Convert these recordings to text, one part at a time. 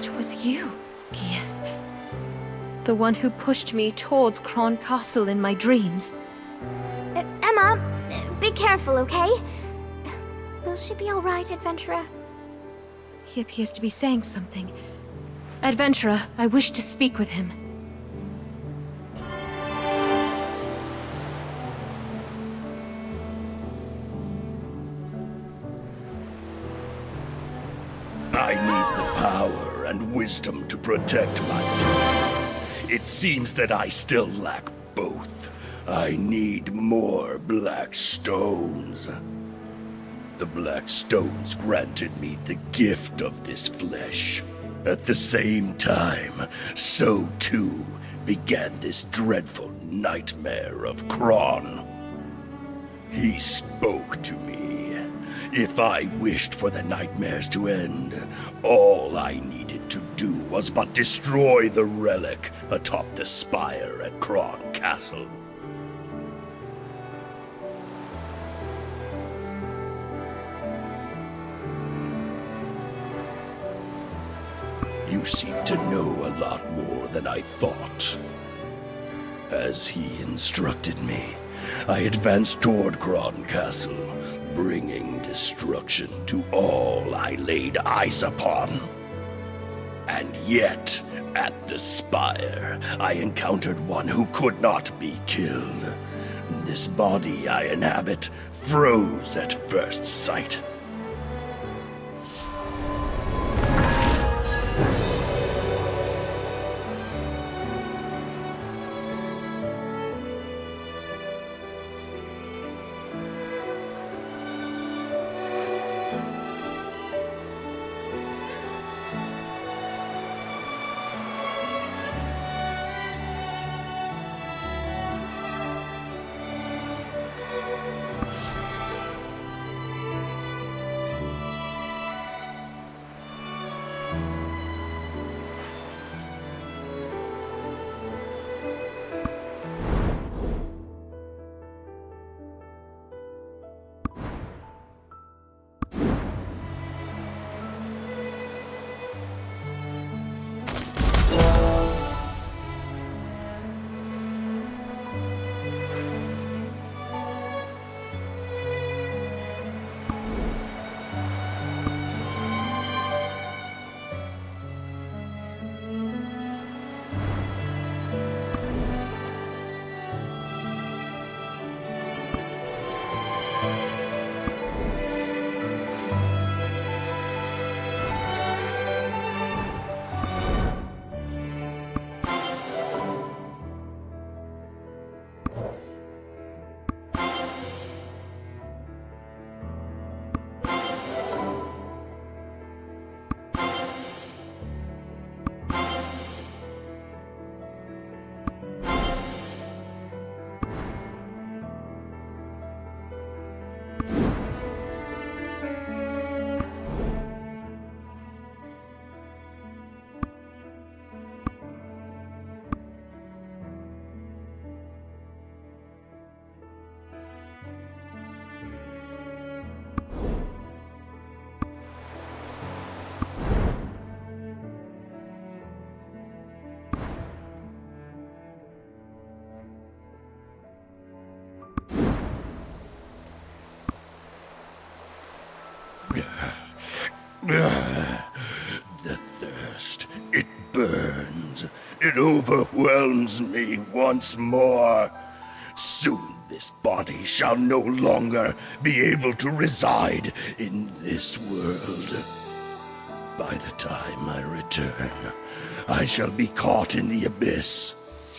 It was you, Gieth. The one who pushed me towards Kron Castle in my dreams. Emma, be careful, okay? Will she be alright, adventurer? He appears to be saying something. Adventurer, I wish to speak with him. I need the power and wisdom to protect my people. It seems that I still lack both. I need more black stones. The black stones granted me the gift of this flesh. At the same time, so too began this dreadful nightmare of Kron. He spoke to me. If I wished for the nightmares to end, all I needed to do was but destroy the relic atop the spire at Kron Castle. You seem to know a lot more than I thought. As he instructed me, I advanced toward Kron Castle, bringing destruction to all I laid eyes upon. And yet, at the spire, I encountered one who could not be killed. This body I inhabit froze at first sight. The thirst, it burns. It overwhelms me once more. Soon this body shall no longer be able to reside in this world. By the time I return, I shall be caught in the abyss,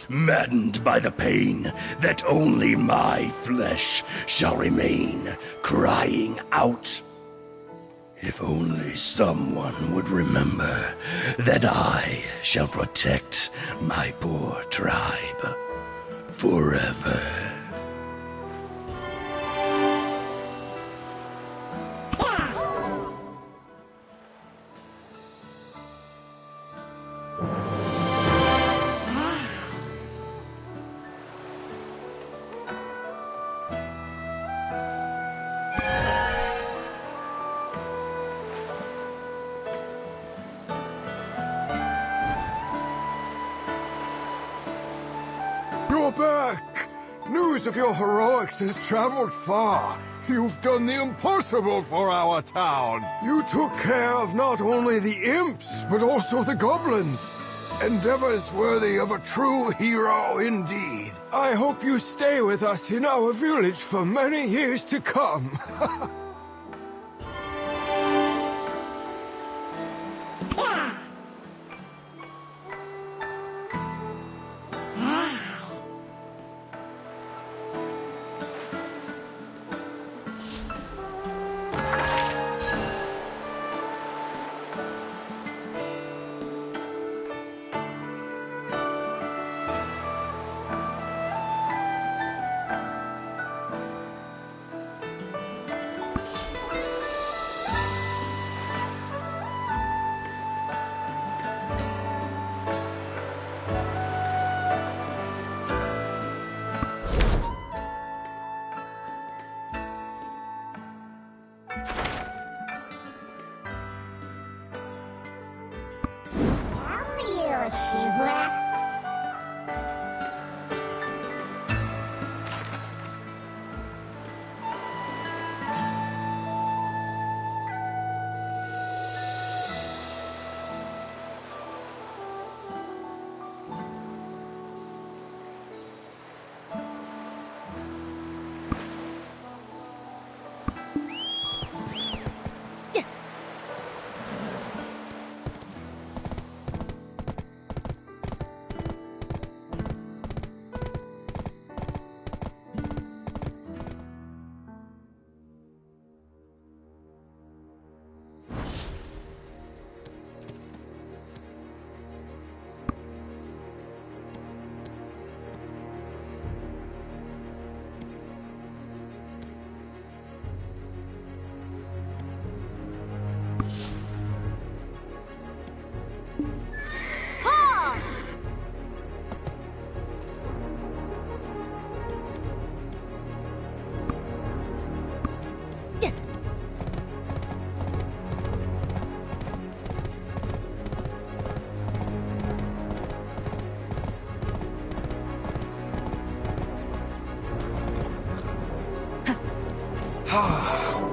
maddened by the pain that only my flesh shall remain, crying out. If only someone would remember that I shall protect my poor tribe forever. you're back! News of your heroics has traveled far. You've done the impossible for our town. You took care of not only the imps, but also the goblins. Endeavors worthy of a true hero indeed. I hope you stay with us in our village for many years to come.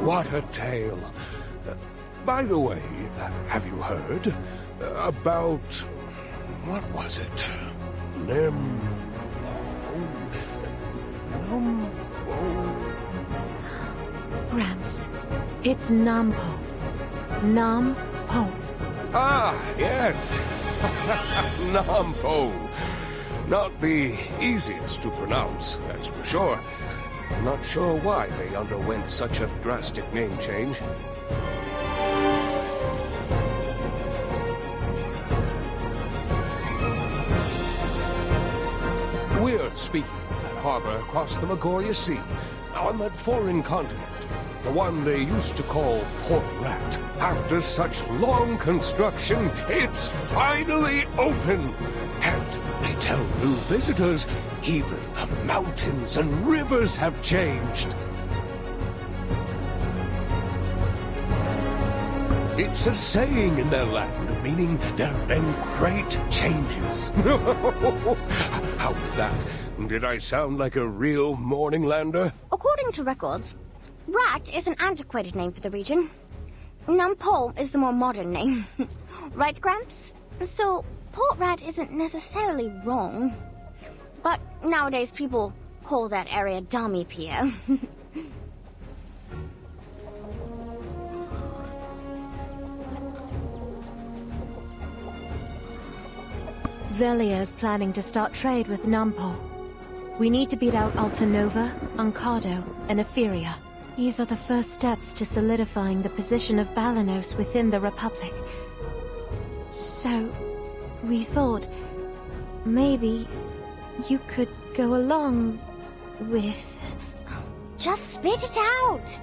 What a tale. By the way, have you heard about... what was it? Gramps, it's Nampo. Nampo. Ah, yes. Nampo. Not the easiest to pronounce, that's for sure. I'm not sure why they underwent such a drastic name change. We're speaking of that harbor across the Magoria Sea, on that foreign continent, the one they used to call Port Rat. After such long construction, it's finally open! And they tell new visitors, even the mountains and rivers have changed. It's a saying in their land, meaning there have been great changes. How was that? Did I sound like a real Morninglander? According to records, Rat is an antiquated name for the region. Nampo is the more modern name. Right, Gramps? So, Port Rat isn't necessarily wrong. But nowadays people call that area Dummy Pier. Velia is planning to start trade with Nampo. We need to beat out Altanova, Ancado, and Etheria. These are the first steps to solidifying the position of Balanos within the Republic. So, we thought, maybe you could go along with... Just spit it out!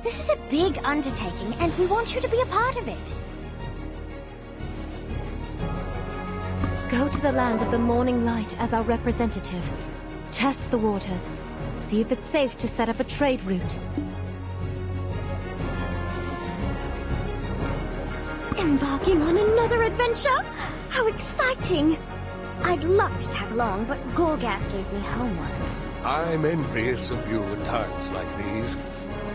This is a big undertaking, and we want you to be a part of it. Go to the land of the Morning Light as our representative. Test the waters. See if it's safe to set up a trade route. Embarking on another adventure? How exciting! I'd love to tag along, but Gorgath gave me homework. I'm envious of you at times like these.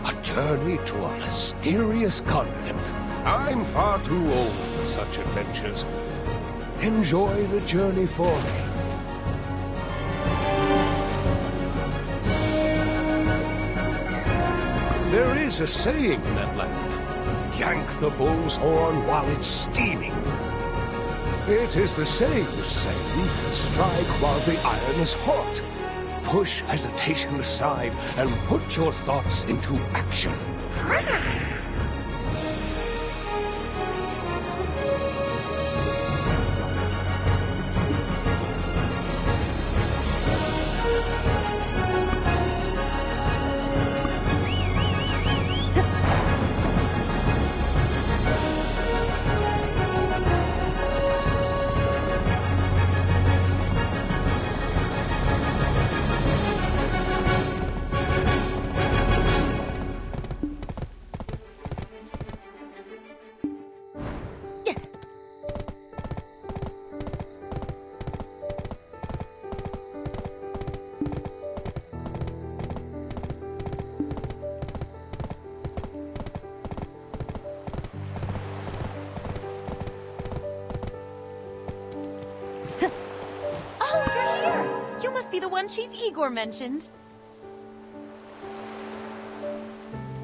A journey to a mysterious continent. I'm far too old for such adventures. Enjoy the journey for me. There is a saying in that land. Yank the bull's horn while it's steaming. It is the same as saying, strike while the iron is hot. Push hesitation aside and put your thoughts into action. Be the one Chief Igor mentioned.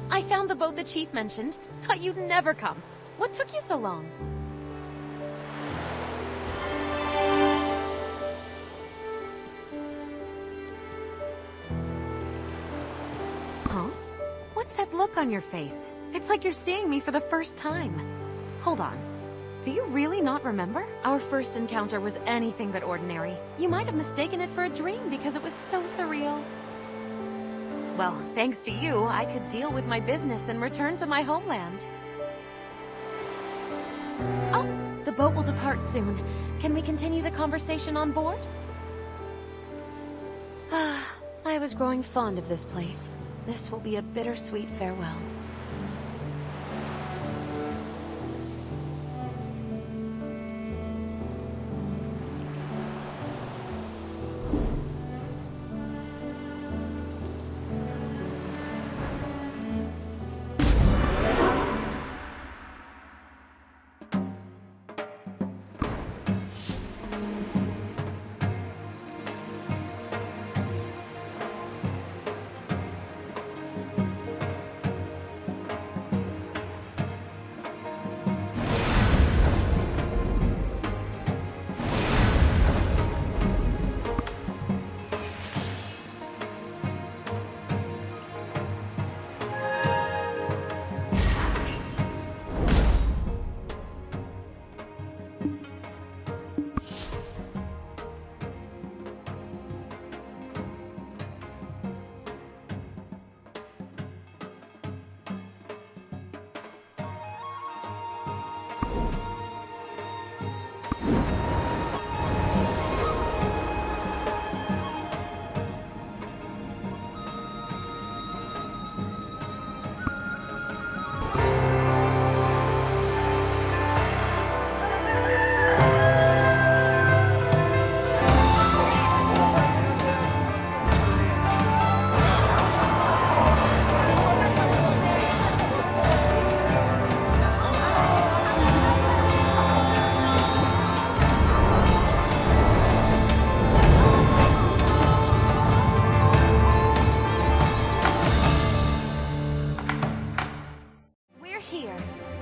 I found the boat the Chief mentioned. Thought you'd never come. What took you so long? Huh? What's that look on your face? It's like you're seeing me for the first time. Hold on. Do you really not remember? Our first encounter was anything but ordinary. You might have mistaken it for a dream because it was so surreal. Well, thanks to you, I could deal with my business and return to my homeland. Oh, the boat will depart soon. Can we continue the conversation on board? I was growing fond of this place. This will be a bittersweet farewell.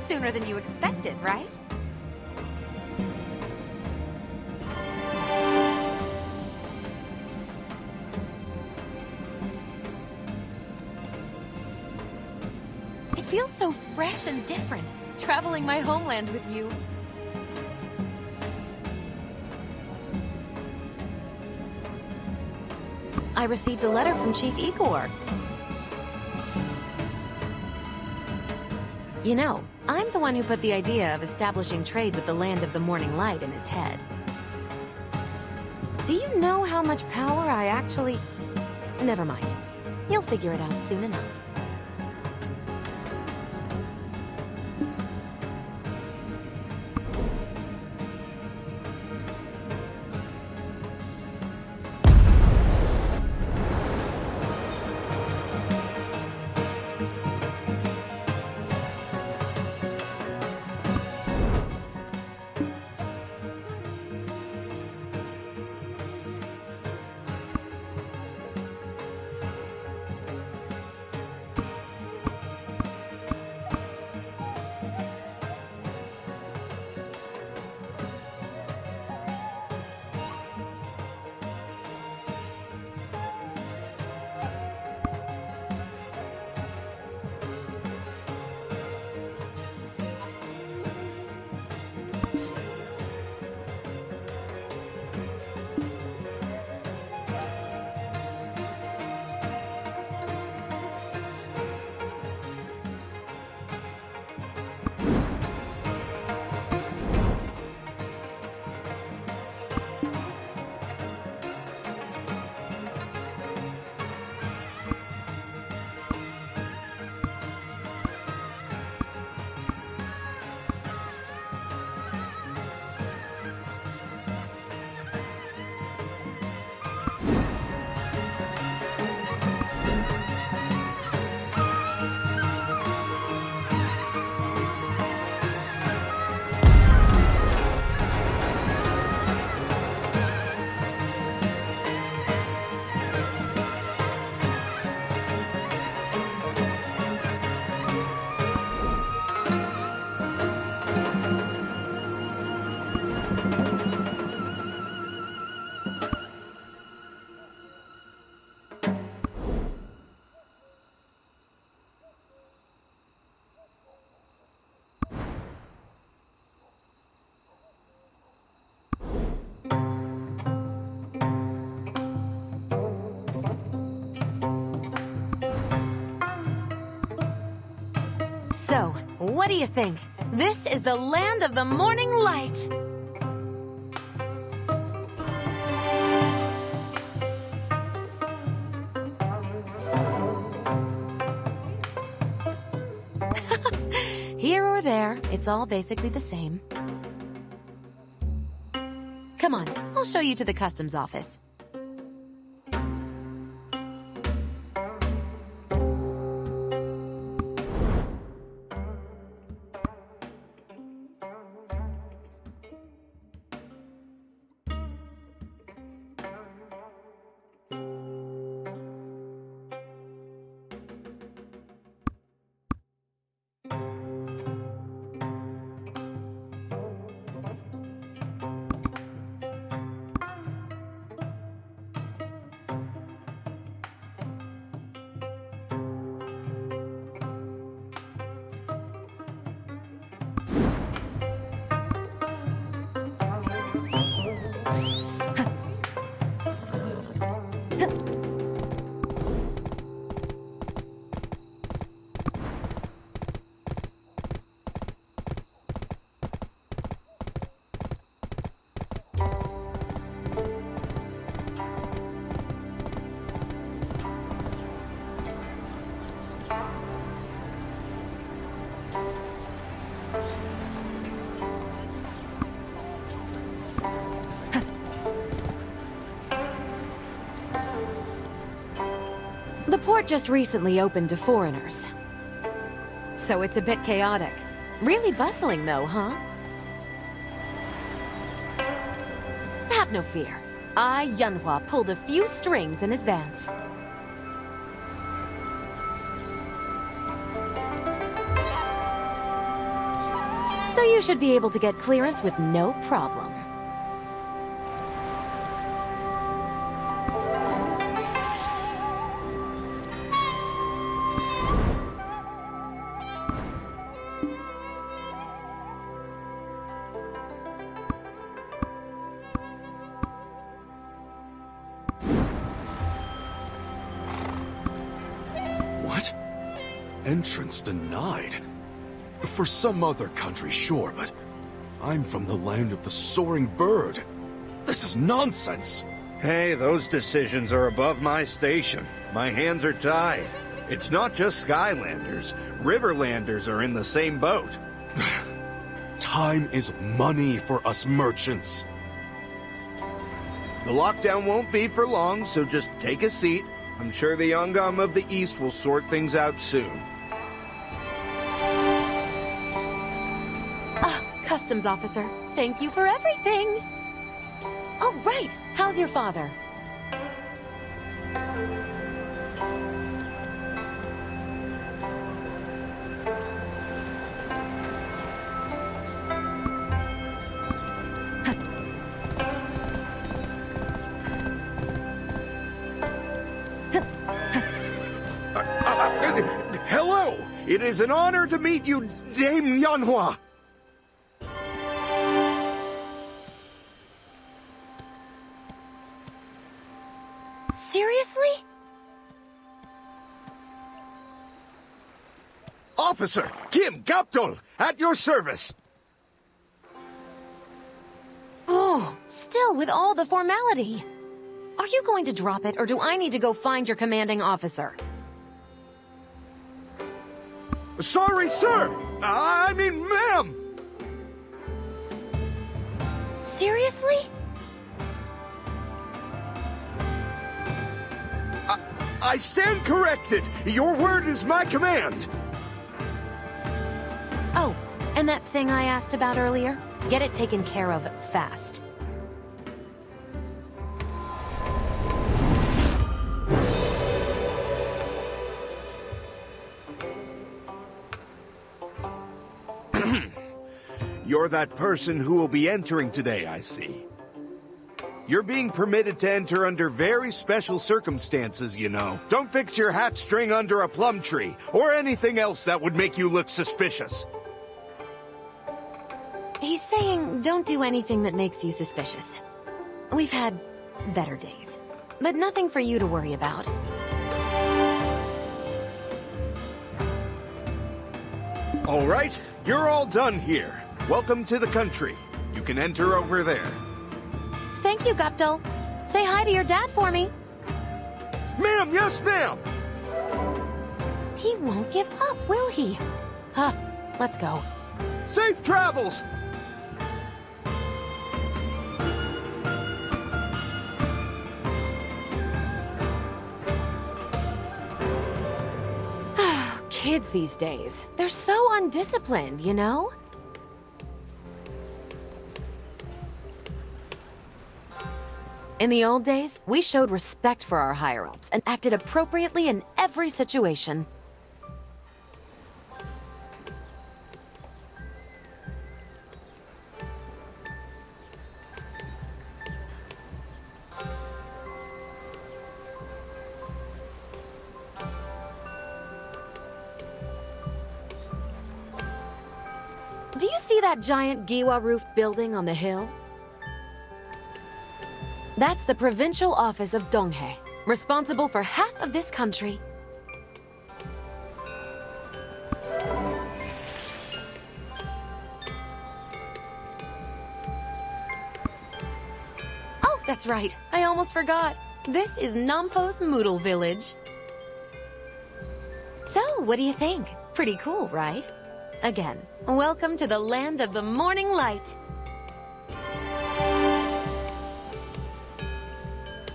Sooner than you expected, right? It feels so fresh and different, traveling my homeland with you. I received a letter from Chief Igor. You know, I'm the one who put the idea of establishing trade with the Land of the Morning Light in his head. Do you know how much power I actually... Never mind. You'll figure it out soon enough. So, what do you think? This is the land of the morning light! Here or there, it's all basically the same. Come on, I'll show you to the customs office. The port just recently opened to foreigners. So it's a bit chaotic. Really bustling though, huh? Have no fear. I, Yunhua, pulled a few strings in advance. So you should be able to get clearance with no problem. What? Entrance denied? For some other country, sure, but I'm from the land of the soaring bird. This is nonsense. Hey, those decisions are above my station. My hands are tied. It's not just Skylanders. Riverlanders are in the same boat. Time is money for us merchants. The lockdown won't be for long, so just take a seat. I'm sure the Yongam of the East will sort things out soon. Ah, customs officer. Thank you for everything. Oh, right. How's your father? Hello! It is an honor to meet you, Dame Yanhua! Seriously? Officer Kim Gaptol, at your service. Oh, still with all the formality. Are you going to drop it, or do I need to go find your commanding officer? Sorry, sir. I mean, ma'am. Seriously? I stand corrected. Your word is my command. Oh, and that thing I asked about earlier? Get it taken care of fast. You're that person who will be entering today, I see. You're being permitted to enter under very special circumstances, you know. Don't fix your hat string under a plum tree, or anything else that would make you look suspicious. He's saying don't do anything that makes you suspicious. We've had better days, but nothing for you to worry about. All right, you're all done here. Welcome to the country. You can enter over there. Thank you, Guptal. Say hi to your dad for me. Ma'am, yes, ma'am! He won't give up, will he? Huh, let's go. Safe travels! Kids these days, they're so undisciplined, you know? In the old days, we showed respect for our higher-ups and acted appropriately in every situation. Do you see that giant Giwa-roofed building on the hill? That's the provincial office of Donghae, responsible for half of this country. Oh, that's right. I almost forgot. This is Nampo's Moodle village. So, what do you think? Pretty cool, right? Again, welcome to the land of the morning light.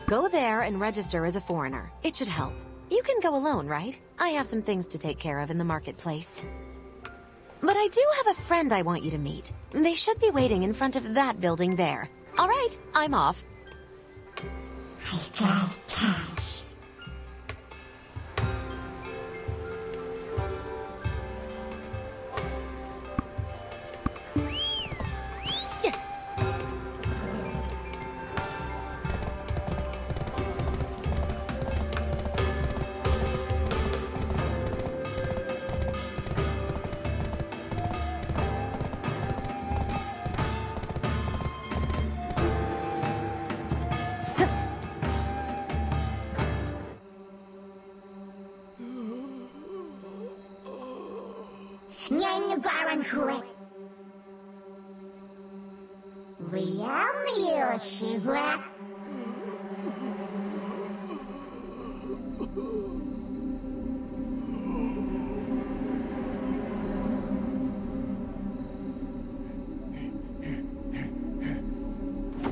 Go there and register as a foreigner. It should help. You can go alone, right? I have some things to take care of in the marketplace. But I do have a friend I want you to meet. They should be waiting in front of that building there. All right, I'm off. I got cash.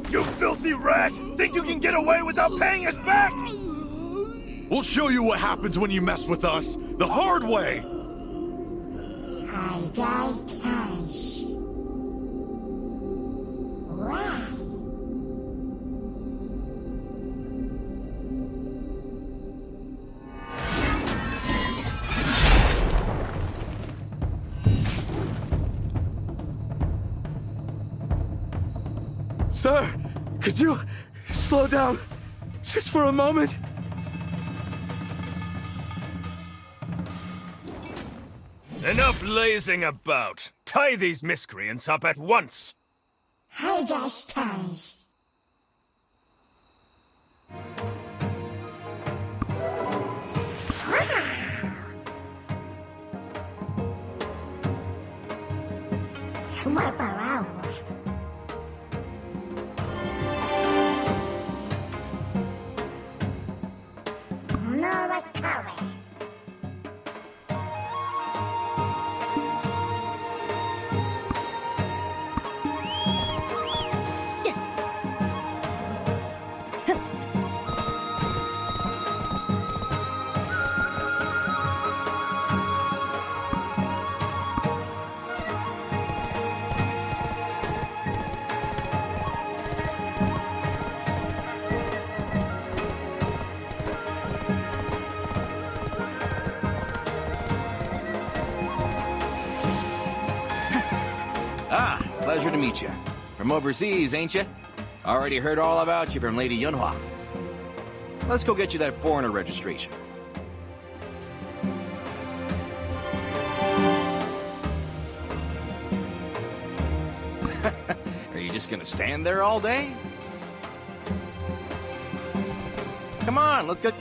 You filthy rat! Think you can get away without paying us back? We'll show you what happens when you mess with us. The hard way! I got cash. Wow. Sir, could you slow down just for a moment? Enough lazing about. Tie these miscreants up at once. I got cash. swap around. No recovery. Pleasure to meet you. From overseas, ain't you? Already heard all about you from Lady Yunhua. Let's go get you that foreigner registration. Are you just gonna stand there all day? Come on, let's go.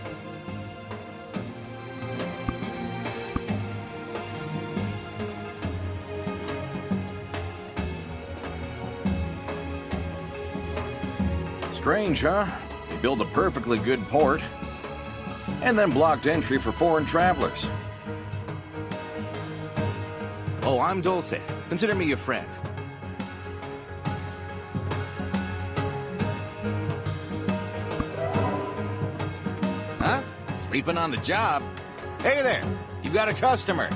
Strange, huh? They build a perfectly good port, and then blocked entry for foreign travelers. Oh, I'm Dulce. Consider me a friend. Huh? Sleeping on the job? Hey there! You got a customer.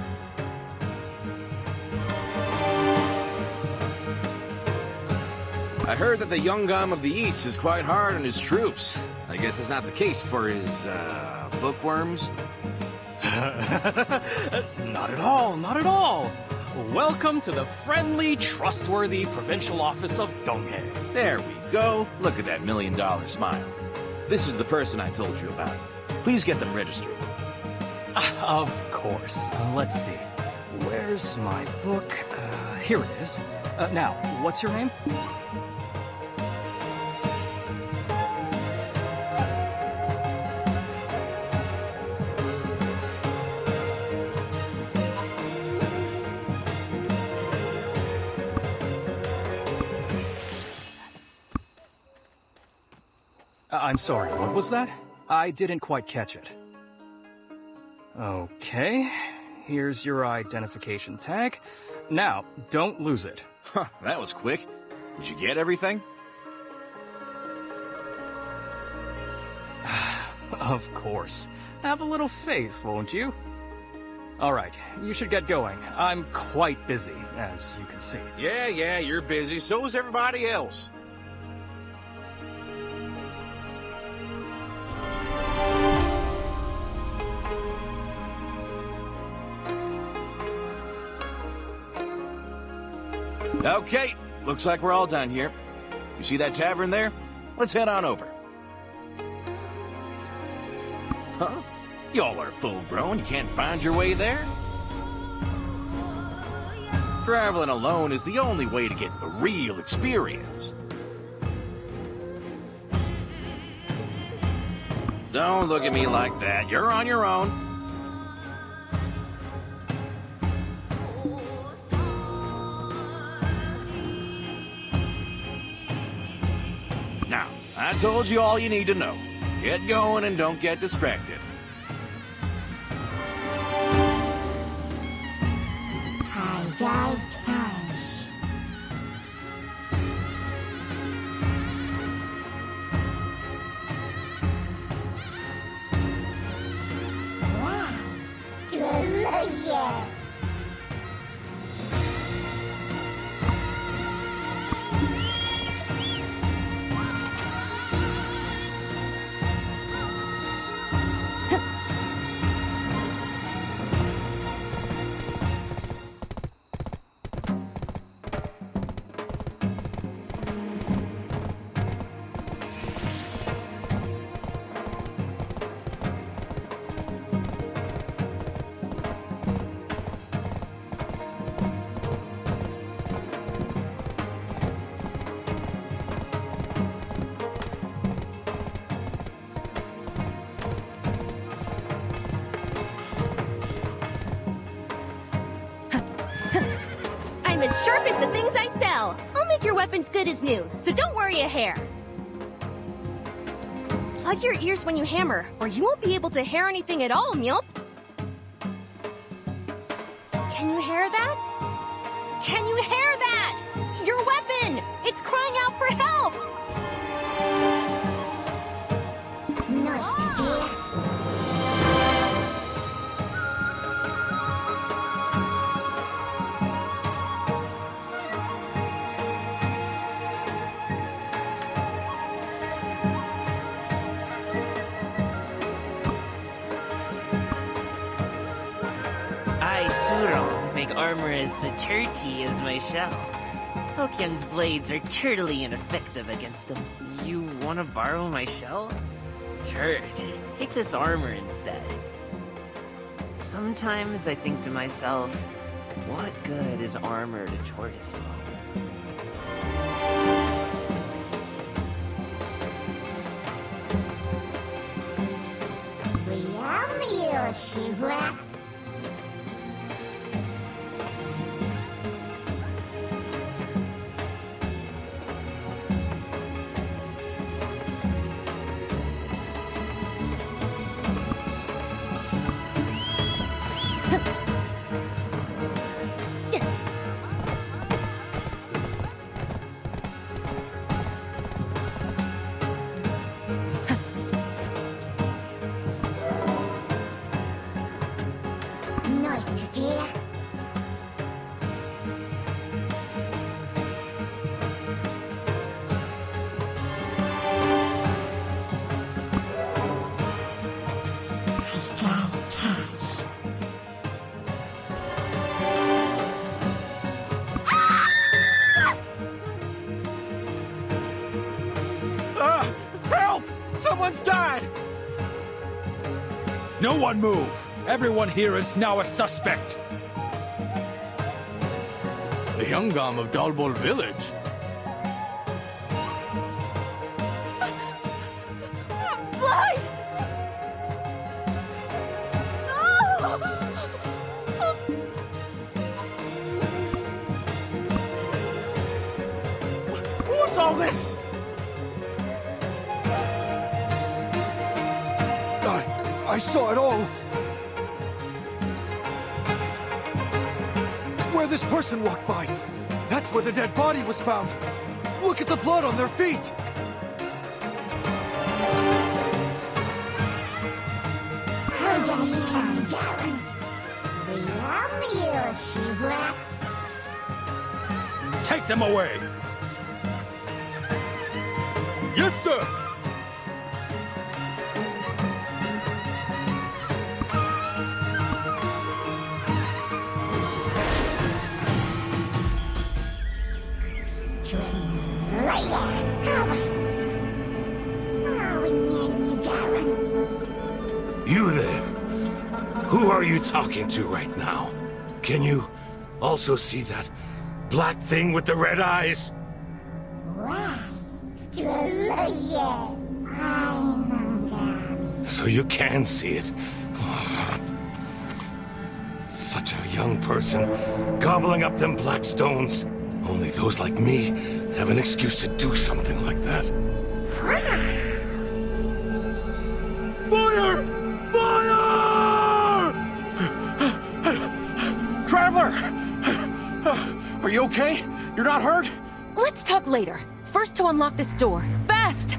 I heard that the Yungam of the East is quite hard on his troops. I guess it's not the case for his, bookworms? Not at all, not at all. Welcome to the friendly, trustworthy provincial office of Donghae. There we go. Look at that $1 million smile. This is the person I told you about. Please get them registered. Of course. Let's see. Where's my book? Here it is. Now, what's your name? I'm sorry, what was that? I didn't quite catch it. Okay, here's your identification tag. Now, don't lose it. Huh, that was quick. Did you get everything? Of course. Have a little faith, won't you? Alright, you should get going. I'm quite busy, as you can see. Yeah, you're busy. So is everybody else. Okay, looks like we're all done here. You see that tavern there? Let's head on over. Huh? Y'all are full-grown, you can't find your way there? Traveling alone is the only way to get a real experience. Don't look at me like that. You're on your own. Now, I told you all you need to know. Get going and don't get distracted. I got cash. Wow, Australia. things I sell. I'll make your weapons good as new, so don't worry a hair. Plug your ears when you hammer, or you won't be able to hear anything at all, Mjolp. Can you hear that? Can you hear that? Your weapon! It's crying out for help! Nice, dear. I, Suro, make armor as turty as my shell. Okyung's blades are turtly ineffective against them. You wanna borrow my shell? Turd, take this armor instead. Sometimes I think to myself, what good is armor to tortoise folk? We only use Shibra. Nice, dear. I got cash. Help! Someone's died! No one move! Everyone here is now a suspect! The Youngam of Dalbol Village. Blood! What's all this? I saw it all! Where this person walked by. That's where the dead body was found. Look at the blood on their feet. How does Tom Garen? We only use Shibra. Take them away. Yes, sir. You there? Who are you talking to right now? Can you also see that black thing with the red eyes? So you can see it. Such a young person, gobbling up them black stones. Only those like me have an excuse to do something like that. Fire! Fire! Traveler! Are you okay? You're not hurt? Let's talk later. First to unlock this door. Fast!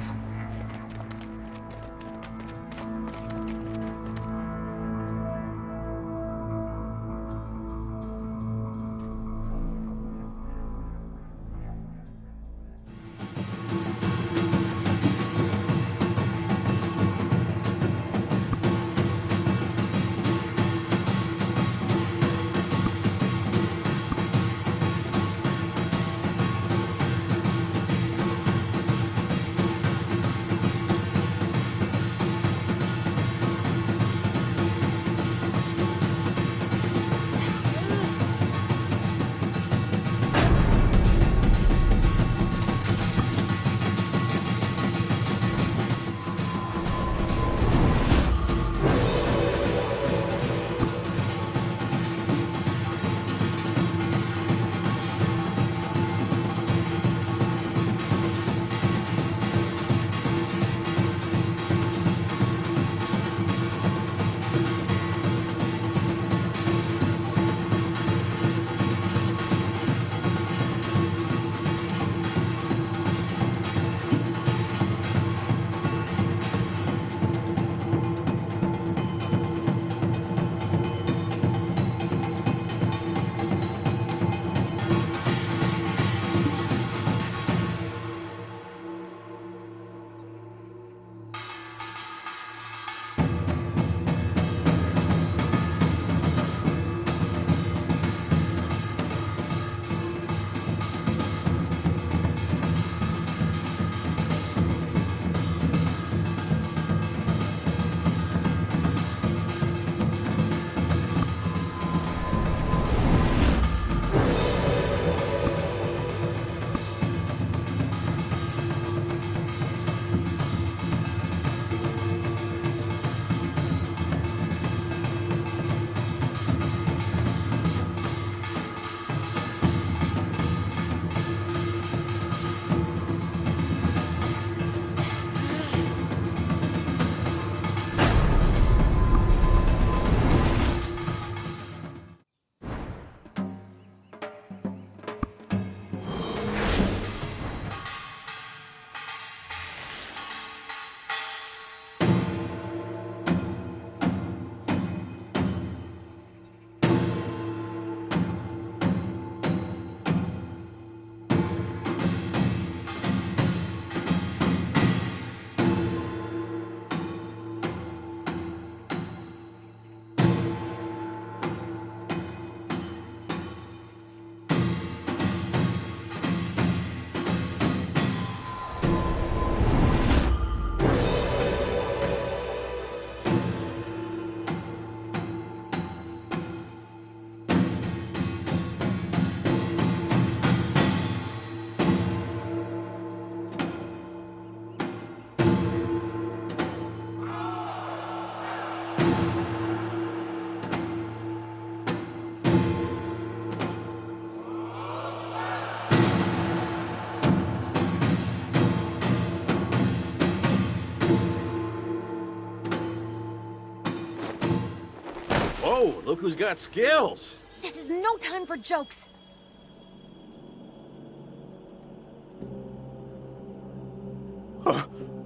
Look who's got skills. This is no time for jokes.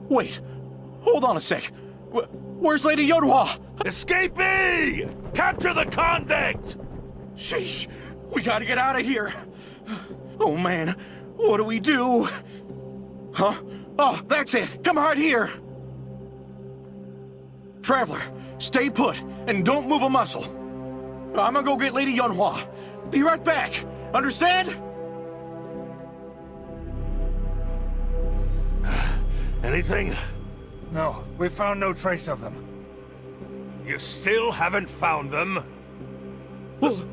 Wait. Hold on a sec. Where's Lady Yonhua? Escapee! Capture the convict! Sheesh. We gotta get out of here. Oh, man. What do we do? Huh? Oh, that's it. Come right here. Traveler, stay put and don't move a muscle. I'm gonna go get Lady Yonhua. Be right back. Understand? Anything? No, we found no trace of them. You still haven't found them?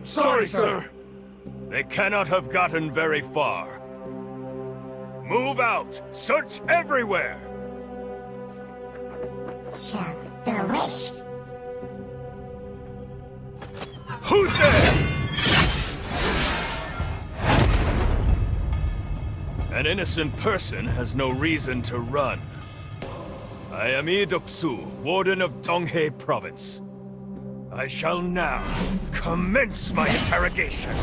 Sorry, sir. They cannot have gotten very far. Move out! Search everywhere! Just the wish. Who's there? An innocent person has no reason to run. I am Idoksu, Warden of Donghae Province. I shall now commence my interrogation.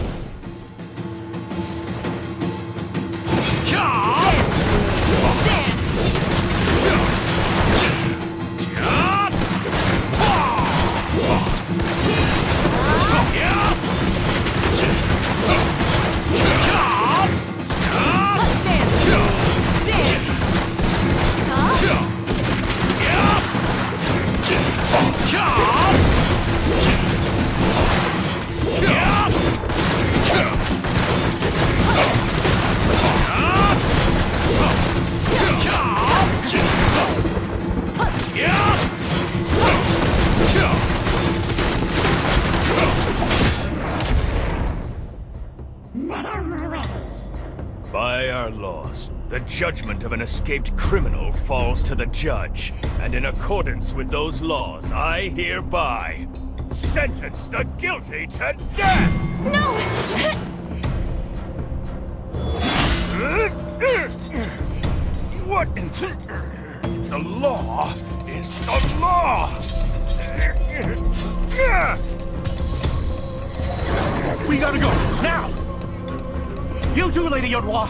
By our laws, the judgment of an escaped criminal falls to the judge, and in accordance with those laws, I hereby sentence the guilty to death! No! What in the law is the law? We gotta go, now! You too, Lady Yonhua!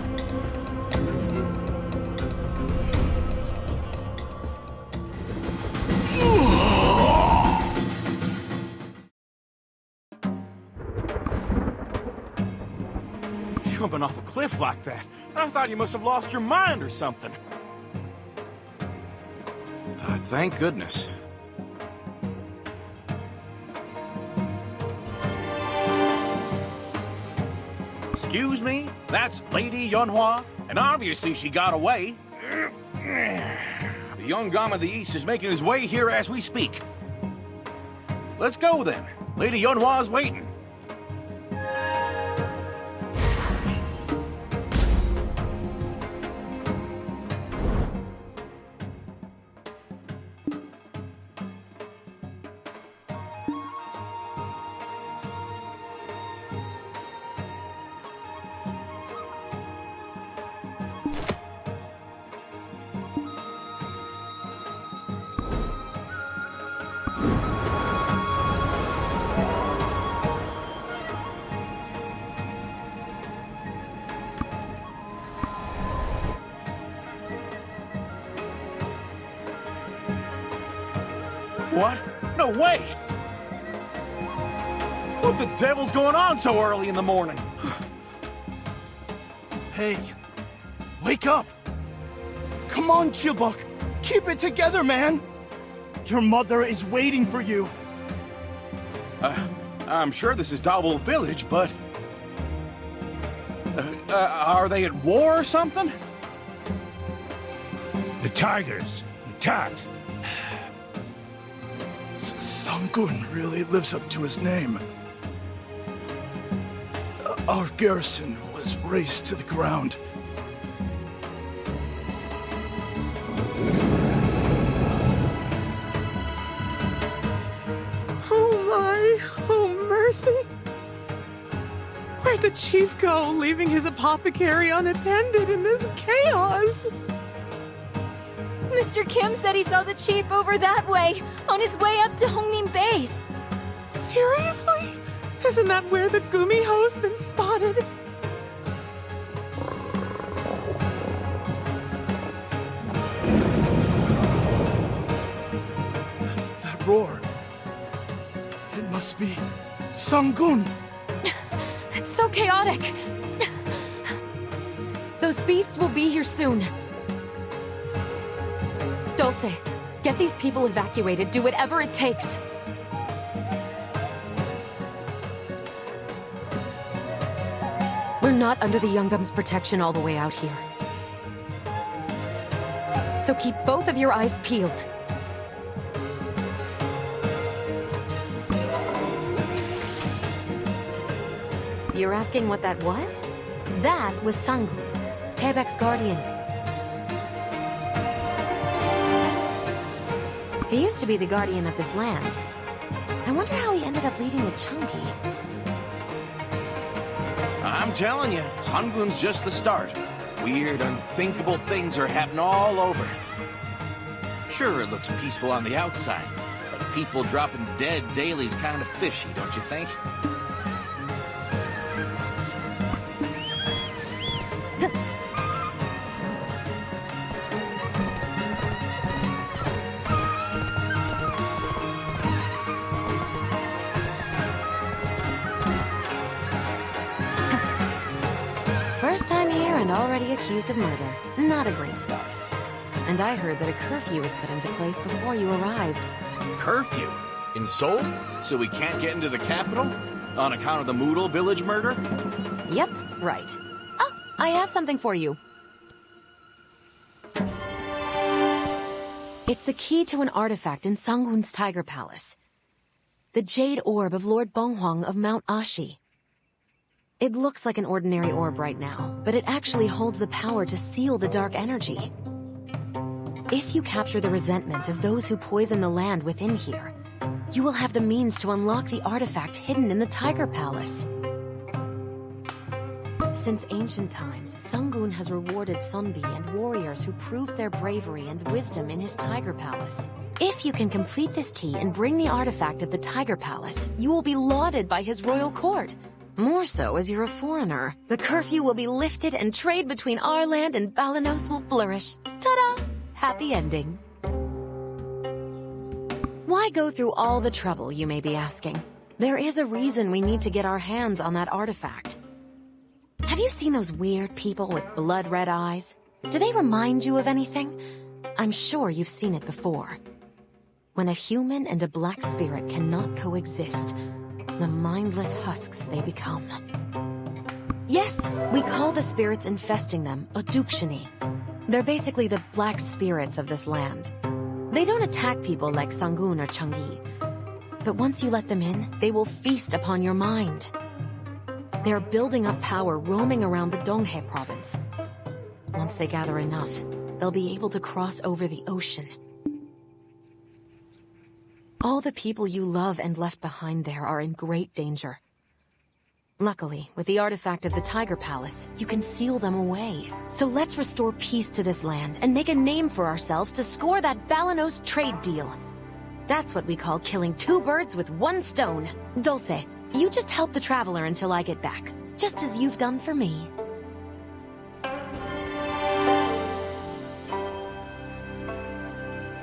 Jumping off a cliff like that. I thought you must have lost your mind or something. Thank goodness. Excuse me? That's Lady Yonhua, and obviously she got away. The young Gom of the East is making his way here as we speak. Let's go then. Lady Yonhua's waiting. What? No way! What the devil's going on so early in the morning? Hey, wake up! Come on, Chilbuck! Keep it together, man! Your mother is waiting for you! I'm sure this is Double Village, but... are they at war or something? The Tigers attacked. Sangun really lives up to his name. Our garrison was razed to the ground. Oh mercy! Where'd the chief go, leaving his apothecary unattended in this chaos? Mr. Kim said he saw the chief over that way, on his way up to Hongnim Base. Seriously? Isn't that where the Gumiho's been spotted? That roar. It must be Sangun. It's so chaotic. Those beasts will be here soon. Dulce, get these people evacuated. Do whatever it takes. We're not under the Youngum's protection all the way out here. So keep both of your eyes peeled. You're asking what that was? That was Sangun, Tebek's guardian. He used to be the guardian of this land. I wonder how he ended up leading the Chunky. I'm telling you, Sangun's just the start. Weird, unthinkable things are happening all over. Sure, it looks peaceful on the outside, but people dropping dead daily's kind of fishy, don't you think? First time here and already accused of murder. Not a great start. And I heard that a curfew was put into place before you arrived. Curfew? In Seoul? So we can't get into the capital? On account of the Moodle village murder? Yep, right. Oh, I have something for you. It's the key to an artifact in Sangun's Tiger Palace. The Jade Orb of Lord Bonghwang of Mount Ashi. It looks like an ordinary orb right now, but it actually holds the power to seal the dark energy. If you capture the resentment of those who poison the land within here, you will have the means to unlock the artifact hidden in the Tiger Palace. Since ancient times, Sangun has rewarded Sunbi and warriors who proved their bravery and wisdom in his Tiger Palace. If you can complete this key and bring the artifact of the Tiger Palace, you will be lauded by his royal court. More so as you're a foreigner. The curfew will be lifted and trade between our land and Balanos will flourish. Ta-da! Happy ending. Why go through all the trouble, you may be asking? There is a reason we need to get our hands on that artifact. Have you seen those weird people with blood-red eyes? Do they remind you of anything? I'm sure you've seen it before. When a human and a black spirit cannot coexist, the mindless husks they become. Yes, we call the spirits infesting them Odukshini. They're basically the black spirits of this land. They don't attack people like Sangun or Changi. But once you let them in, they will feast upon your mind. They're building up power roaming around the Donghae province. Once they gather enough, they'll be able to cross over the ocean. All the people you love and left behind there are in great danger. Luckily, with the artifact of the Tiger Palace, you can seal them away. So let's restore peace to this land and make a name for ourselves to score that Balanos trade deal. That's what we call killing two birds with one stone. Dulce, you just help the traveler until I get back, just as you've done for me.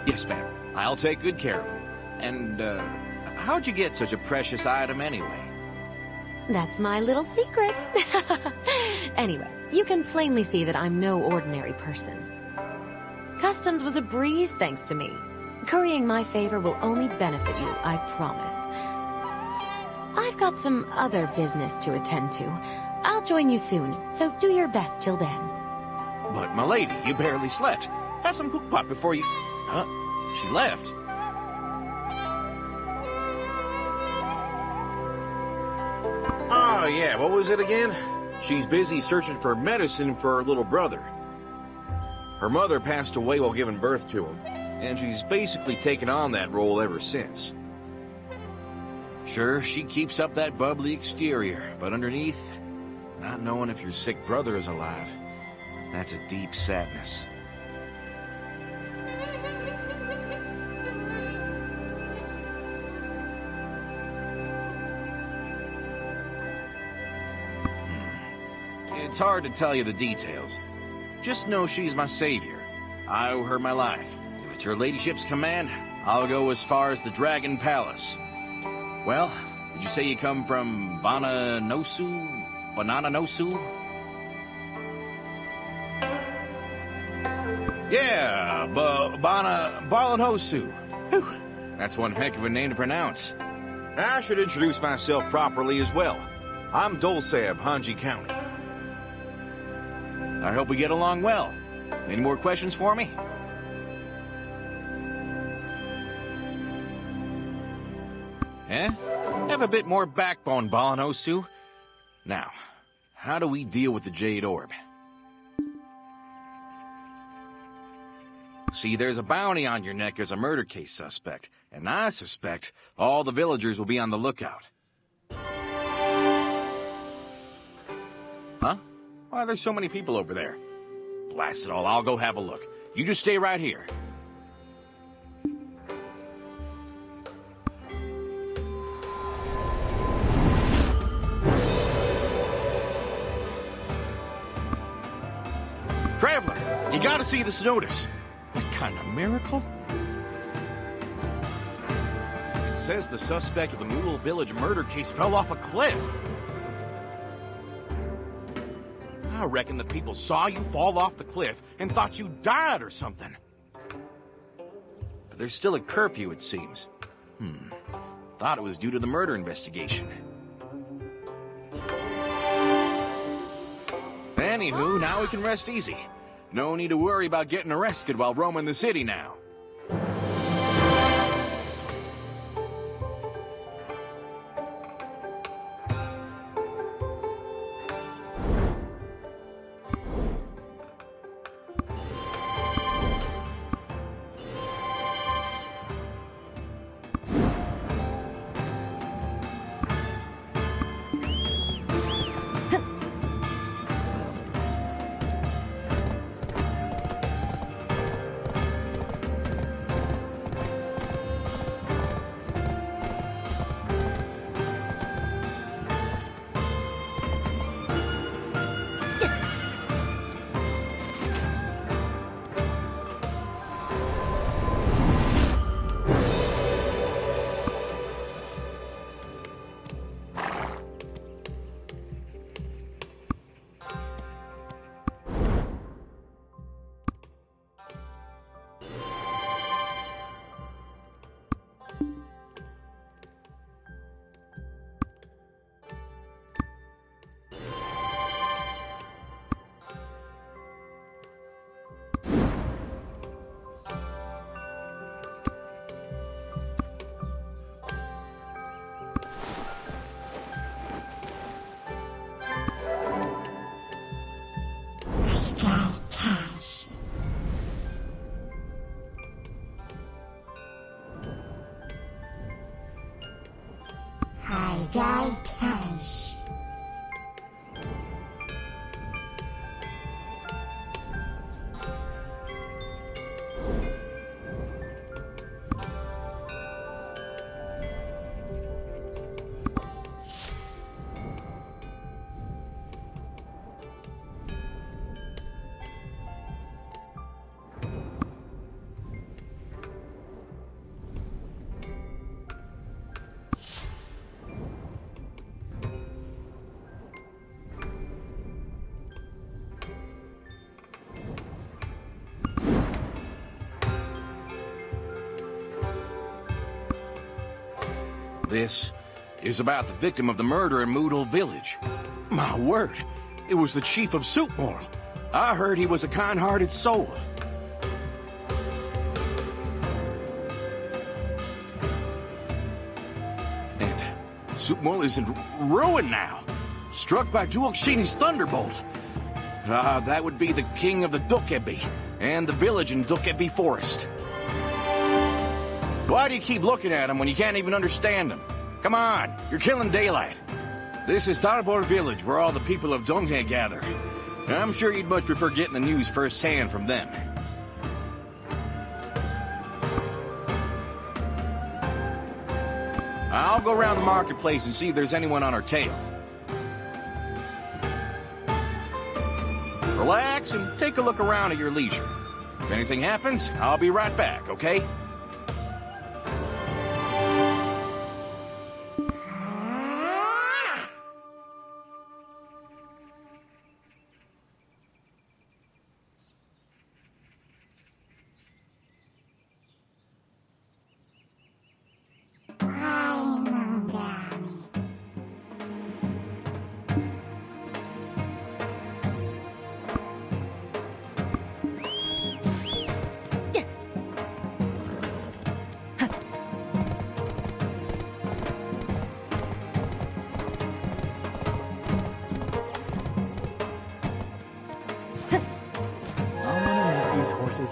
Yes, ma'am. I'll take good care of him. And, how'd you get such a precious item anyway? That's my little secret. Anyway, you can plainly see that I'm no ordinary person. Customs was a breeze thanks to me. Currying my favor will only benefit you, I promise. I've got some other business to attend to. I'll join you soon, so do your best till then. But, milady, you barely slept. Have some cook pot before you... Huh? She left. Oh, yeah, what was it again? She's busy searching for medicine for her little brother. Her mother passed away while giving birth to him, and she's basically taken on that role ever since. Sure, she keeps up that bubbly exterior, but underneath, not knowing if your sick brother is alive, that's a deep sadness. hard to tell you the details. Just know she's my savior. I owe her my life. If it's your ladyship's command, I'll go as far as the Dragon Palace. Well, did you say you come from Banana Nosu? Yeah, Balanosu. Whew, that's one heck of a name to pronounce. I should introduce myself properly as well. I'm Dulce of Hanji County. I hope we get along well. Any more questions for me? Eh? Have a bit more backbone, Balanosu. Now, how do we deal with the Jade Orb? See, there's a bounty on your neck as a murder case suspect, and I suspect all the villagers will be on the lookout. Huh? Why are there so many people over there? Blast it all, I'll go have a look. You just stay right here. Traveler, you gotta see this notice. What kind of miracle? It says the suspect of the Moodle Village murder case fell off a cliff. I reckon the people saw you fall off the cliff and thought you died or something. But there's still a curfew, it seems. Thought it was due to the murder investigation. Anywho, now we can rest easy. No need to worry about getting arrested while roaming the city now. got cash. This is about the victim of the murder in Moodle Village. My word, it was the chief of Soupmore. I heard he was a kind-hearted soul. And Soupmore is in ruin now, struck by Duoxini's thunderbolt. That would be the king of the Dukebi and the village in Dukebi Forest. Why do you keep looking at him when you can't even understand him? Come on, you're killing daylight. This is Tarbor Village, where all the people of Donghe gather. I'm sure you'd much prefer getting the news firsthand from them. I'll go around the marketplace and see if there's anyone on our tail. Relax and take a look around at your leisure. If anything happens, I'll be right back, okay?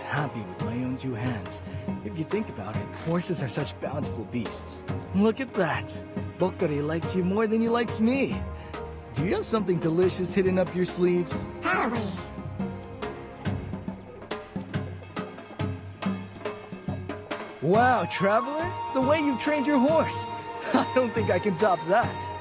Happy with my own two hands. If you think about it, horses are such bountiful beasts. Look at that! Bokari likes you more than he likes me. Do you have something delicious hidden up your sleeves? Hurry! Wow, Traveler! The way you've trained your horse! I don't think I can top that.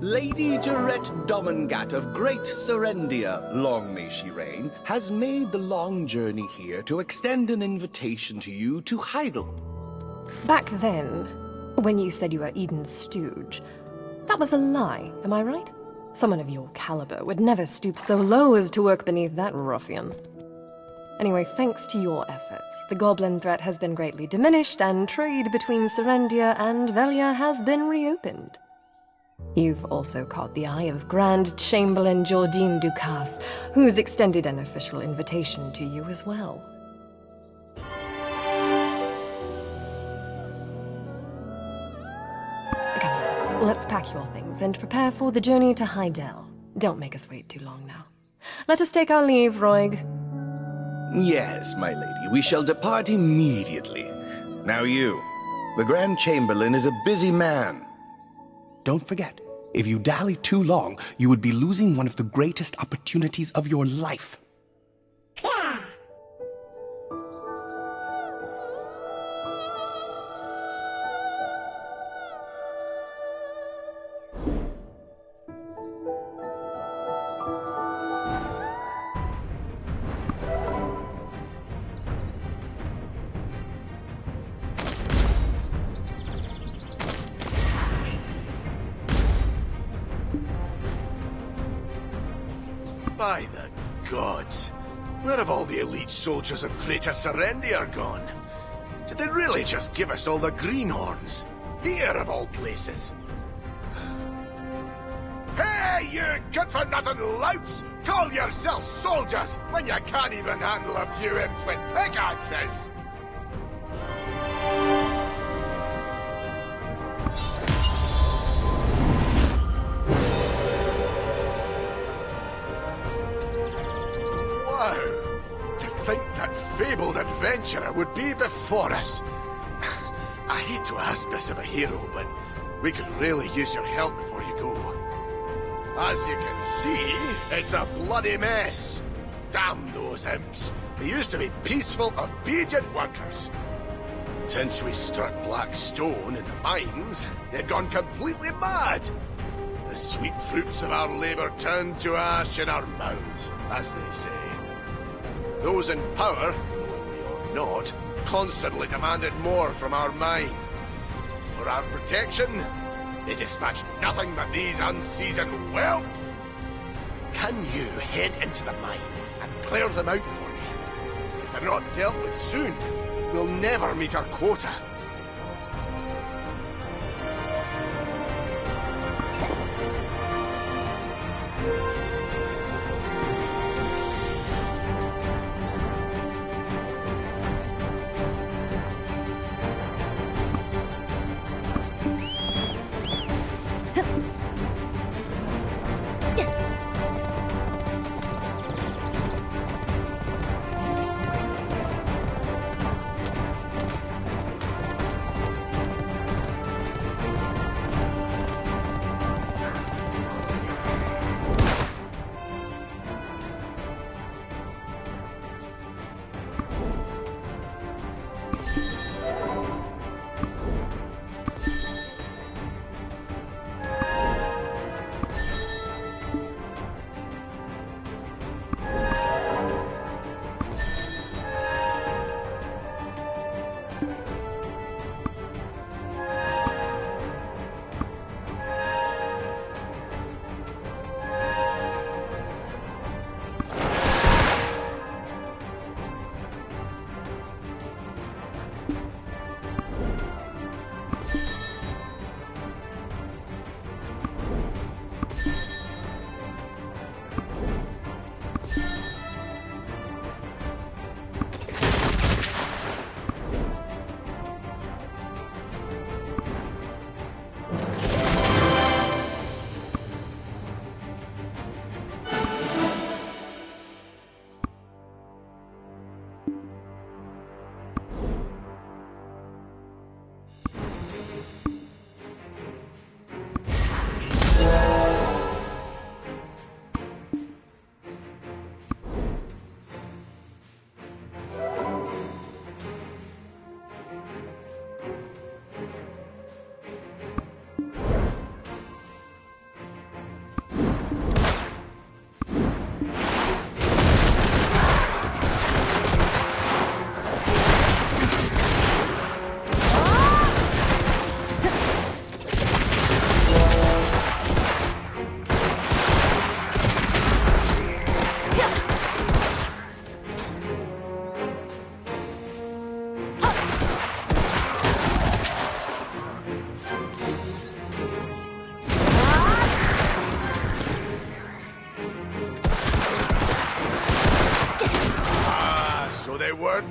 Lady Jarette Domingat of Great Serendia, long may she reign, has made the long journey here to extend an invitation to you to Heidel. Back then, when you said you were Eden's stooge, that was a lie, am I right? Someone of your caliber would never stoop so low as to work beneath that ruffian. Anyway, thanks to your efforts, the goblin threat has been greatly diminished and trade between Serendia and Velia has been reopened. You've also caught the eye of Grand Chamberlain Jordine Ducasse, who's extended an official invitation to you as well. Come on, let's pack your things and prepare for the journey to Heidel. Don't make us wait too long now. Let us take our leave, Roig. Yes, my lady, we shall depart immediately. Now you, the Grand Chamberlain is a busy man. Don't forget, if you dally too long, you would be losing one of the greatest opportunities of your life. By the gods! Where have all the elite soldiers of Greater Serendia gone? Did they really just give us all the greenhorns? Here, of all places! Hey, you good-for-nothing louts! Call yourselves soldiers when you can't even handle a few imps with pickaxes! Fabled adventurer would be before us. I hate to ask this of a hero, but we could really use your help before you go. As you can see, it's a bloody mess. Damn those imps. They used to be peaceful, obedient workers. Since we struck black stone in the mines, they've gone completely mad. The sweet fruits of our labor turned to ash in our mouths, as they say. Those in power, knowingly or not, constantly demanded more from our mine. For our protection, they dispatched nothing but these unseasoned whelps. Can you head into the mine and clear them out for me? If they're not dealt with soon, we'll never meet our quota.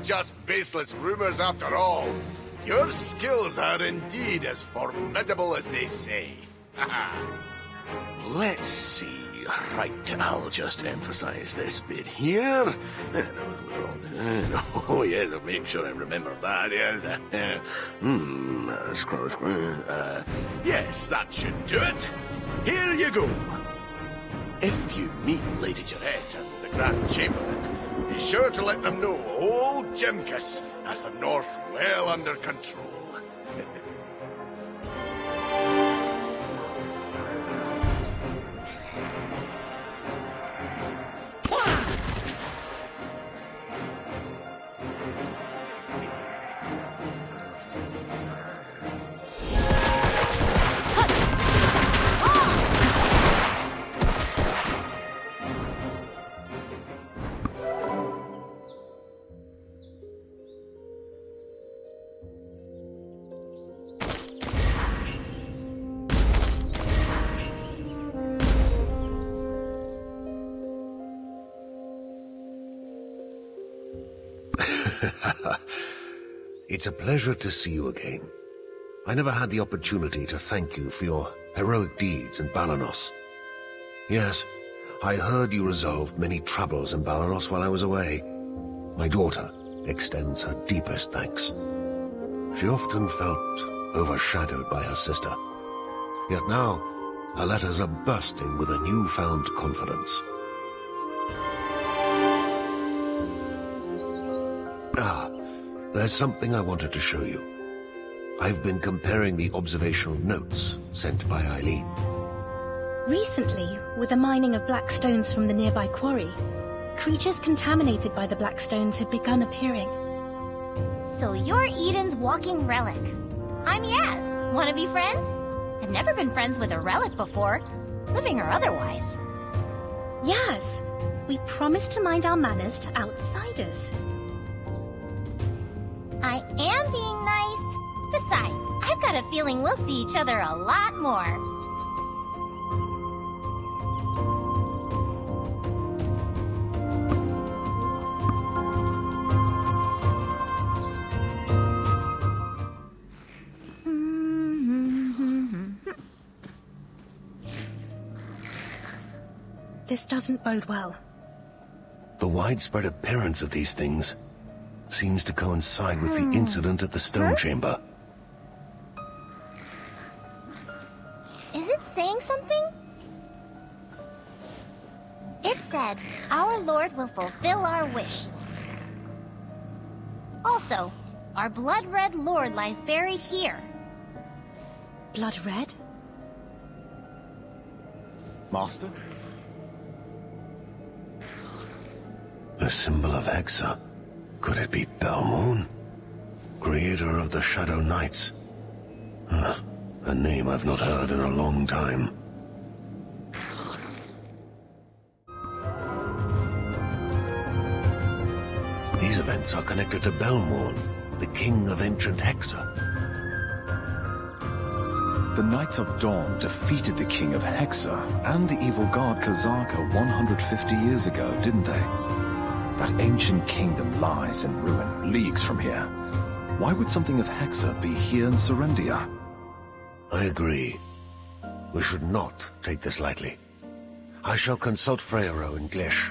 Just baseless rumors after all. Your skills are indeed as formidable as they say. Let's see. Right, I'll just emphasize this bit here. Oh, yeah, to make sure I remember that. Yes, that should do it. Here you go. If you meet Lady Jarette and the Grand Chamberlain, be sure to let them know old Jimkus has the North well under control. It's a pleasure to see you again. I never had the opportunity to thank you for your heroic deeds in Balanos. Yes, I heard you resolved many troubles in Balanos while I was away. My daughter extends her deepest thanks. She often felt overshadowed by her sister. Yet now, Her letters are bursting with a newfound confidence. Ah, there's something I wanted to show you. I've been comparing the observational notes sent by Eileen. Recently, with the mining of black stones from the nearby quarry, creatures contaminated by the black stones had begun appearing. So you're Eden's walking relic. I'm Yaz. Wanna be friends? I've never been friends with a relic before, living or otherwise. Yaz, we promised to mind our manners to outsiders. I am being nice. Besides, I've got a feeling we'll see each other a lot more. This doesn't bode well. The widespread appearance of these things seems to coincide with the incident at the stone chamber. Is it saying something? It said, "Our Lord will fulfill our wish." Also, our blood-red Lord lies buried here. Blood red? Master? A symbol of Hexa. Could it be Belmoon? Creator of the Shadow Knights. A name I've not heard in a long time. These events are connected to Belmoon, the king of ancient Hexa. The Knights of Dawn defeated the king of Hexa and the evil god Kazaka 150 years ago, didn't they? That ancient kingdom lies in ruin, leagues from here. Why would something of Hexa be here in Serendia? I agree. We should not take this lightly. I shall consult Freyro in Glish.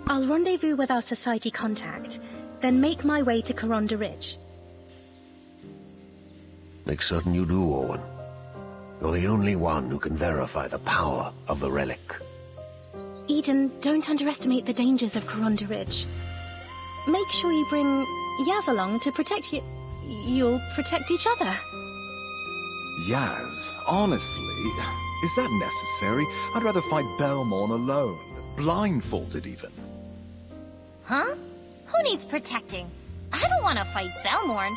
I'll rendezvous with our society contact, then make my way to Coronda Ridge. Make certain you do, Owen. You're the only one who can verify the power of the relic. Eden, don't underestimate the dangers of Coronda Ridge. Make sure you bring Yaz along to protect you. You'll protect each other. Yaz, honestly, is that necessary? I'd rather fight Belmorn alone, blindfolded even. Huh? Who needs protecting? I don't want to fight Belmorn.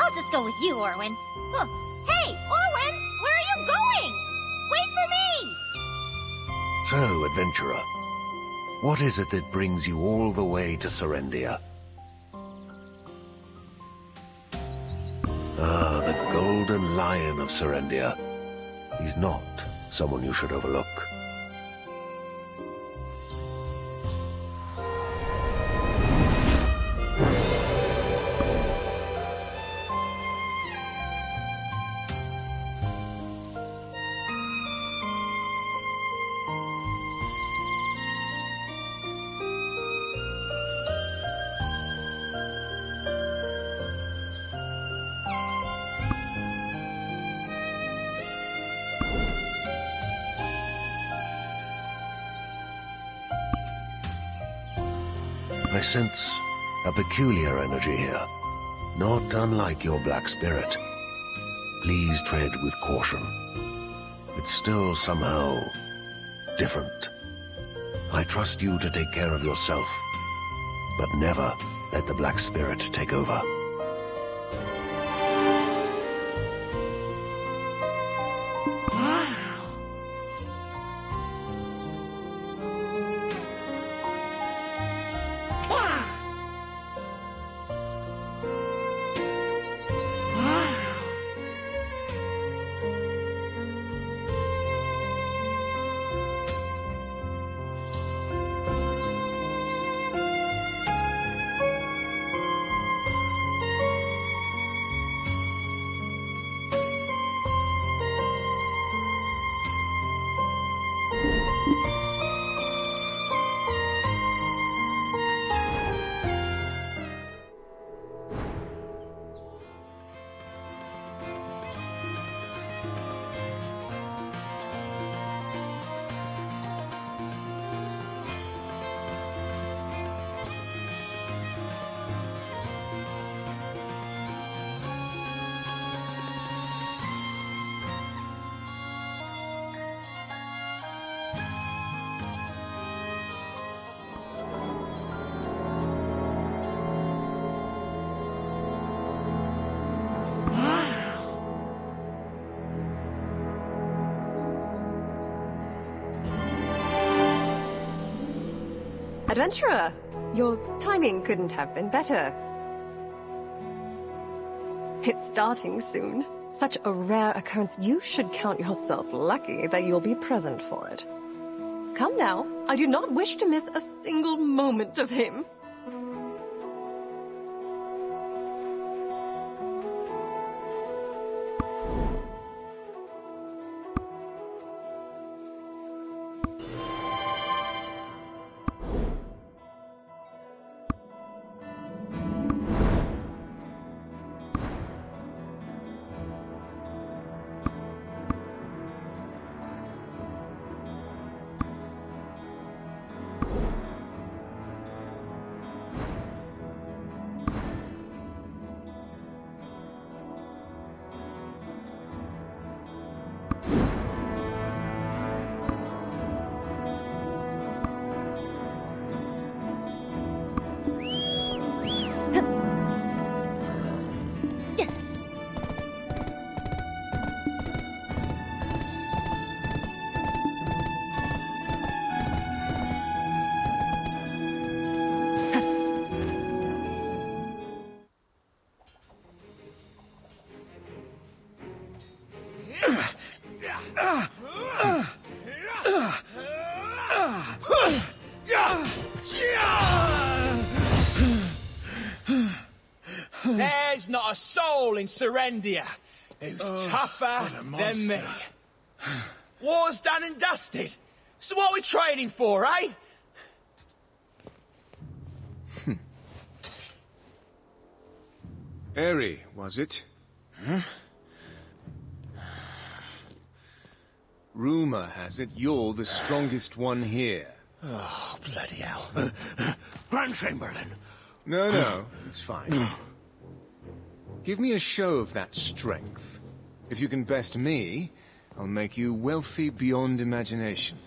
I'll just go with you, Orwin. Oh, hey, Orwin! Where are you going? Wait for me! So, adventurer, what is it that brings you all the way to Serendia? Ah, the Golden Lion of Serendia. He's not someone you should overlook. I sense a peculiar energy here, not unlike your black spirit. Please tread with caution. It's still somehow different. I trust you to take care of yourself, but never let the black spirit take over. Adventurer, your timing couldn't have been better. It's starting soon. Such a rare occurrence, you should count yourself lucky that you'll be present for it. Come now, I do not wish to miss a single moment of him. There's not a soul in Serendia who's tougher than me. War's done and dusted. So what are we trading for, eh? Eri, was it? Huh? Rumor has it you're the strongest one here. Oh, bloody hell. Grand Chamberlain. No, it's fine. Give me a show of that strength. If you can best me, I'll make you wealthy beyond imagination.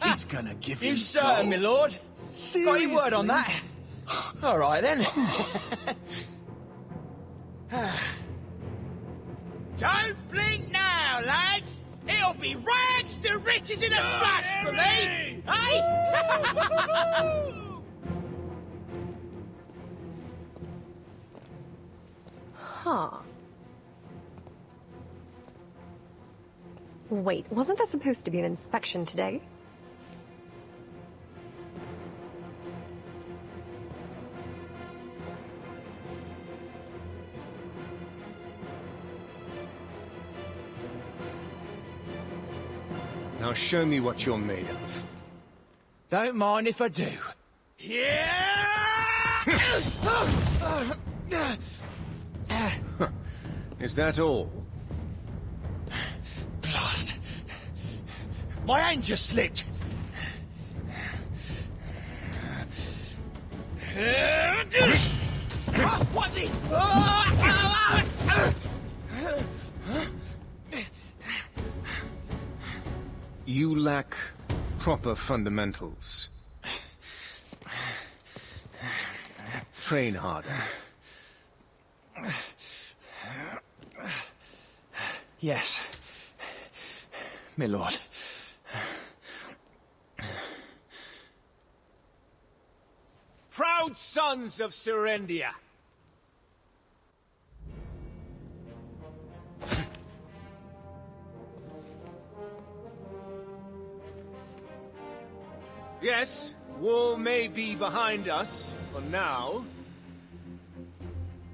He's gonna give you certain, my lord. Got your word on that? All right, then. Don't blink now, lads. It'll be rags to riches in a flash for me, eh? Huh. Wait, wasn't there supposed to be an inspection today? Now show me what you're made of. Don't mind if I do. Is that all? Blast. My hand just slipped. What the... You lack proper fundamentals. Train harder. Yes, my lord. Proud sons of Serendia! Yes, war may be behind us, for now.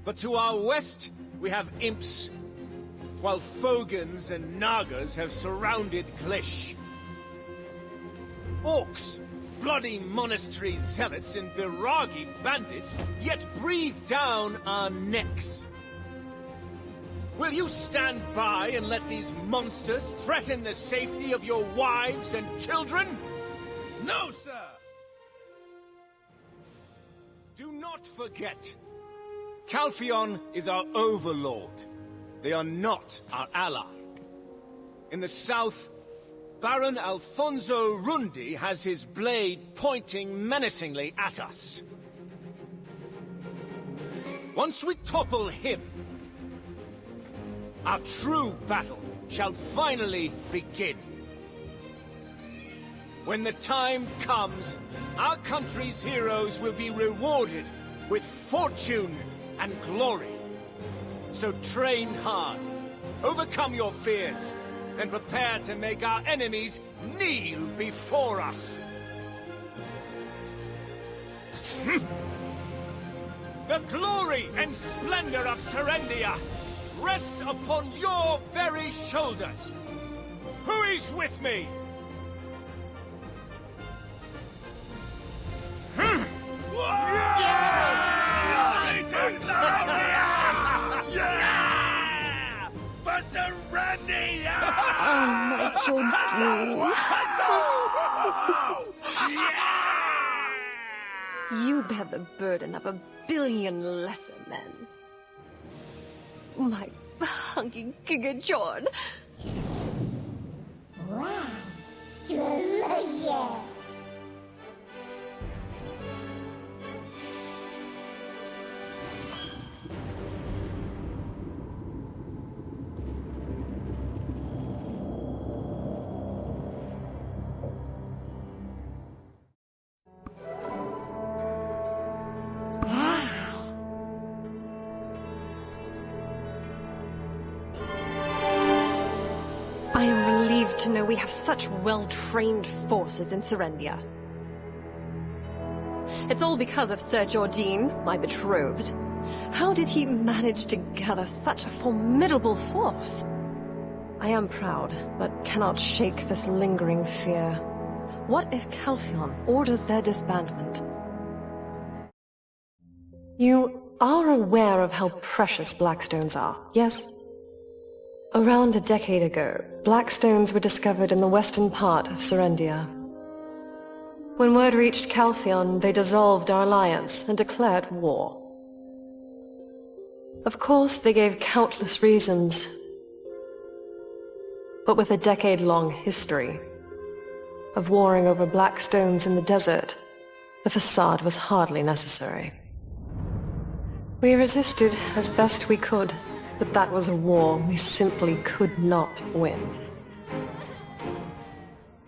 But to our west, we have imps, while Fogans and Nagas have surrounded Klish. Orcs, bloody monastery zealots and Biragi bandits, yet breathe down our necks. Will you stand by and let these monsters threaten the safety of your wives and children? No, sir! Do not forget, Calpheon is our overlord. They are not our ally. In the south, Baron Alfonso Rundi has his blade pointing menacingly at us. Once we topple him, our true battle shall finally begin. When the time comes, our country's heroes will be rewarded with fortune and glory. So train hard, overcome your fears, and prepare to make our enemies kneel before us. The glory and splendor of Serendia rests upon your very shoulders. Who is with me? Oh, my Jordan. You bear the burden of a billion lesser men. My hunky Giga Jordan. Wow, Strelaya. I am relieved to know we have such well-trained forces in Serendia. It's all because of Sir Jordine, my betrothed. How did he manage to gather such a formidable force? I am proud, but cannot shake this lingering fear. What if Calpheon orders their disbandment? You are aware of how precious Blackstones are, yes? Around a decade ago, Blackstones were discovered in the western part of Serendia. When word reached Calpheon, they dissolved our alliance and declared war. Of course, they gave countless reasons. But with a decade-long history of warring over Blackstones in the desert, the facade was hardly necessary. We resisted as best we could. But that was a war we simply could not win.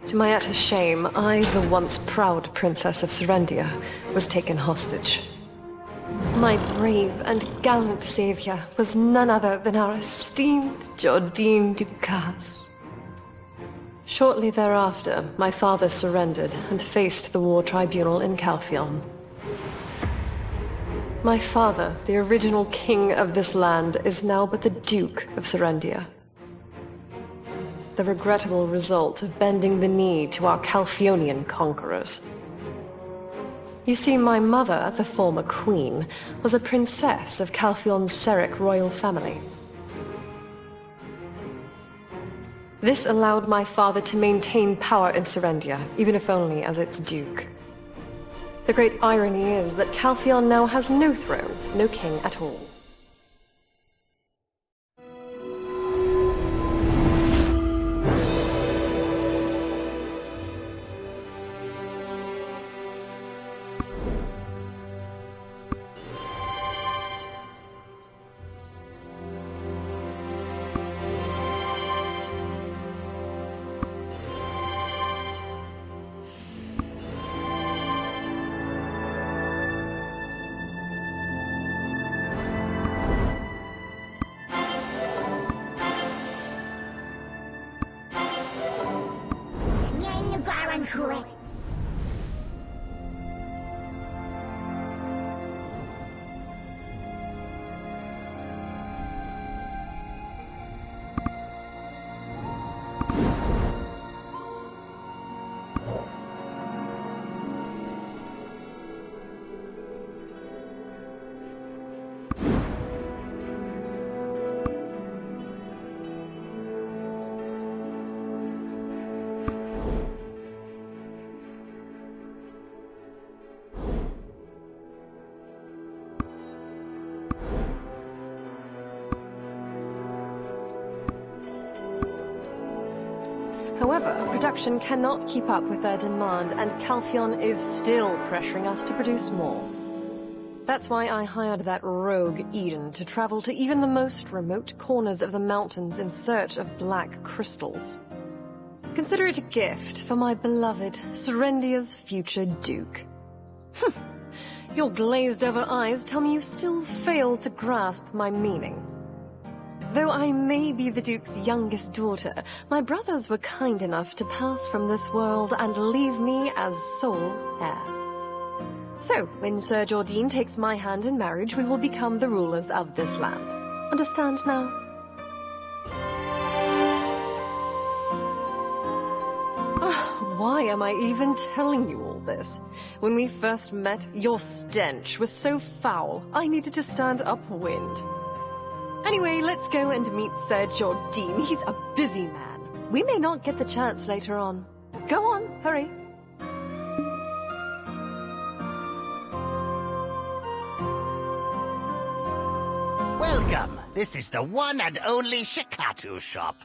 To my utter shame, I, the once proud princess of Serendia, was taken hostage. My brave and gallant savior was none other than our esteemed Jordine Ducasse. Shortly thereafter, my father surrendered and faced the war tribunal in Calpheon. My father, the original king of this land, is now but the Duke of Serendia. The regrettable result of bending the knee to our Calpheonian conquerors. You see, my mother, the former queen, was a princess of Calpheon's Seric royal family. This allowed my father to maintain power in Serendia, even if only as its duke. The great irony is that Calpheon now has no throne, no king at all. However, production cannot keep up with their demand, and Calpheon is still pressuring us to produce more. That's why I hired that rogue Eden to travel to even the most remote corners of the mountains in search of black crystals. Consider it a gift for my beloved Serendia's future Duke. Your glazed-over eyes tell me you still fail to grasp my meaning. Though I may be the Duke's youngest daughter, my brothers were kind enough to pass from this world and leave me as sole heir. So, when Sir Jordine takes my hand in marriage, we will become the rulers of this land. Understand now? Why am I even telling you all this? When we first met, your stench was so foul, I needed to stand upwind. Anyway, let's go and meet Sir Jordine. He's a busy man. We may not get the chance later on. Go on, hurry. Welcome. This is the one and only Shikatu shop.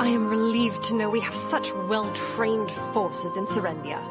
I am relieved to know we have such well-trained forces in Serendia.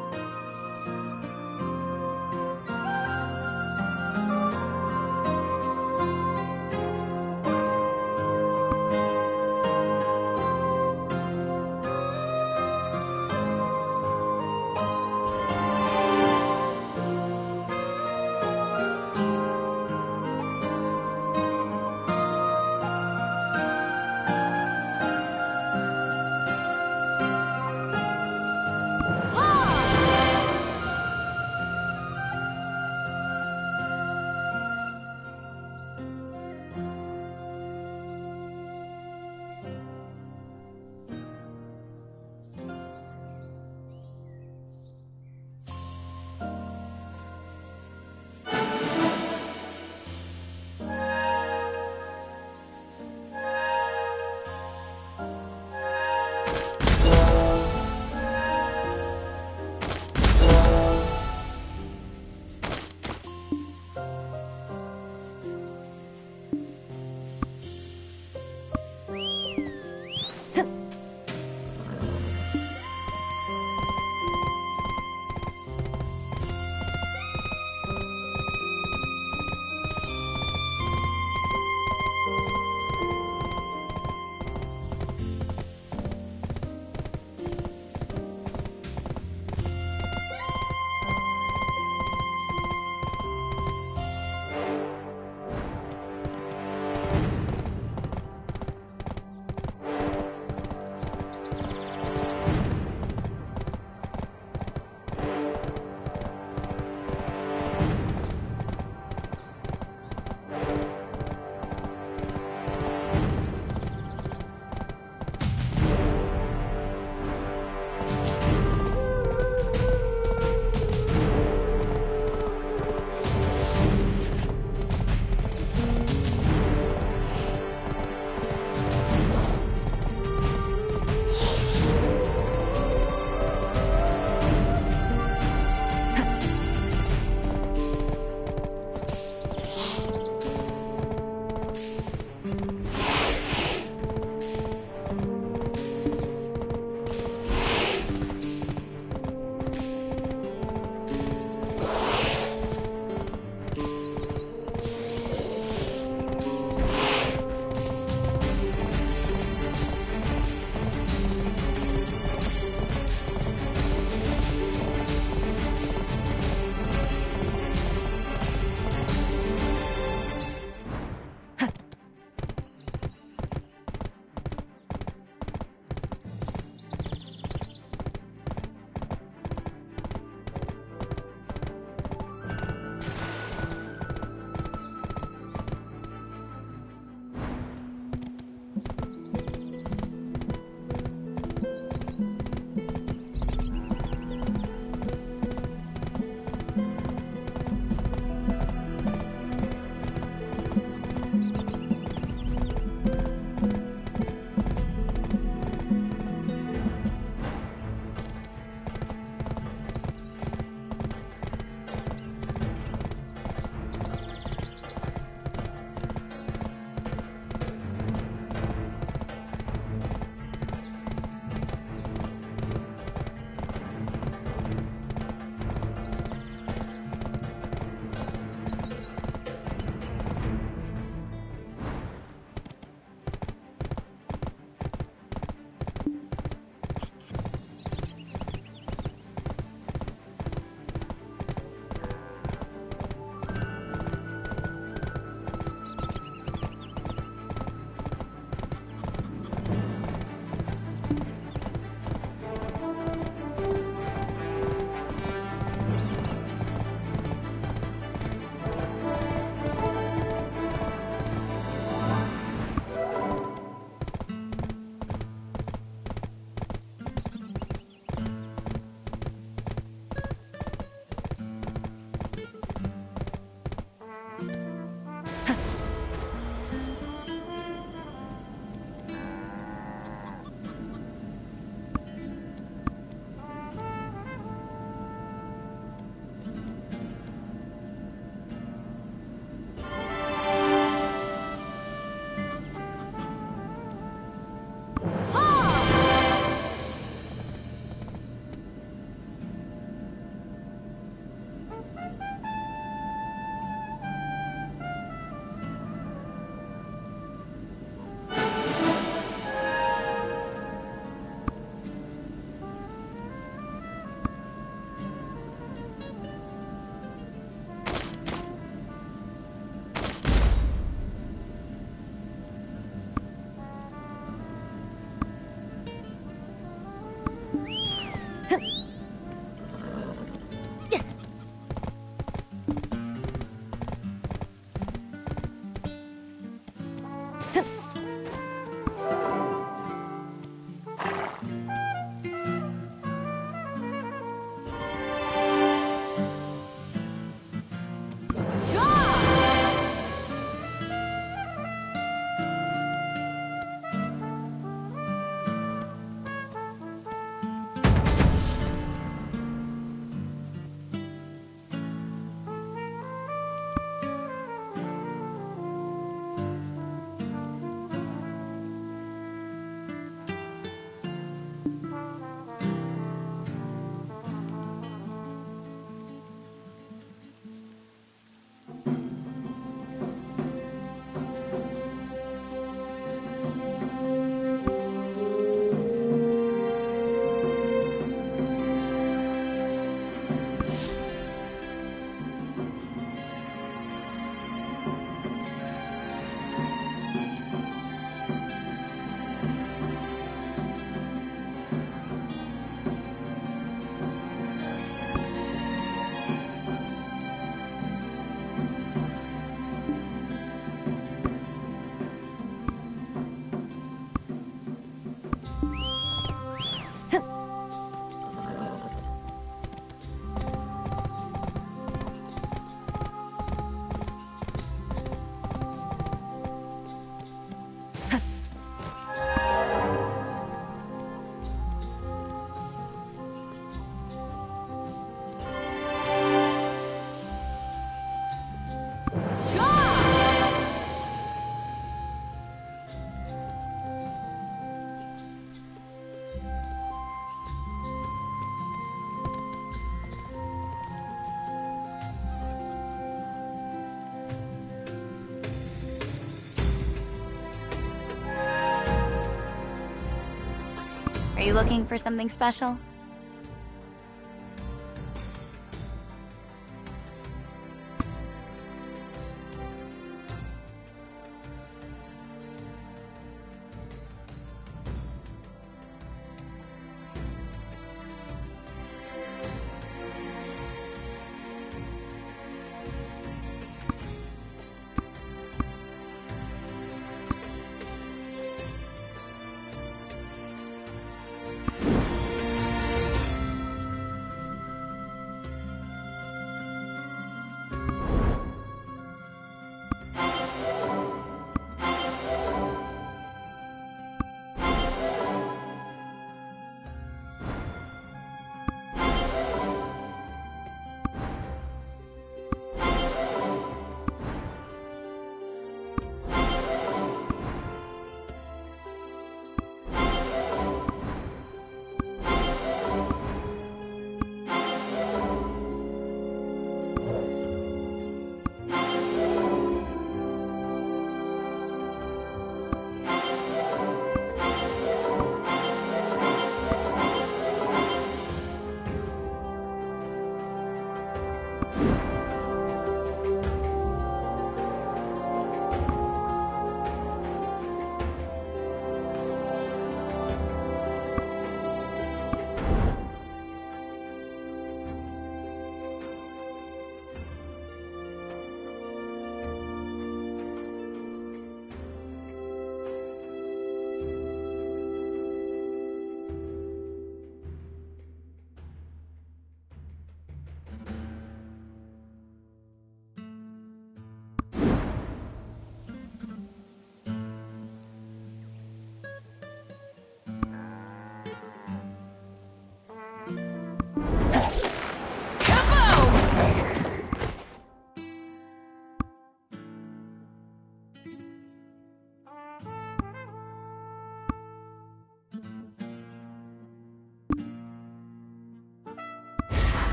Are you looking for something special?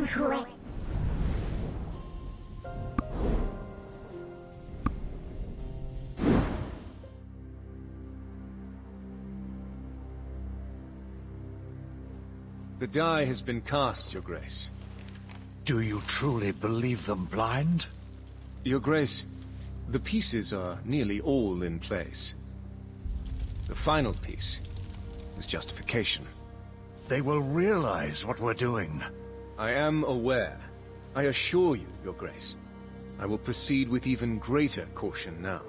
correct. The die has been cast, Your Grace. Do you truly believe them blind? Your Grace, the pieces are nearly all in place. The final piece is justification. They will realize what we're doing. I am aware. I assure you, Your Grace. I will proceed with even greater caution now.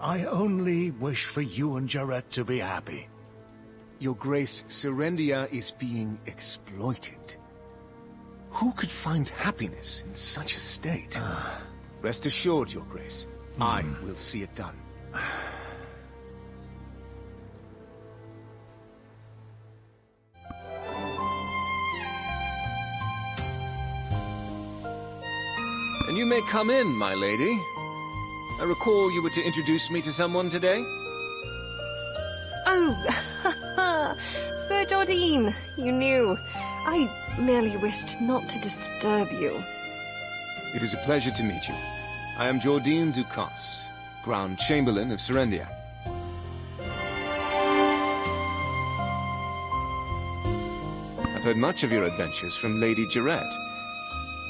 I only wish for you and Jarrett to be happy. Your Grace, Serendia is being exploited. Who could find happiness in such a state? Rest assured, Your Grace, I will see it done. And you may come in, my lady. I recall you were to introduce me to someone today? Oh, Sir Jardine, you knew. I merely wished not to disturb you. It is a pleasure to meet you. I am Jardine Ducasse, Grand Chamberlain of Serendia. I've heard much of your adventures from Lady Jarrett.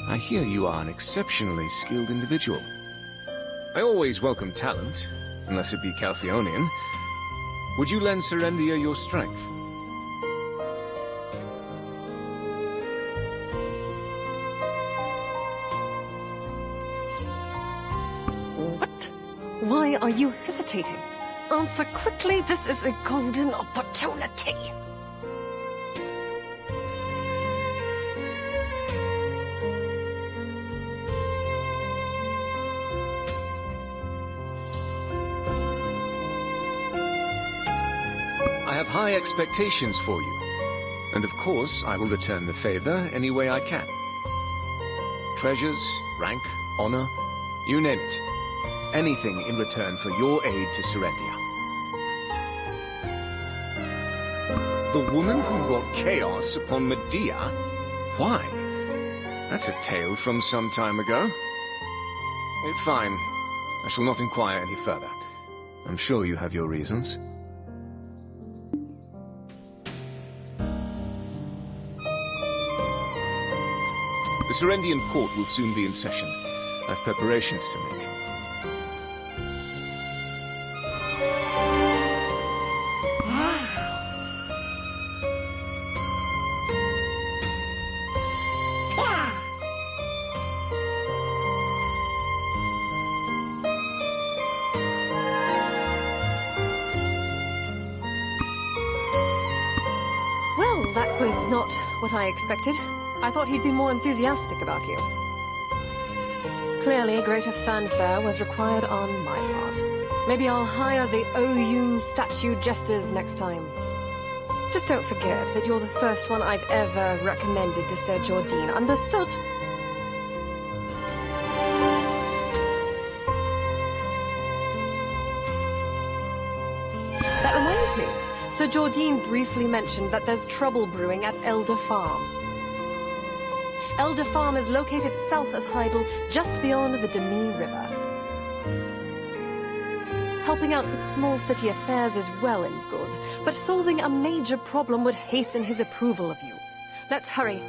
I hear you are an exceptionally skilled individual. I always welcome talent, unless it be Calphionian. Would you lend Serendia your strength? What? Why are you hesitating? Answer quickly, this is a golden opportunity. I have high expectations for you, and of course I will return the favor any way I can. Treasures, rank, honor, you name it. Anything in return for your aid to Serendia. The woman who wrought chaos upon Medea? Why? That's a tale from some time ago. Fine. I shall not inquire any further. I'm sure you have your reasons. The Serendian court will soon be in session. I have preparations to make. Well, that was not what I expected. I thought he'd be more enthusiastic about you. Clearly, greater fanfare was required on my part. Maybe I'll hire the Oyun statue jesters next time. Just don't forget that you're the first one I've ever recommended to Sir Jardine. Understood? That reminds me. Sir Jardine briefly mentioned that there's trouble brewing at Elder Farm. Elder Farm is located south of Heidel, just beyond the Demi River. Helping out with small city affairs is well and good, but solving a major problem would hasten his approval of you. Let's hurry.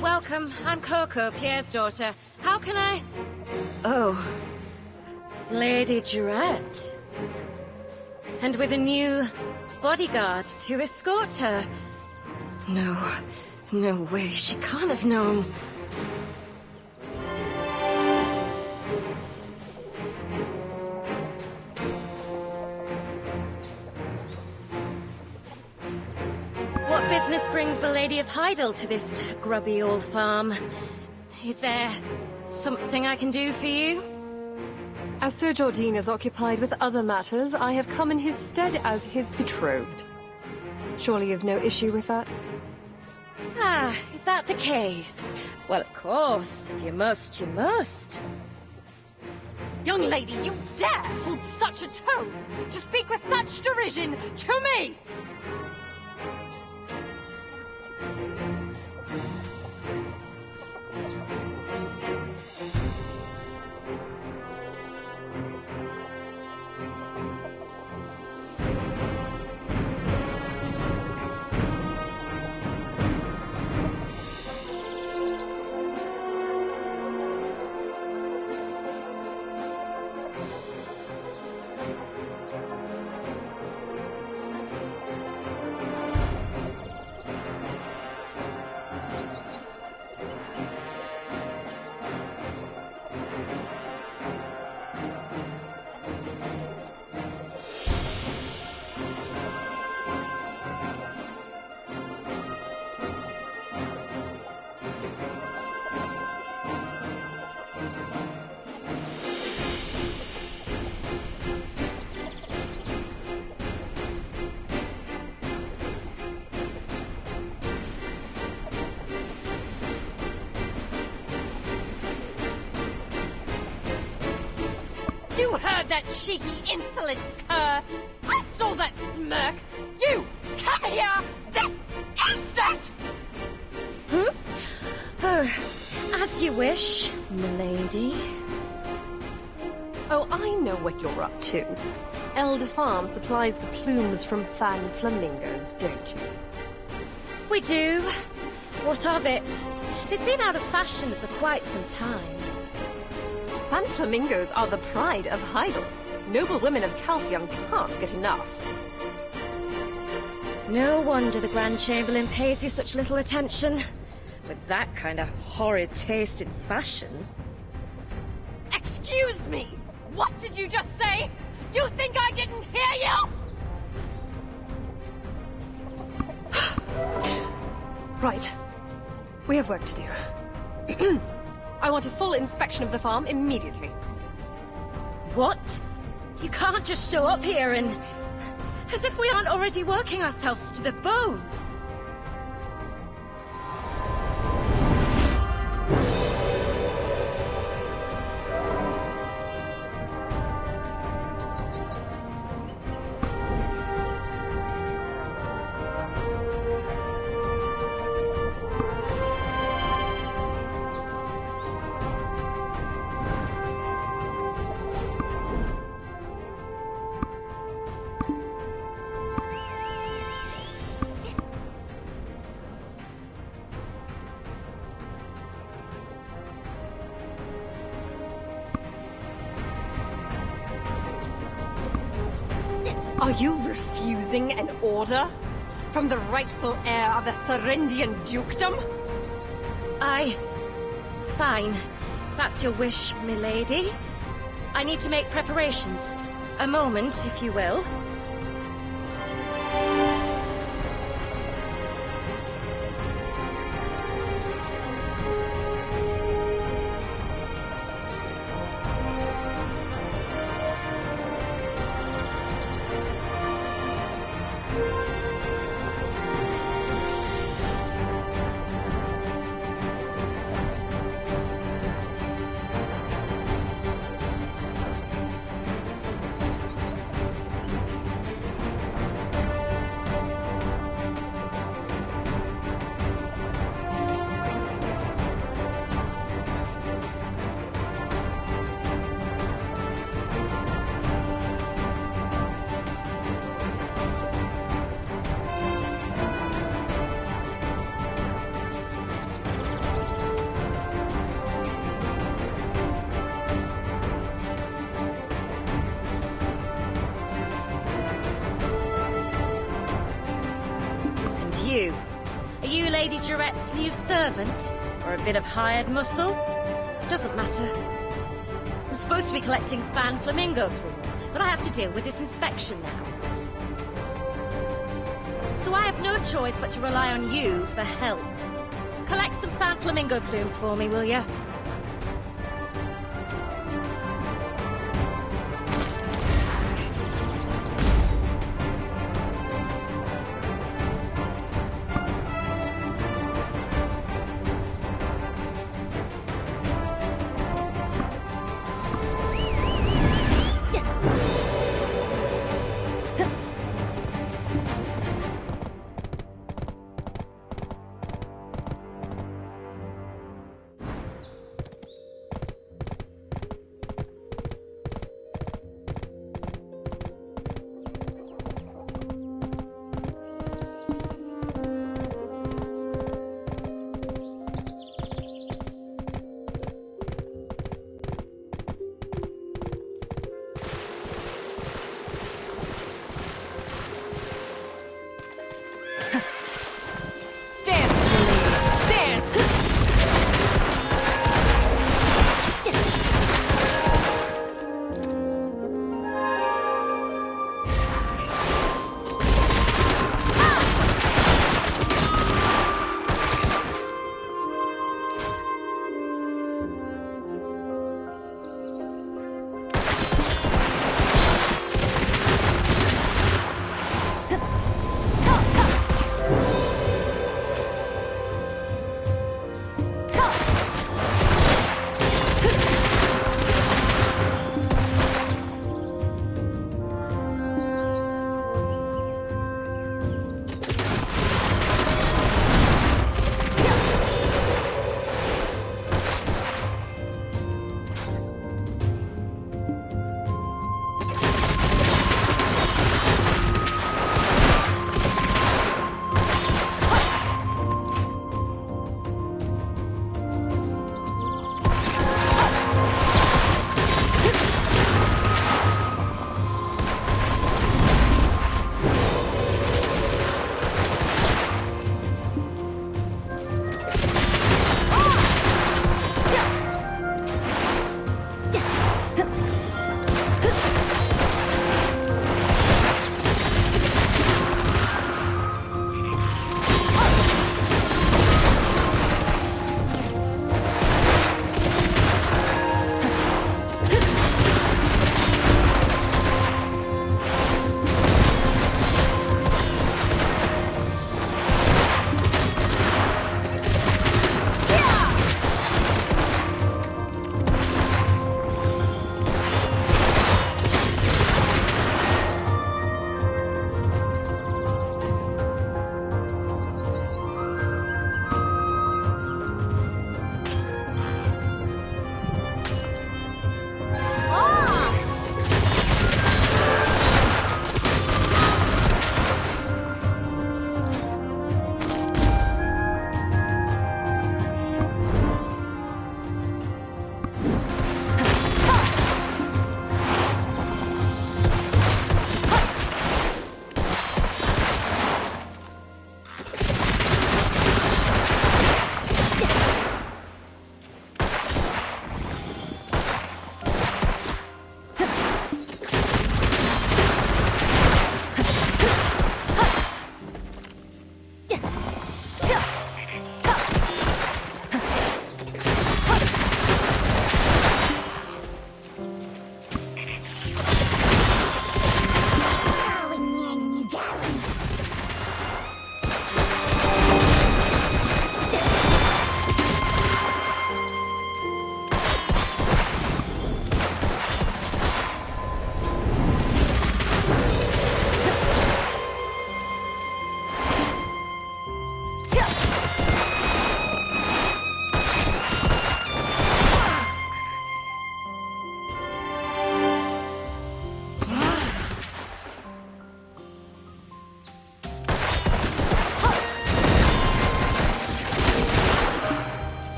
Welcome, I'm Coco, Pierre's daughter. How can I... Oh, Lady Jarrett. And with a new bodyguard to escort her. No way, she can't have known. What business brings the Lady of Heidel to this grubby old farm? Is there something I can do for you? As Sir Jordine is occupied with other matters, I have come in his stead as his betrothed. Surely you've no issue with that? Ah, is that the case? Well, of course. If you must, you must. Young lady, you dare hold such a tone to speak with such derision to me! You heard that cheeky, insolent cur! I saw that smirk! You, come here, this instant! As you wish, milady. Oh, I know what you're up to. Elder Farm supplies the plumes from fan flamingos, don't you? We do. What of it? They've been out of fashion for quite some time. Fan flamingos are the pride of Heidel. Noble women of Calpheon can't get enough. No wonder the Grand Chamberlain pays you such little attention. With that kind of horrid taste in fashion. Excuse me! What did you just say? You think I didn't hear you? Right. We have work to do. I want a full inspection of the farm immediately. What? You can't just show up here and... as if we aren't already working ourselves to the bone. Are you refusing an order from the rightful heir of the Serendian dukedom? Fine. If that's your wish, milady. I need to make preparations. A moment, if you will. Are you Lady Durette's new servant? Or a bit of hired muscle? Doesn't matter. I'm supposed to be collecting fan flamingo plumes, but I have to deal with this inspection now. So I have no choice but to rely on you for help. Collect some fan flamingo plumes for me, will ya?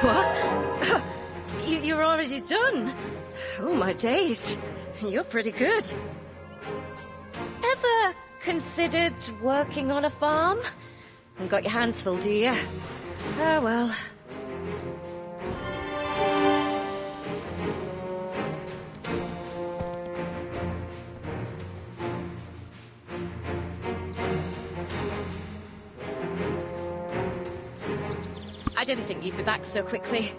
What? You're already done? Oh, my days. You're pretty good. Ever considered working on a farm? Haven't got your hands full, do you? Oh, well. I didn't think you'd be back so quickly.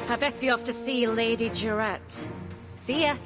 I'd best be off to see Lady Jarrett. See ya.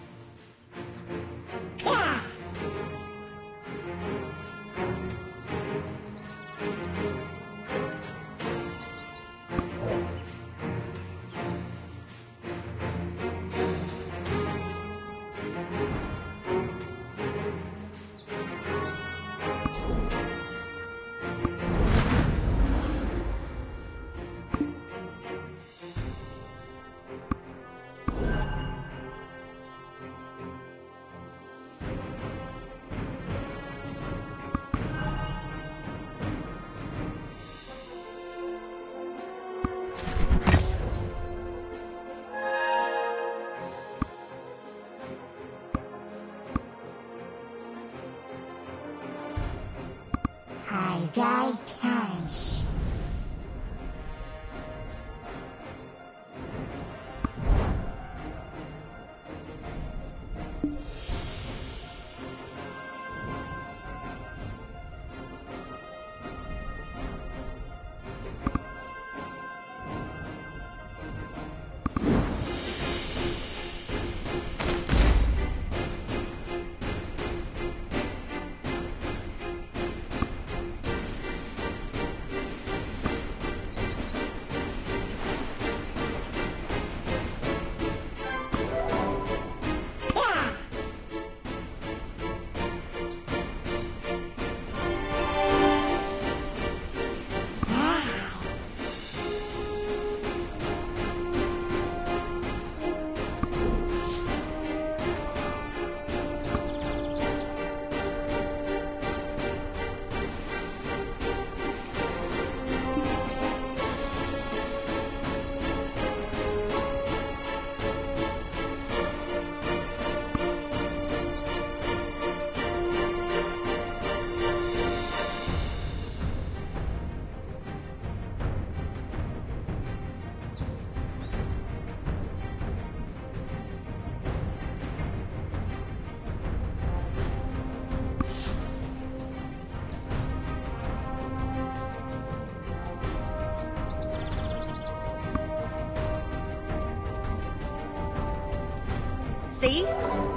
See?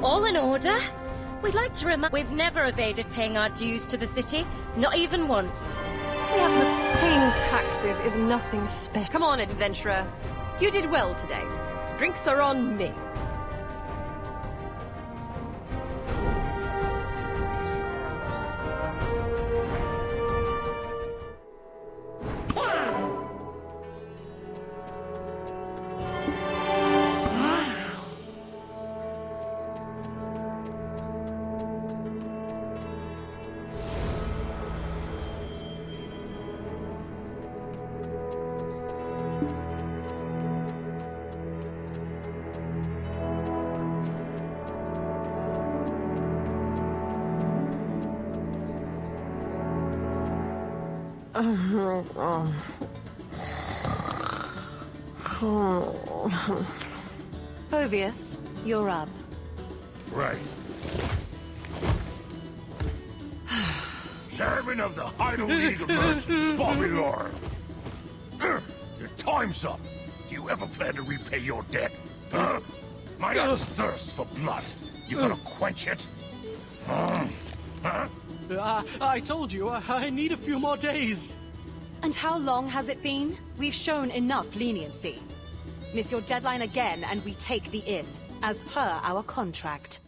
All in order. We'd like to remind we've never evaded paying our dues to the city, not even once. We have no paying taxes is nothing special. Come on, adventurer. You did well today. Drinks are on me. Phovius, you're up. Right. Chairman of the Idle League of Merchants, Bobby Lord. Your time's up. Do you ever plan to repay your debt? Huh? My ass thirsts for blood. You gonna quench it? Huh? I told you, I need a few more days. And how long has it been? We've shown enough leniency. Miss your deadline again, and we take the inn, as per our contract.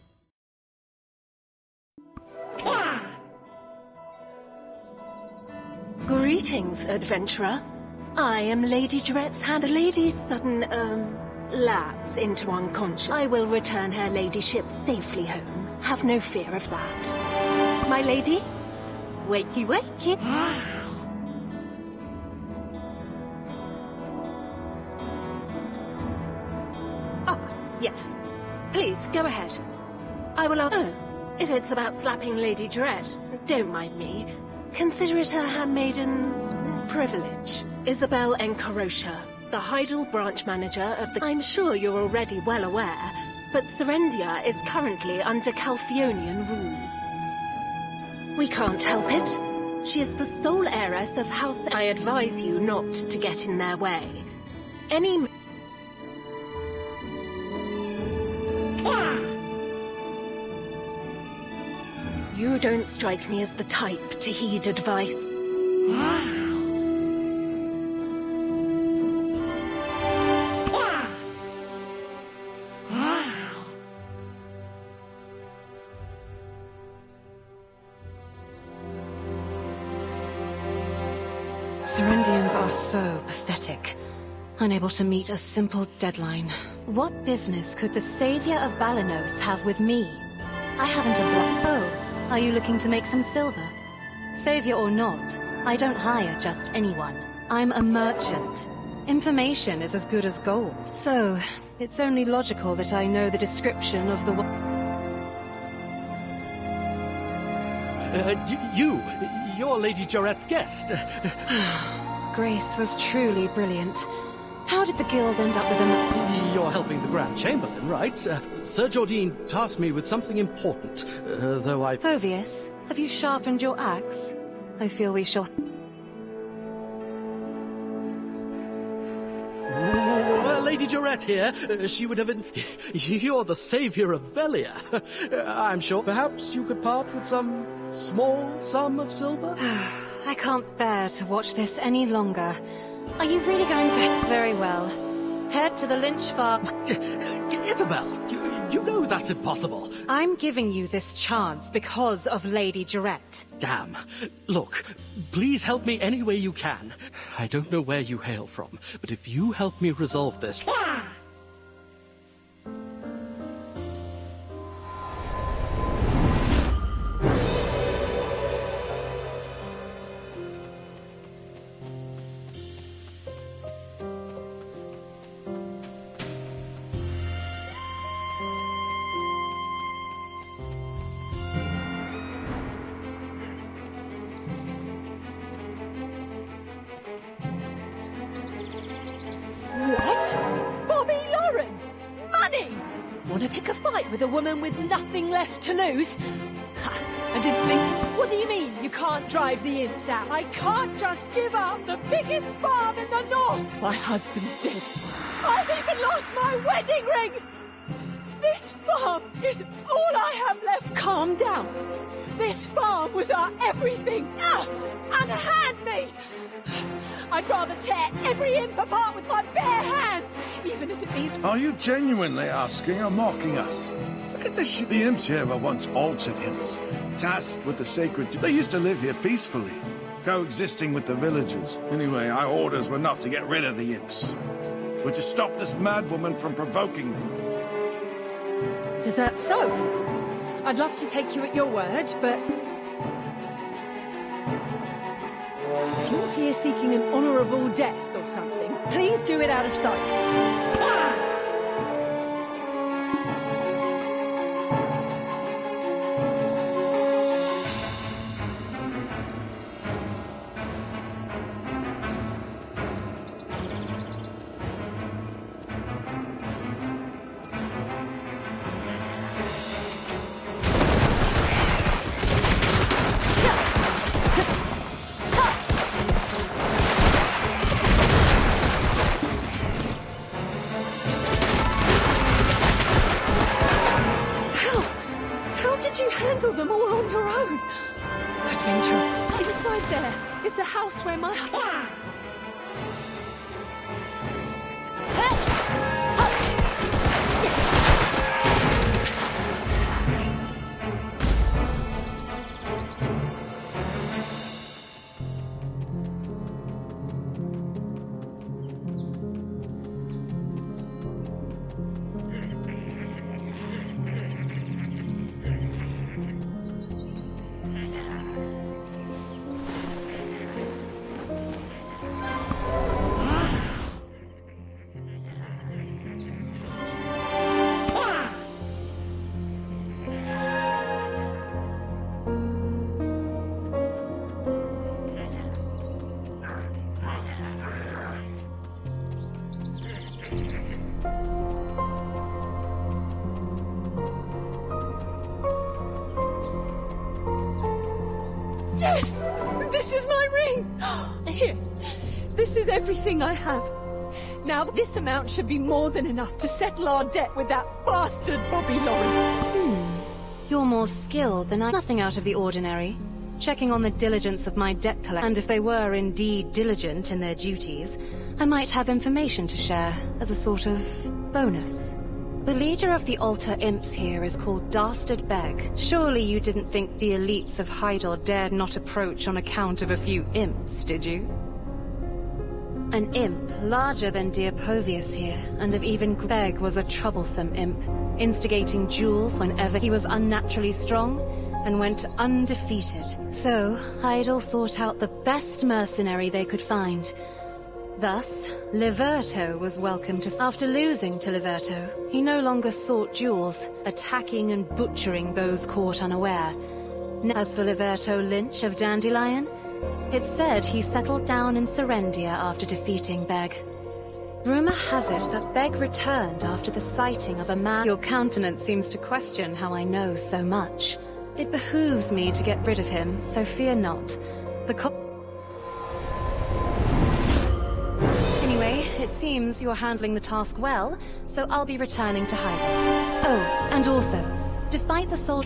Greetings, adventurer. I am Lady Dret's hand. The lady's sudden, lapse into unconscious. I will return her ladyship safely home. Have no fear of that. My lady? Wakey wakey. Yes. Please, go ahead. I will... Oh, if it's about slapping Lady Dret, don't mind me. Consider it her handmaiden's privilege. Isabel Encarosha, the Hydel branch manager of the... I'm sure you're already well aware, but Serendia is currently under Calphionian rule. We can't help it. She is the sole heiress of House... I advise you not to get in their way. Any... You don't strike me as the type to heed advice. Serendians are so pathetic. Unable to meet a simple deadline. What business could the savior of Balanos have with me? I haven't a black... Oh. Are you looking to make some silver? Savior or not, I don't hire just anyone. I'm a merchant. Information is as good as gold. So, it's only logical that I know the description of the... You're Lady Jarrett's guest. Grace was truly brilliant. How did the guild end up with a... You're helping the Grand Chamberlain, right? Sir Jordine tasked me with something important, though I... Phovius, have you sharpened your axe? I feel we shall... Lady Jarrett here. She would have... You're the savior of Velia. I'm sure perhaps you could part with some small sum of silver? I can't bear to watch this any longer. Are you really going to... Very well. Head to the Lynch farm... Isabel, you know that's impossible. I'm giving you this chance because of Lady Jarrett. Damn. Look, please help me any way you can. I don't know where you hail from, but if you help me resolve this... Want to pick a fight with a woman with nothing left to lose? Ha, I didn't think... What do you mean you can't drive the imps out? I can't just give up the biggest farm in the north! My husband's dead. I've even lost my wedding ring! This farm is all I have left. Calm down. This farm was our everything. Unhand me! I'd rather tear every imp apart with my bare hands, even if it means... Are you genuinely asking or mocking us? Look at this shit. The imps here were once altered imps, tasked with the sacred... They used to live here peacefully, coexisting with the villagers. Anyway, our orders were not to get rid of the imps. We're to stop this madwoman from provoking them. Is that so? I'd love to take you at your word, but... If you're here seeking an honorable death or something, please do it out of sight. handle them all on your own. Adventure. Inside there is the house where my... Yes! This is my ring! Here. This is everything I have. Now, this amount should be more than enough to settle our debt with that bastard Bobby Laurie. You're more skilled than I. Nothing out of the ordinary. Checking on the diligence of my debt collector, and if they were indeed diligent in their duties, I might have information to share as a sort of bonus. The leader of the altar imps here is called Dastard Beg. Surely you didn't think the elites of Hydel dared not approach on account of a few imps, did you? An imp larger than dear Povius here, and of even Beg was a troublesome imp, instigating duels whenever he was unnaturally strong, and went undefeated. So, Hydel sought out the best mercenary they could find. Thus, Liberto was welcome to... After losing to Liberto, he no longer sought duels, attacking and butchering those caught unaware. As for Liberto Lynch of Dandelion, it's said he settled down in Serendia after defeating Beg. Rumor has it that Beg returned after the sighting of a man... Your countenance seems to question how I know so much. It behooves me to get rid of him, so fear not. Anyway, it seems you're handling the task well, so I'll be returning to Hydel. Oh, and also, despite the soul...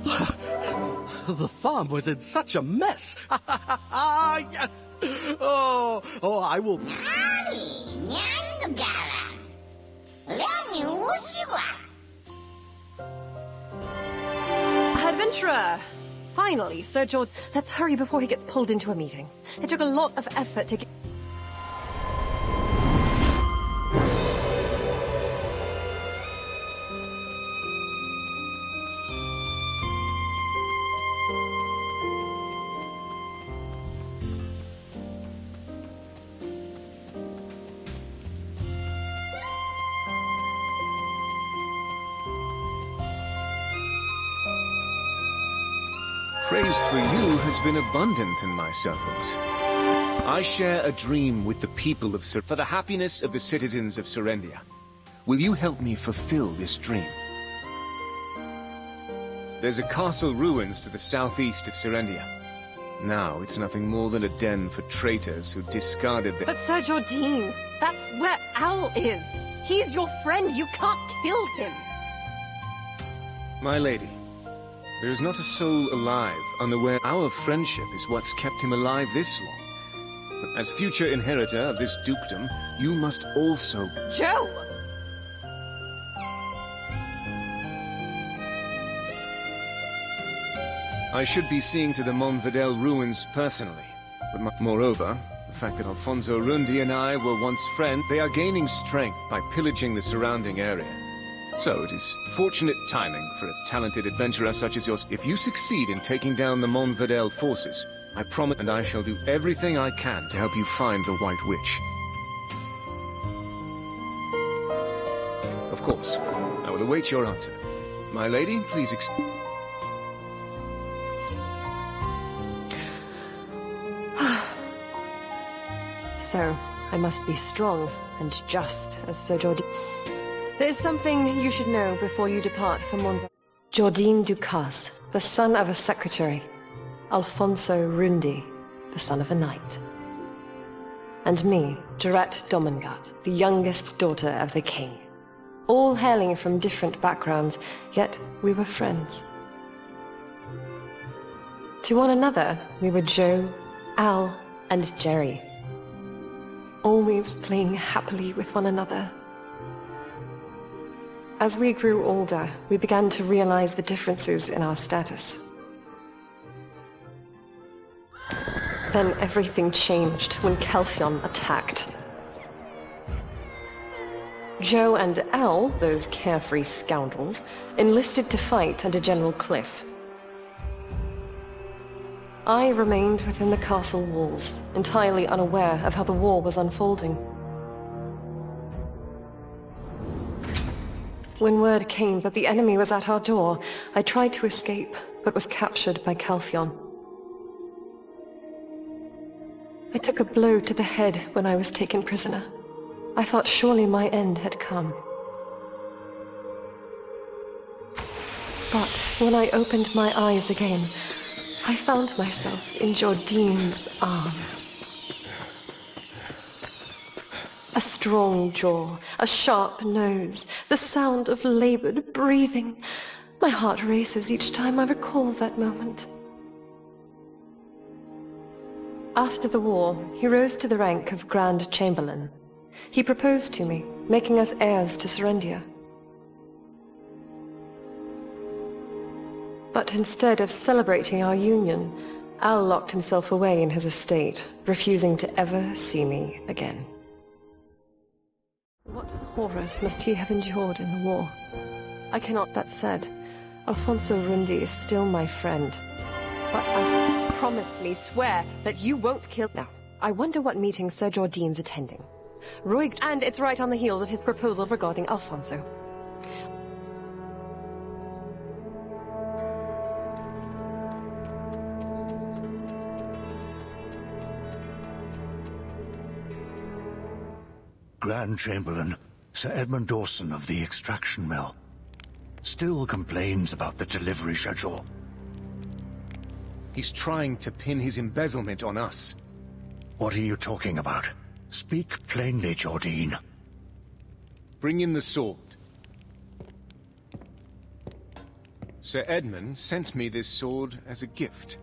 The farm was in such a mess. Yes! Oh, I will... Adventurer! Finally, Sir George. Let's hurry before he gets pulled into a meeting. It took a lot of effort to get... Praise for you has been abundant in my circles. I share a dream with the people of for the happiness of the citizens of Serendia. Will you help me fulfill this dream? There's a castle ruins to the southeast of Serendia. Now it's nothing more than a den for traitors who discarded their... But Sir Jordine, that's where Owl is. He's your friend. You can't kill him. My lady, there is not a soul alive unaware our friendship is what's kept him alive this long. But as future inheritor of this dukedom, you must also... Joe! I should be seeing to the Montvidel ruins personally. But moreover, the fact that Alfonso Rundi and I were once friends, they are gaining strength by pillaging the surrounding area. So it is fortunate timing for a talented adventurer such as yours. If you succeed in taking down the Montvidel forces, I promise, and I shall do everything I can to help you find the White Witch. Of course, I will await your answer. My lady, please So, I must be strong and just as Sir Jordine. There's something you should know before you depart from Montvidel. Jordine Ducasse, the son of a secretary. Alfonso Rundi, the son of a knight. And me, Jarette Domengard, the youngest daughter of the king. All hailing from different backgrounds, yet we were friends. To one another, we were Joe, Al, and Jerry. Always playing happily with one another. As we grew older, we began to realize the differences in our status. Then everything changed when Kelfion attacked. Joe and Al, those carefree scoundrels, enlisted to fight under General Cliff. I remained within the castle walls, entirely unaware of how the war was unfolding. When word came that the enemy was at our door, I tried to escape, but was captured by Calphion. I took a blow to the head when I was taken prisoner. I thought surely my end had come. But when I opened my eyes again, I found myself in Jordine's arms. A strong jaw, a sharp nose, the sound of labored breathing. My heart races each time I recall that moment. After the war, he rose to the rank of Grand Chamberlain. He proposed to me, making us heirs to Serendia. But instead of celebrating our union, Al locked himself away in his estate, refusing to ever see me again. What horrors must he have endured in the war? I cannot. That said, Alfonso Rundi is still my friend. But promise me, swear, that you won't kill... Now, I wonder what meeting Sir Jordine's attending. Roig... And it's right on the heels of his proposal regarding Alfonso. Grand Chamberlain, Sir Edmund Dawson of the extraction mill, still complains about the delivery schedule. He's trying to pin his embezzlement on us. What are you talking about? Speak plainly, Jordine. Bring in the sword. Sir Edmund sent me this sword as a gift.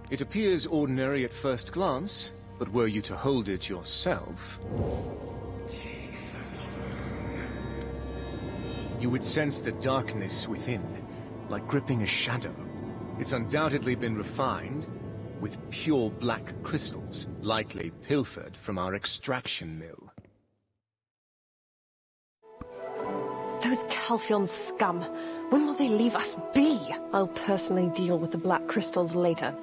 It appears ordinary at first glance, but were you to hold it yourself, you would sense the darkness within, like gripping a shadow. It's undoubtedly been refined with pure black crystals, likely pilfered from our extraction mill. Those Calphion scum. When will they leave us be? I'll personally deal with the black crystals later.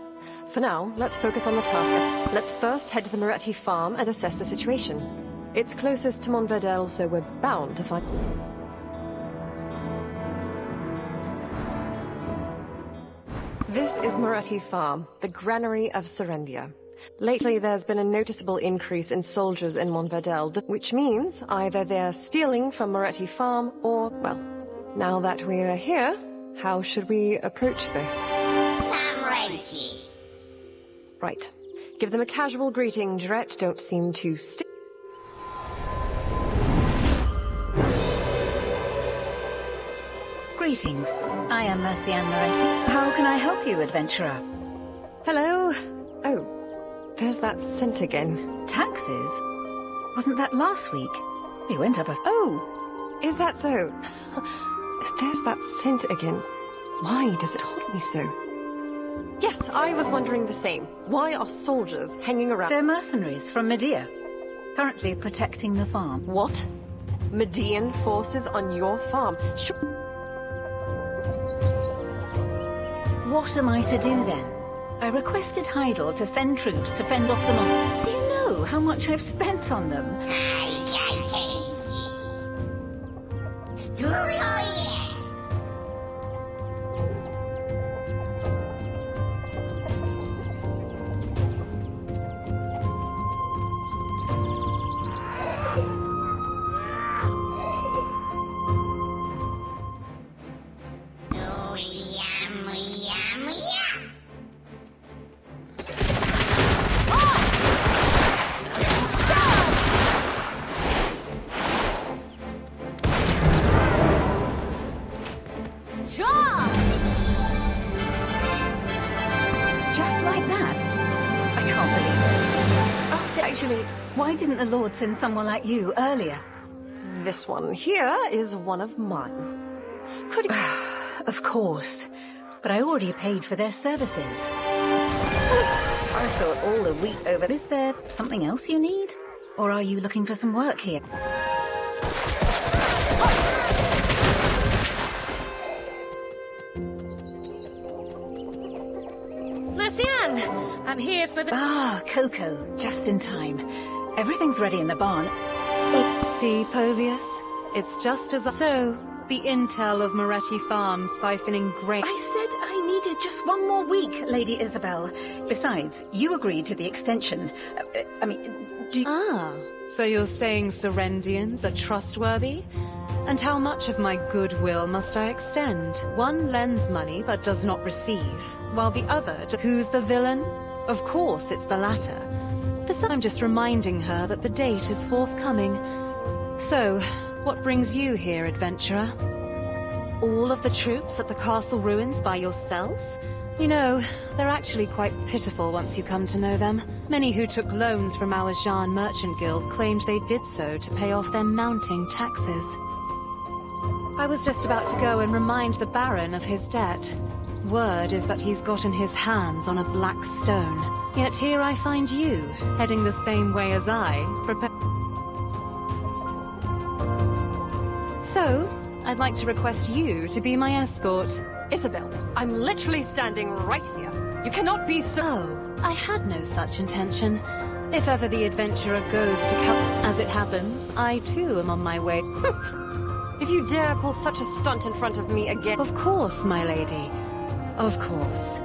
For now, let's focus on the task. Let's first head to the Moretti farm and assess the situation. It's closest to Montverdel, so we're bound to find... This is Moretti Farm, the granary of Serendia. Lately, there's been a noticeable increase in soldiers in Montverdel, which means either they're stealing from Moretti Farm or, well, now that we're here, how should we approach this? I'm ready. Right. Give them a casual greeting, Dret. Don't seem too Greetings. I am Mercianne Moretti. How can I help you, adventurer? Hello? Oh, there's that scent again. Taxes? Wasn't that last week? They went up a... Oh, is that so? There's that scent again. Why does it haunt me so? Yes, I was wondering the same. Why are soldiers hanging around? They're mercenaries from Medea, currently protecting the farm. What? Median forces on your farm? What am I to do then? I requested Heidel to send troops to fend off the monsters. Do you know how much I've spent on them? Just like that? I can't believe it. Actually, why didn't the Lord send someone like you earlier? This one here is one of mine. Could Of course. But I already paid for their services. I thought all the wheat over... Is there something else you need? Or are you looking for some work here? Mercianne! I'm here for the... Ah, Coco. Just in time. Everything's ready in the barn. See, Povius? It's just as... So, the intel of Moretti Farm siphoning grain... I said I needed just one more week, Lady Isabel. Besides, you agreed to the extension. I mean, do you... Ah, so you're saying Serendians are trustworthy? And how much of my goodwill must I extend? One lends money but does not receive, while the other... Who's the villain? Of course it's the latter. Besides, I'm just reminding her that the date is forthcoming. So, what brings you here, adventurer? All of the troops at the castle ruins by yourself? You know, they're actually quite pitiful once you come to know them. Many who took loans from our Jean Merchant Guild claimed they did so to pay off their mounting taxes. I was just about to go and remind the Baron of his debt. Word is that he's gotten his hands on a black stone. Yet here I find you, heading the same way as I, So, I'd like to request you to be my escort. Isabel, I'm literally standing right here. You cannot be so... Oh, I had no such intention. If ever the adventurer goes to As it happens, I too am on my way. If you dare pull such a stunt in front of me again... Of course, my lady. Of course.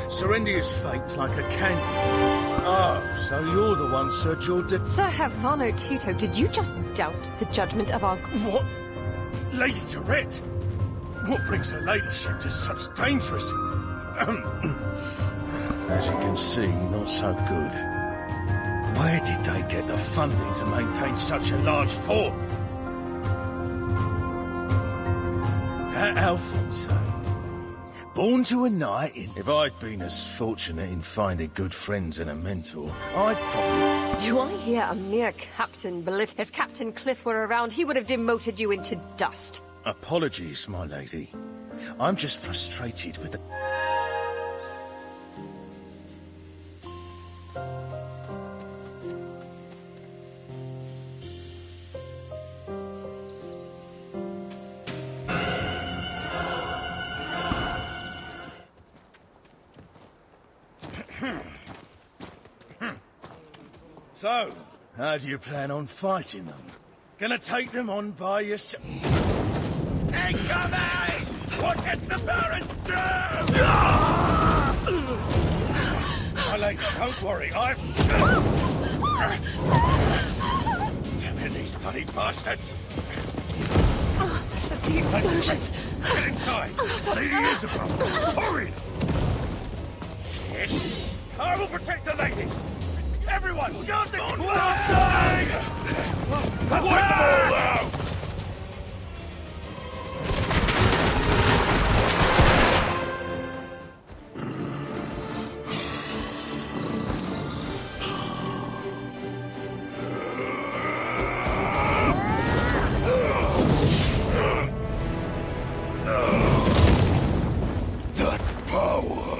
Serendia's fate's like a candle. Oh, so you're the one Sir George did... Sir Havano Tito, did you just doubt the judgment of our... What? Lady Durette? What brings her ladyship to such dangerous... As you can see, not so good. Where did they get the funding to maintain such a large fort? Alfonso. Born to a knight in... If I'd been as fortunate in finding good friends and a mentor, I'd probably... Do I hear a mere Captain Bellit? If Captain Cliff were around, he would have demoted you into dust. Apologies, my lady. I'm just frustrated with the... So, how do you plan on fighting them? Gonna take them on by yourself? Incoming! What hit the Baron's drum? My lady, don't worry, Damn it, these bloody bastards! The explosions! Get inside! Lady Isabel! Hurry! Shit! I will protect the ladies! Everyone, guard the... Wipe them all out! That power!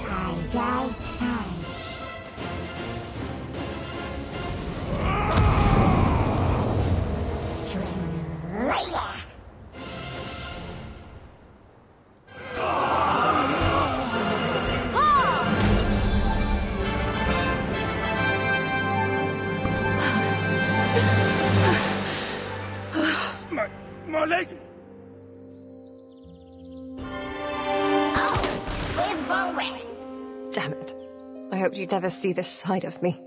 My lady! Damn it. I hoped you'd never see this side of me.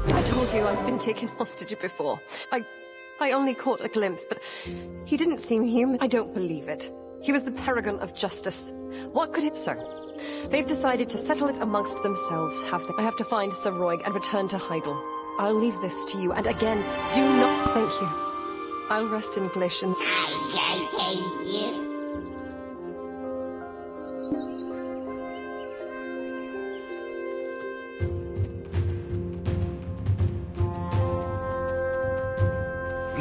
I told you I've been taken hostage before. I only caught a glimpse, but he didn't seem human. I don't believe it. He was the paragon of justice. What could it... Sir, they've decided to settle it amongst themselves, have they? I have to find Sir Roig and return to Heidel. I'll leave this to you, and again, do not... Thank you. I'll rest in Glacian. I take you.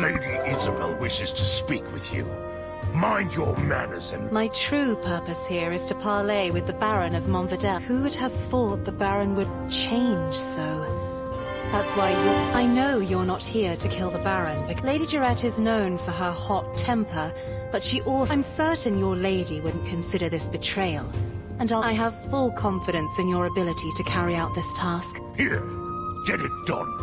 Lady Isabel wishes to speak with you. Mind your manners and... My true purpose here is to parley with the Baron of Montvidel. Who would have thought the Baron would change so? That's why I know you're not here to kill the Baron, because Lady Durette is known for her hot temper, but she also... I'm certain your lady wouldn't consider this betrayal. And I have full confidence in your ability to carry out this task. Here, get it done.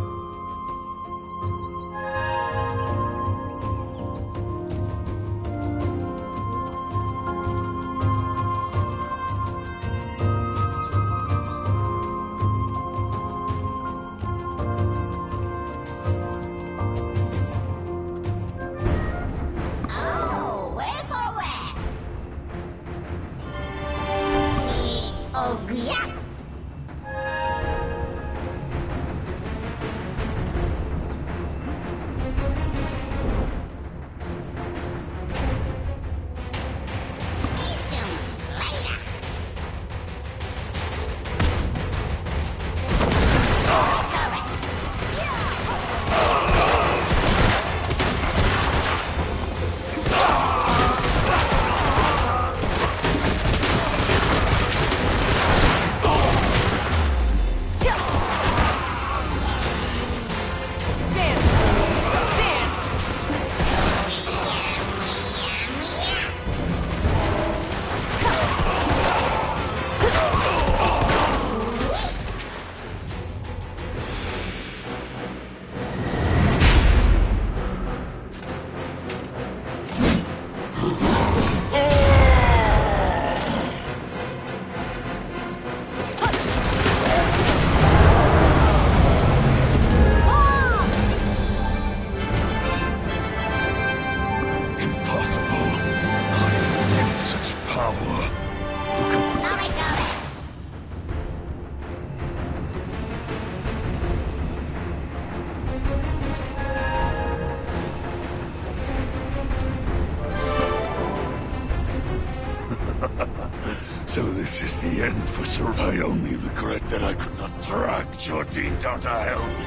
This is the end for Sir. I only regret that I could not drag Jordine down to hell with me.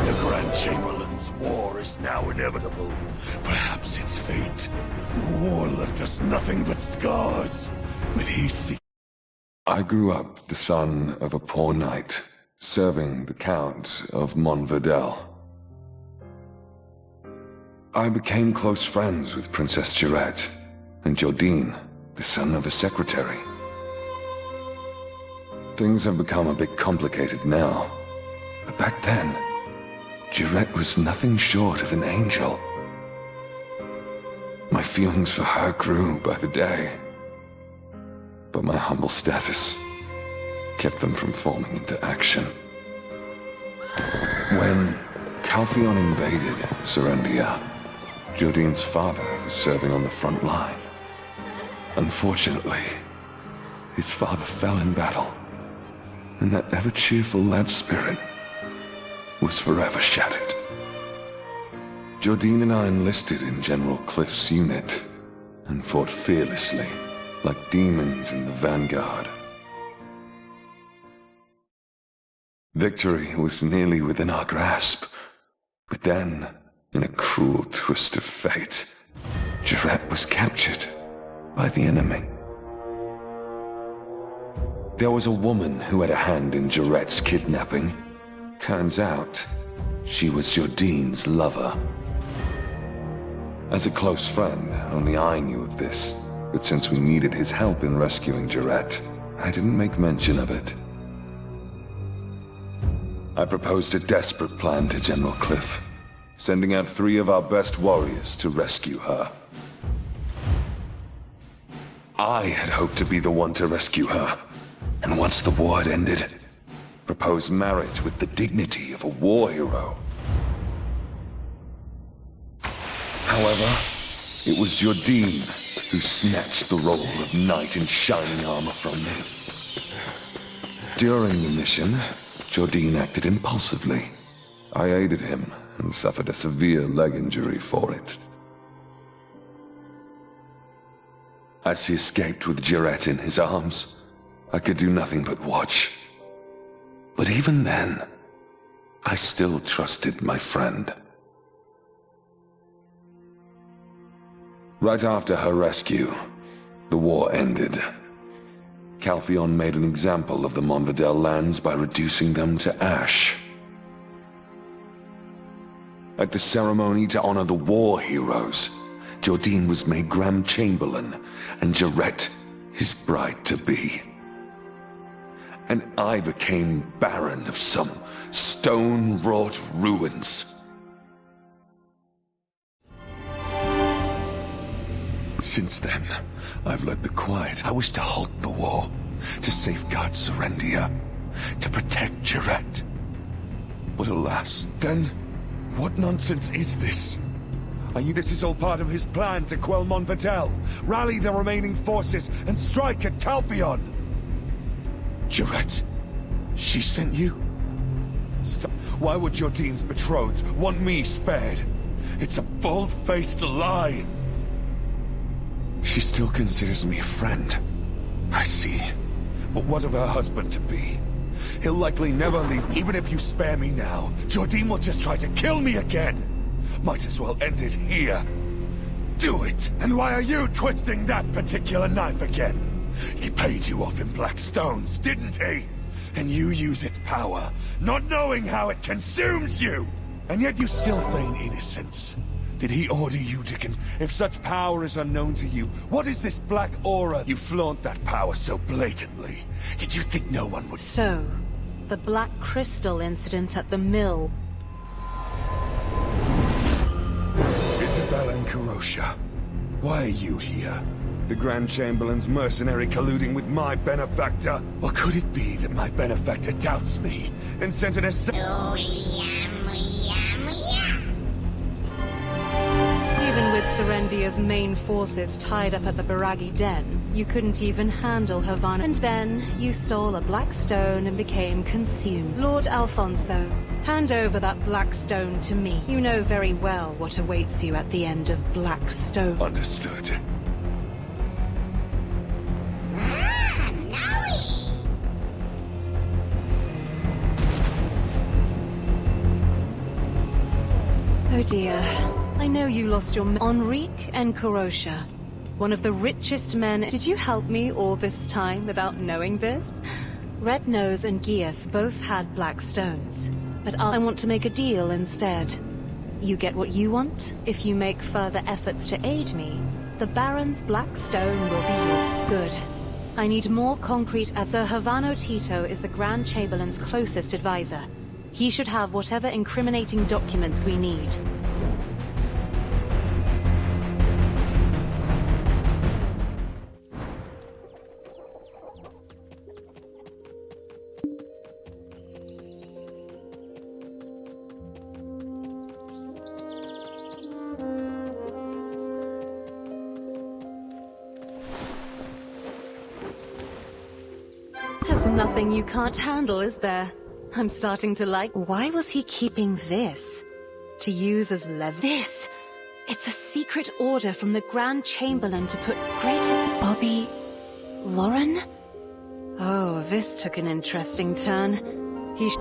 The Grand Chamberlain's war is now inevitable. Perhaps it's fate. The war left us nothing but scars. But I grew up the son of a poor knight, serving the Count of Montvedel. I became close friends with Princess Jarette and Jordine, the son of a secretary. Things have become a bit complicated now, but back then, Jarette was nothing short of an angel. My feelings for her grew by the day, but my humble status kept them from forming into action. When Calpheon invaded Serendia, Jordine's father was serving on the front line. Unfortunately, his father fell in battle, and that ever-cheerful lad spirit was forever shattered. Jordine and I enlisted in General Cliff's unit and fought fearlessly, like demons in the vanguard. Victory was nearly within our grasp, but then, in a cruel twist of fate, Jarette was captured by the enemy. There was a woman who had a hand in Jarette's kidnapping. Turns out, she was Jordine's lover. As a close friend, only I knew of this, but since we needed his help in rescuing Jarette, I didn't make mention of it. I proposed a desperate plan to General Cliff, sending out 3 of our best warriors to rescue her. I had hoped to be the one to rescue her, and once the war had ended, propose marriage with the dignity of a war hero. However, it was Jordine who snatched the role of knight in shining armor from me. During the mission, Jordine acted impulsively. I aided him and suffered a severe leg injury for it. As he escaped with Jarette in his arms, I could do nothing but watch. But even then, I still trusted my friend. Right after her rescue, the war ended. Calpheon made an example of the Montvedel lands by reducing them to ash. At the ceremony to honor the war heroes, Jordine was made Grand Chamberlain, and Jarette his bride-to-be. And I became Baron of some stone-wrought ruins. Since then, I've led the quiet. I wish to halt the war, to safeguard Serendia, to protect Jarette. But alas, then, what nonsense is this? I knew this is all part of his plan to quell Montvedel, rally the remaining forces, and strike at Calpheon. Jarette, she sent you? Stop. Why would Jordine's betrothed want me spared? It's a bold-faced lie. She still considers me a friend. I see. But what of her husband-to-be? He'll likely never leave, even if you spare me now. Jordine will just try to kill me again. Might as well end it here. Do it! And why are you twisting that particular knife again? He paid you off in black stones, didn't he? And you use its power, not knowing how it consumes you! And yet you still feign innocence. Did he order you to If such power is unknown to you, what is this black aura? You flaunt that power so blatantly. Did you think no one would— So, the black crystal incident at the mill. Isabel and Karosha, why are you here? The Grand Chamberlain's mercenary colluding with my benefactor? Or could it be that my benefactor doubts me and sent an Even with Serendia's main forces tied up at the Baragi Den, you couldn't even handle Havana. And then you stole a black stone and became consumed. Lord Alfonso, hand over that black stone to me. You know very well what awaits you at the end of Black Stone. Understood. Oh dear. I know you lost your Enrique and Corosha. One of the richest men. Did you help me all this time without knowing this? Red Nose and Gieth both had black stones. But I want to make a deal instead. You get what you want if you make further efforts to aid me. The Baron's black stone will be yours. Good. I need more concrete as Sir Havano Tito is the Grand Chamberlain's closest advisor. He should have whatever incriminating documents we need. There's nothing you can't handle, is there? I'm starting to like... Why was he keeping this? To use as This! It's a secret order from the Grand Chamberlain to put greater... Bobby... Lauren? Oh, this took an interesting turn. He...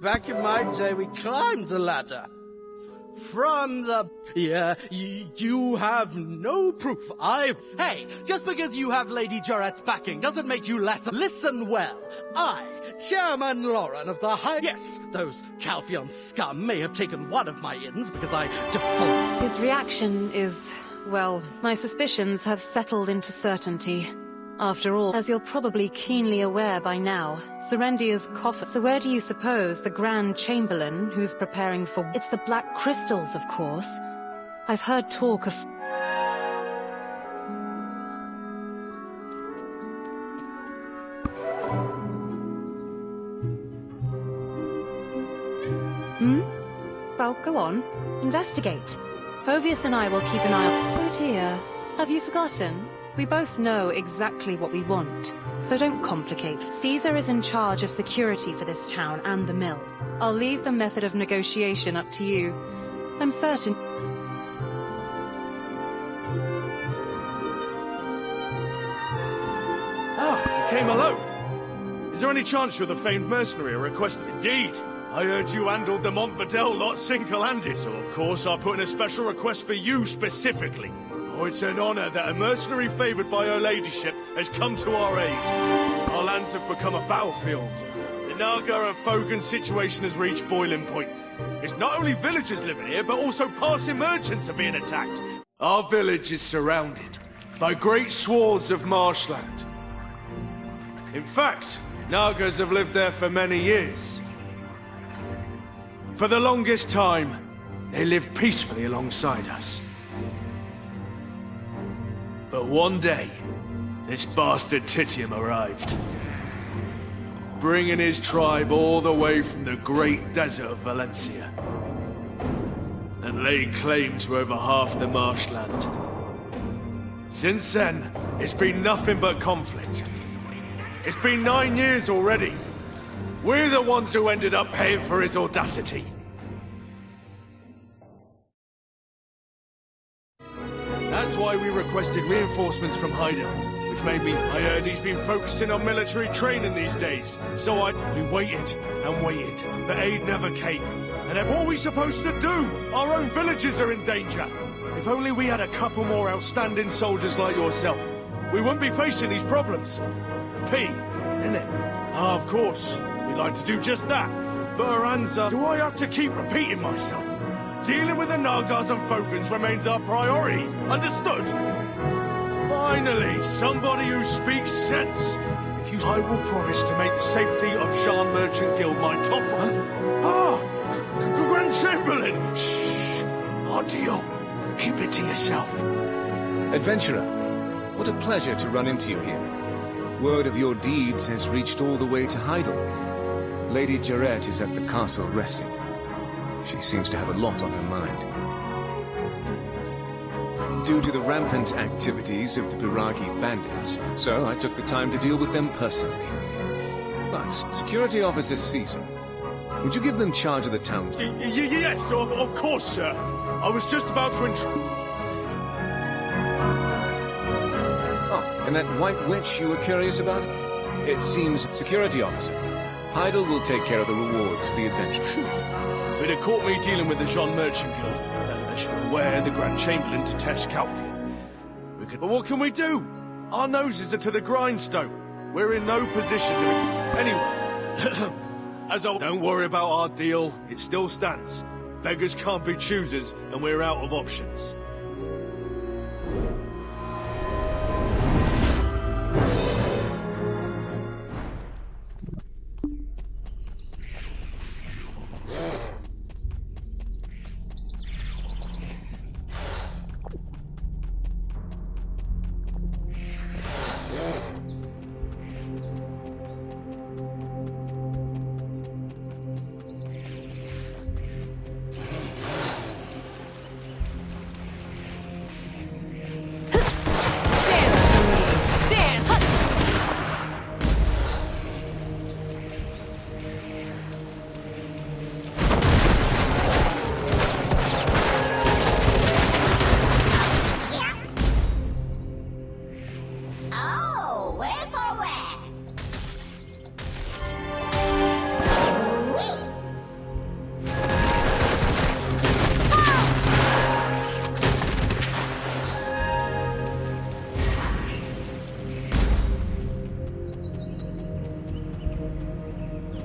Back in my day, we climbed the ladder. From the... Yeah, you have no proof. Hey, just because you have Lady Jarrett's backing doesn't make you less... Listen well. Chairman Lauren of the High... Yes, those Calpheon scum may have taken one of my inns because I default... His reaction is... Well, my suspicions have settled into certainty. After all, as you're probably keenly aware by now, Serendia's coffer... So where do you suppose the Grand Chamberlain, who's preparing for... It's the Black Crystals, of course. I've heard talk of... Well, go on. Investigate. Hovius and I will keep an eye on... Oh dear. Have you forgotten? We both know exactly what we want, so don't complicate. Caesar is in charge of security for this town and the mill. I'll leave the method of negotiation up to you. I'm certain... Ah, you came alone. Is there any chance you're the famed mercenary or requested? Indeed. I heard you handled the Montfordel lot single-handed, so of course I put in a special request for you specifically. Oh, it's an honor that a mercenary favored by her ladyship has come to our aid. Our lands have become a battlefield. The Naga and Fogan situation has reached boiling point. It's not only villagers living here, but also passing merchants are being attacked. Our village is surrounded by great swaths of marshland. In fact, Nagas have lived there for many years. For the longest time, they lived peacefully alongside us. But one day, this bastard Titium arrived, bringing his tribe all the way from the great desert of Valencia, and laid claim to over half the marshland. Since then, it's been nothing but conflict. It's been 9 years already. We're the ones who ended up paying for his audacity. That's why we requested reinforcements from Hyder, which made me... I heard he's been focusing on military training these days, so we waited and waited, but aid never came. And then what are we supposed to do? Our own villages are in danger. If only we had a couple more outstanding soldiers like yourself, we wouldn't be facing these problems. P, innit? Ah, of course, we'd like to do just that, but our hands are... Do I have to keep repeating myself? Dealing with the Nagas and Fogans remains our priority. Understood? Finally, somebody who speaks sense. If you... I will promise to make the safety of Shan Merchant Guild my top... Grand Chamberlain! Shh! Our deal. Keep it to yourself. Adventurer, What a pleasure to run into you here. Word of your deeds has reached all the way to Heidel. Lady Jarrett is at the castle resting. She seems to have a lot on her mind. Due to the rampant activities of the Biragi bandits, so I took the time to deal with them personally. But security officer Caesar, would you give them charge of the town's... Yes, of course, sir. I was just about to And that white witch you were curious about? It seems security officer. Heidel will take care of the rewards for the adventure. But it caught me dealing with the Jean Merchant Guild. As you're aware, the Grand Chamberlain detests Calfian. But what can we do? Our noses are to the grindstone. We're in no position to... Anyway, don't worry about our deal. It still stands. Beggars can't be choosers, and we're out of options.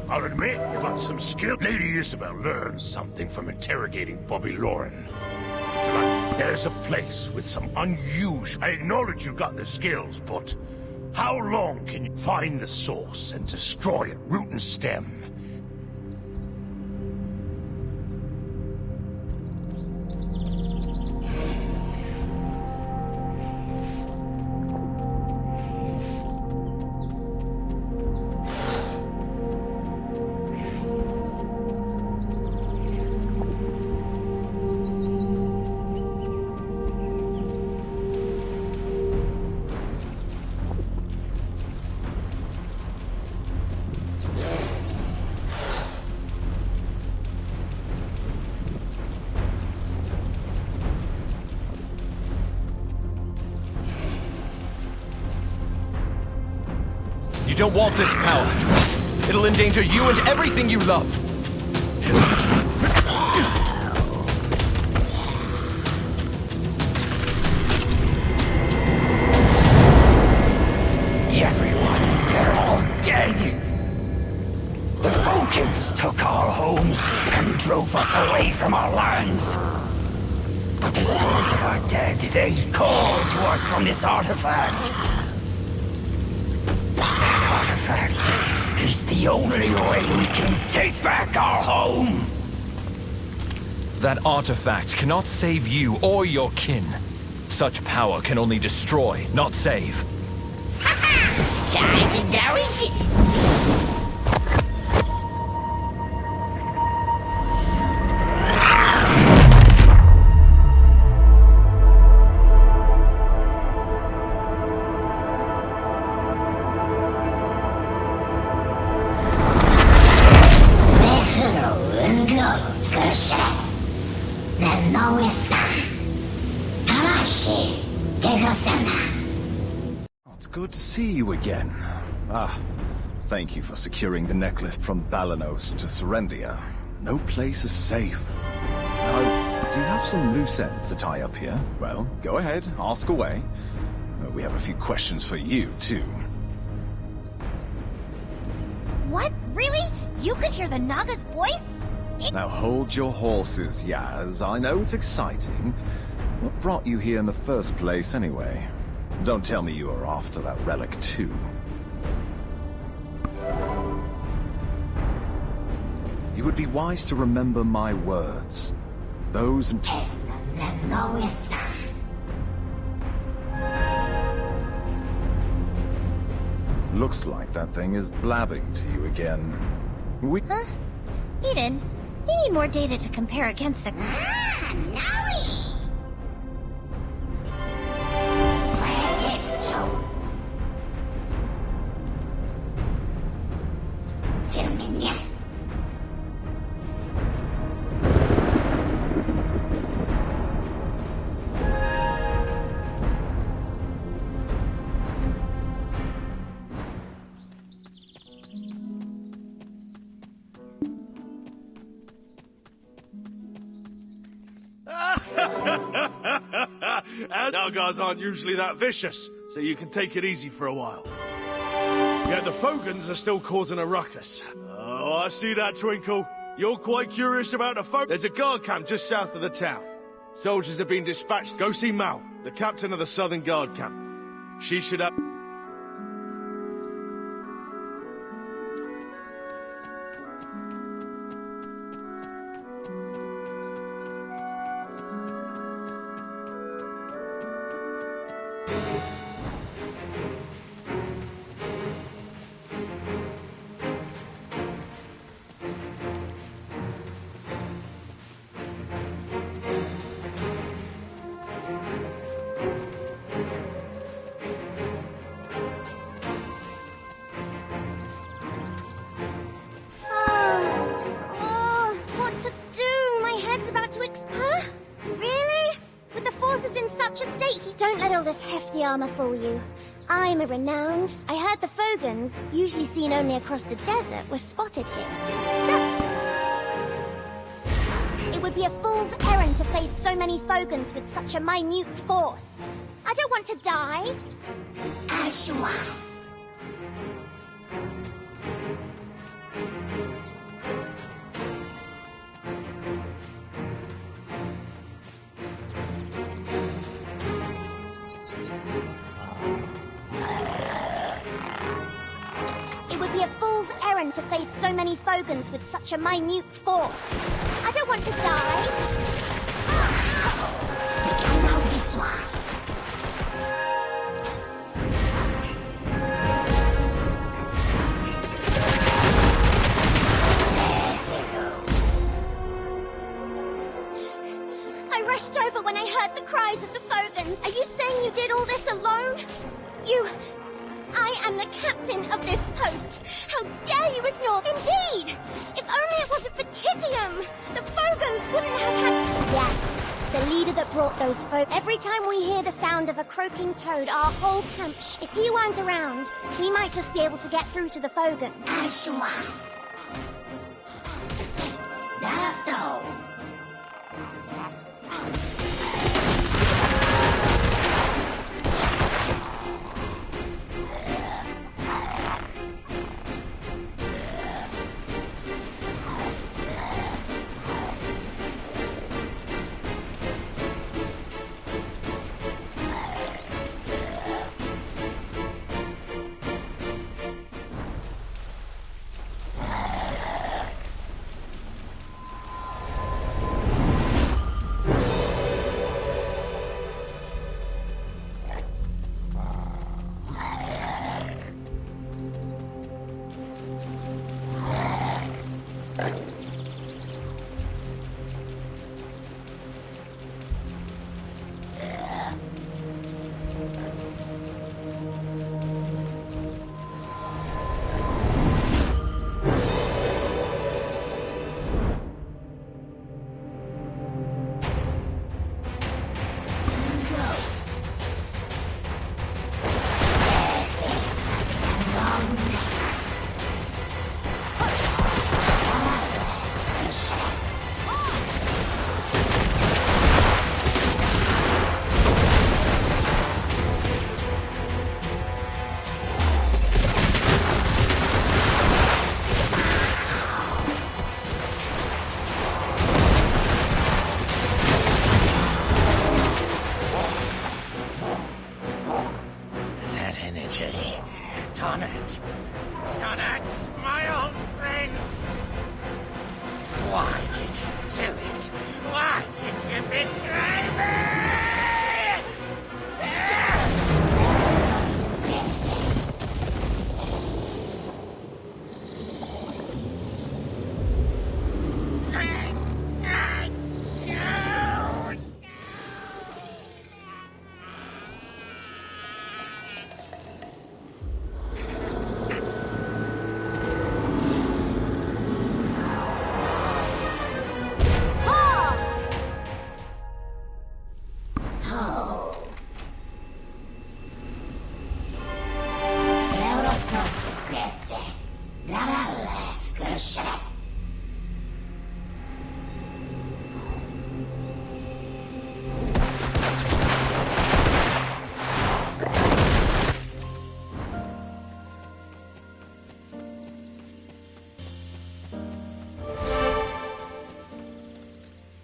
I'll admit, you got some skill. Lady Isabel learned something from interrogating Bobby Lauren. There's a place with some unusual... I acknowledge you got the skills, but how long can you find the source and destroy it, root and stem? You don't want this power. It'll endanger you and everything you love. Everyone, they're all dead. The Vulcans took our homes and drove us away from our lands. But the souls of our dead, they call to us from this artifact. Is the only way we can take back our home. That artifact cannot save you or your kin. Such power can only destroy, not save. It's good to see you again. Thank you for securing the necklace from Balanos to Serendia. No place is safe. Now, do you have some loose ends to tie up here? Well, go ahead, ask away. We have a few questions for you, too. What? Really? You could hear the Naga's voice? Now hold your horses, Yaz. I know it's exciting. What brought you here in the first place, anyway? Don't tell me you are after that relic, too. You would be wise to remember my words. Those and... Looks like that thing is blabbing to you again. Huh? Eden, you need more data to compare against the... And our guys aren't usually that vicious, so you can take it easy for a while. Yet the Fogans are still causing a ruckus. Oh, I see that twinkle. You're quite curious about the Fogans. There's a guard camp just south of the town. Soldiers have been dispatched. Go see Mal, the captain of the southern guard camp. She should have... Armor fool you. I'm a renowned... I heard the Fogans, usually seen only across the desert, were spotted here. So... It would be a fool's errand to face so many Fogans with such a minute force. I don't want to die. Ashwas. To face so many Fogans with such a minute force. I don't want to die. I rushed over when I heard the cries of the Fogans. Are you saying you did all this alone? I am the captain of this post. How dare you ignore... Indeed! If only it wasn't for Titium, the Fogans wouldn't have had... Yes, the leader that brought those folk. Every time we hear the sound of a croaking toad, our whole camp... If he weren't around, he might just be able to get through to the Fogans. Ashwas. That's all.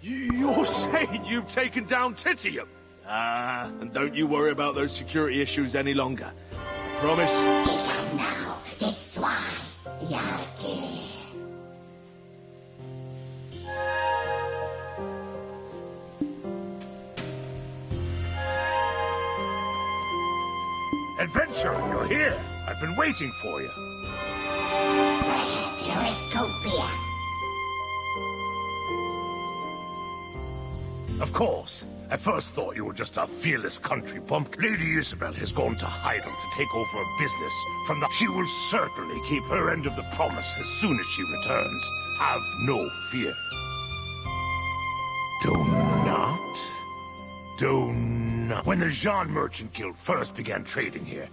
You're saying you've taken down Titium? And don't you worry about those security issues any longer. I promise. Adventure, you're here. I've been waiting for you. Of course. I first thought you were just a fearless country bumpkin. Lady Isabel has gone to Hyden to take over a business from the... She will certainly keep her end of the promise as soon as she returns. Have no fear. Do not. When the Jean Merchant Guild first began trading here,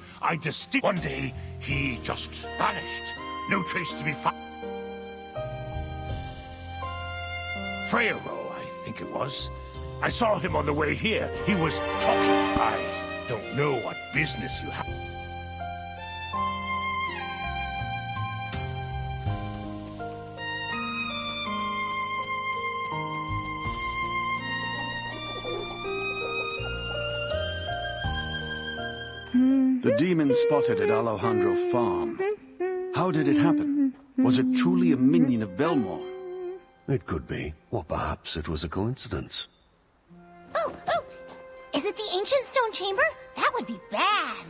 one day, he just vanished. No trace to be found. Freyro, I think it was. I saw him on the way here. He was talking. I don't know what business you have. The demon spotted at Alejandro Farm. How did it happen? Was it truly a minion of Belmore? It could be. Or perhaps it was a coincidence. Oh! Is it the ancient stone chamber? That would be bad.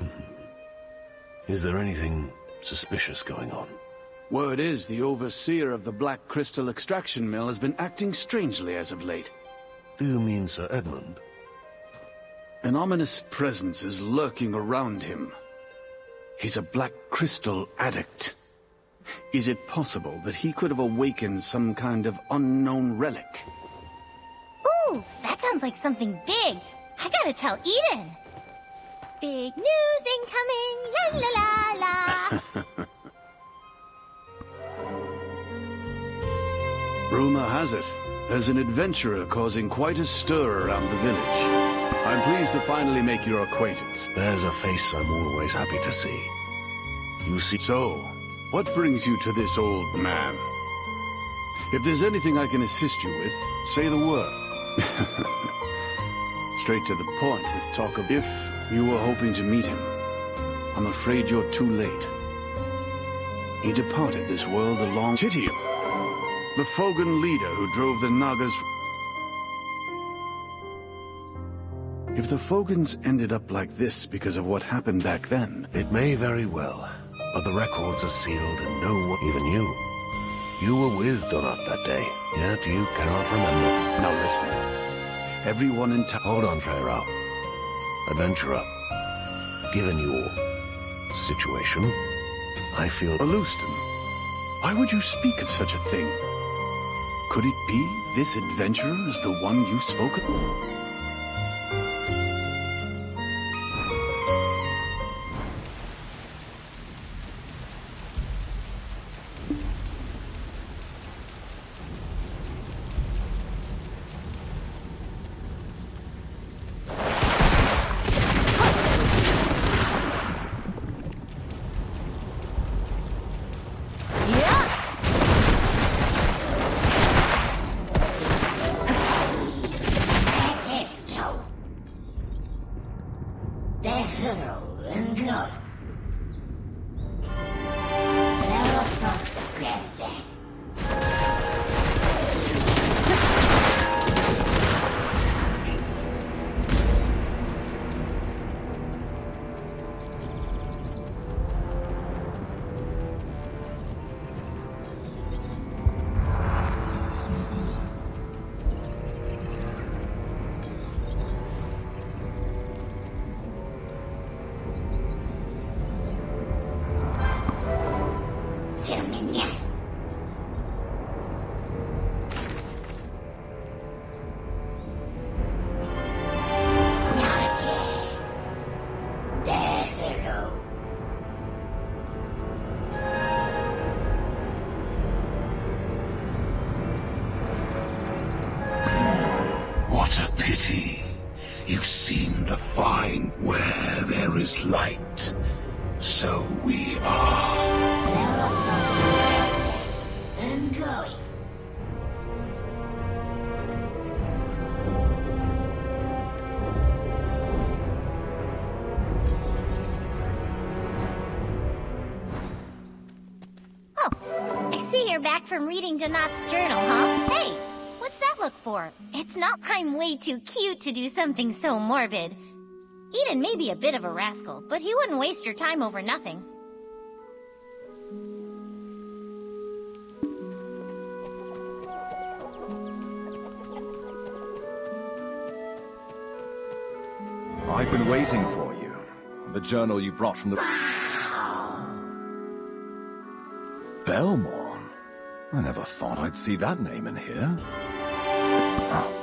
Is there anything suspicious going on? Word is the overseer of the Black Crystal Extraction Mill has been acting strangely as of late. Do you mean Sir Edmund? An ominous presence is lurking around him. He's a Black Crystal addict. Is it possible that he could have awakened some kind of unknown relic? Ooh, that sounds like something big. I gotta tell Eden. Big news incoming, la la la la. Rumor has it, there's an adventurer causing quite a stir around the village. I'm pleased to finally make your acquaintance. There's a face I'm always happy to see. You see... So, what brings you to this old man? If there's anything I can assist you with, say the word. Straight to the point with talk of if you were hoping to meet him. I'm afraid you're too late. He departed this world along Titium, the Fogan leader who drove the Nagas. If the Fogans ended up like this because of what happened back then... It may very well, but the records are sealed and no one, even you. You were with Donat that day, yet you cannot remember. Now listen. Everyone in town... Hold on, Freyra. Adventurer, given your situation, I feel... Alustan, why would you speak of such a thing? Could it be this adventurer is the one you spoke of? see you're back from reading Janat's journal, huh? Hey, what's that look for? It's not I'm way too cute to do something so morbid. Eden may be a bit of a rascal, but he wouldn't waste your time over nothing. I've been waiting for you. The journal you brought from the... Belmore? I never thought I'd see that name in here. Oh,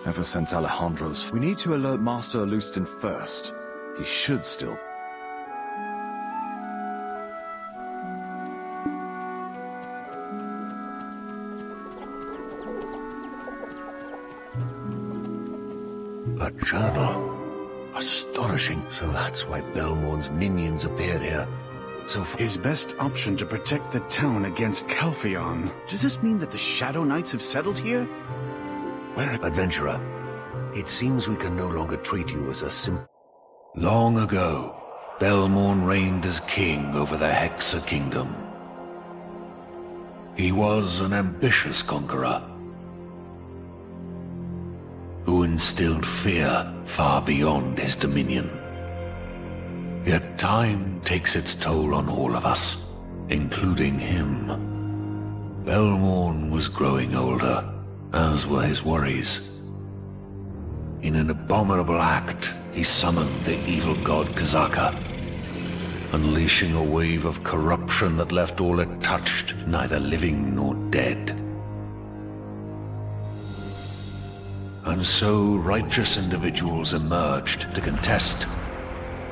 ever since Alejandro's... We need to alert Master Alustin first. He should still... A journal. Astonishing. So that's why Belmore's minions appeared here. So his best option to protect the town against Calpheon. Does this mean that the Shadow Knights have settled here? Where... Adventurer, it seems we can no longer treat you as a Long ago, Belmore reigned as king over the Hexa Kingdom. He was an ambitious conqueror who instilled fear far beyond his dominion. Yet time takes its toll on all of us, including him. Belmore was growing older, as were his worries. In an abominable act, he summoned the evil god Kazaka, unleashing a wave of corruption that left all it touched neither living nor dead. And so righteous individuals emerged to contest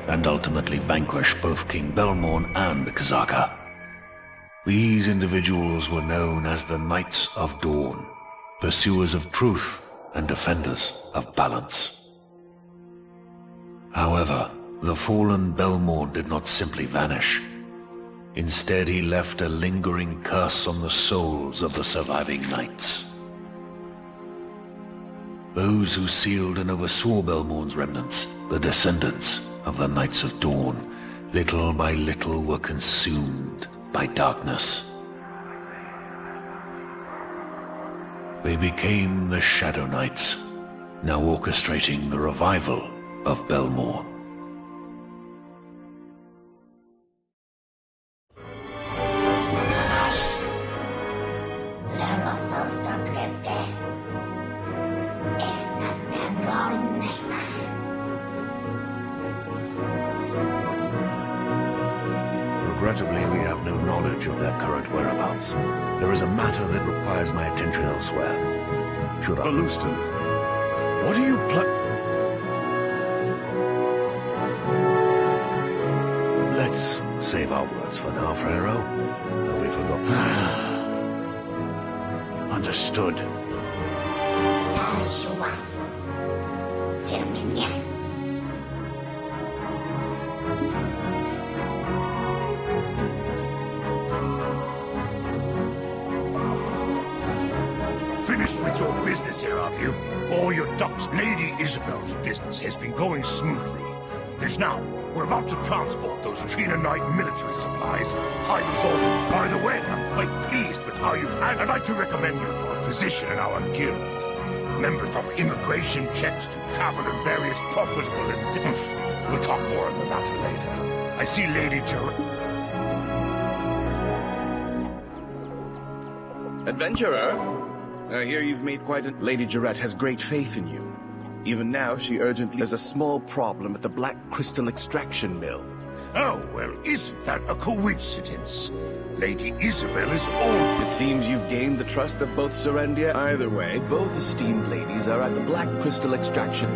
and ultimately vanquish both King Belmore and Kazaka. These individuals were known as the Knights of Dawn, pursuers of truth and defenders of balance. However, the fallen Belmore did not simply vanish. Instead, he left a lingering curse on the souls of the surviving knights. Those who sealed and oversaw Belmore's remnants, the descendants of the Knights of Dawn, little by little were consumed by darkness. They became the Shadow Knights, now orchestrating the revival of Belmore. Regrettably, we have no knowledge of their current whereabouts. There is a matter that requires my attention elsewhere. Should I... Alustin, what are you Let's save our words for now, Frero. Have we forgotten? Understood. Finished with your business here, have you? All your ducks. Lady Isabel's business has been going smoothly. There's now, we're about to transport those Trina Knight military supplies. Hyden's off. By the way, I'm quite pleased with how you've handled. I'd like to recommend you for a position in our guild. Remember, from immigration checks to travel and various profitable endeavors. We'll talk more on the matter later. I see Lady Adventurer? I hear you've made quite a... Lady Jarrett has great faith in you. Even now, she urgently has a small problem at the Black Crystal Extraction Mill. Oh, well, isn't that a coincidence? Lady Isabel is old. It seems you've gained the trust of both Serendia. Either way, both esteemed ladies are at the Black Crystal Extraction.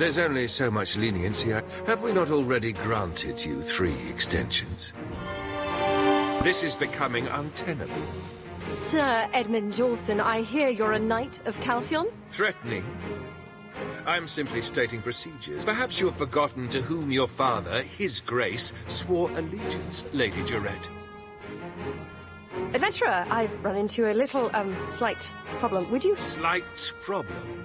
There's only so much leniency. Have we not already granted you 3 extensions? This is becoming untenable. Sir Edmund Jawson, I hear you're a knight of Calphion? Threatening? I'm simply stating procedures. Perhaps you have forgotten to whom your father, His Grace, swore allegiance, Lady Jarrett. Adventurer, I've run into a little, slight problem. Would you... Slight problem?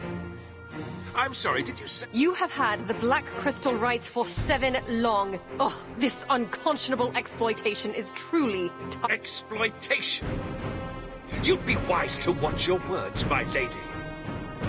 I'm sorry, did you say... You have had the Black Crystal rights for 7 long. Oh, this unconscionable exploitation is truly... Exploitation? You'd be wise to watch your words, my lady.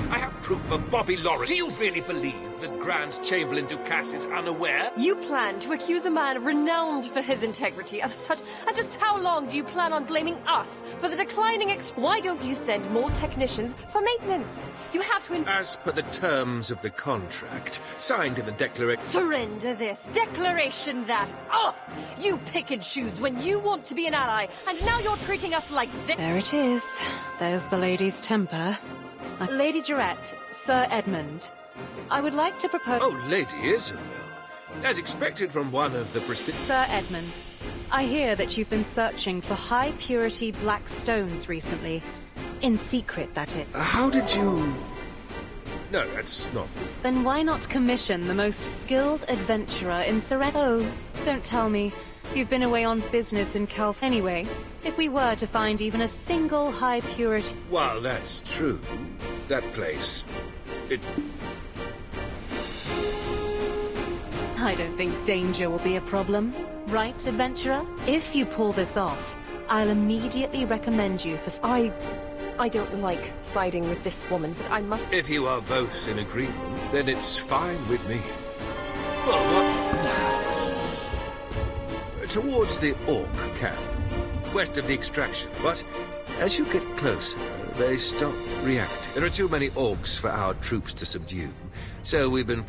I have proof of Bobby Lawrence. Do you really believe that Grand Chamberlain Ducasse is unaware? You plan to accuse a man renowned for his integrity of such... And just how long do you plan on blaming us for the declining Why don't you send more technicians for maintenance? You have to... As per the terms of the contract, signed in the declaration... Surrender this. Declaration that... Oh! You pick and choose when you want to be an ally, and now you're treating us like this... There it is. There's the lady's temper. Lady Jarrett, Sir Edmund, I would like to propose... Oh, Lady Isabel. As expected from one of the prestigious... Sir Edmund, I hear that you've been searching for high-purity black stones recently. In secret, that is. How did you... No, that's not... Then why not commission the most skilled adventurer in Oh, don't tell me. You've been away on business in Calf anyway. If we were to find even a single high-purity... Well, that's true. That place... it... I don't think danger will be a problem. Right, adventurer? If you pull this off, I'll immediately recommend you for... I don't like siding with this woman, but I must... If you are both in agreement, then it's fine with me. Well, towards the Orc camp, west of the extraction. But as you get closer, they stop reacting. There are too many Orcs for our troops to subdue, so we've been...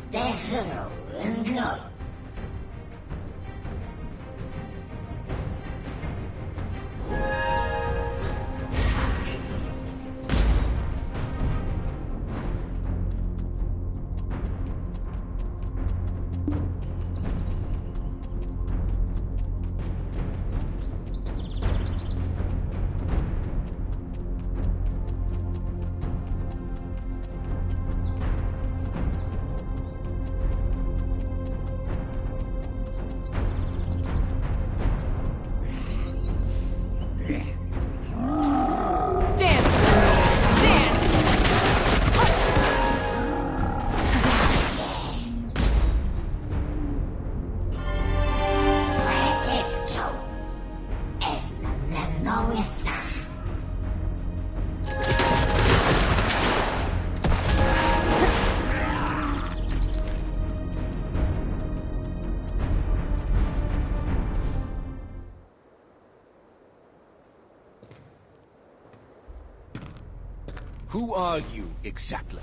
Who are you, exactly?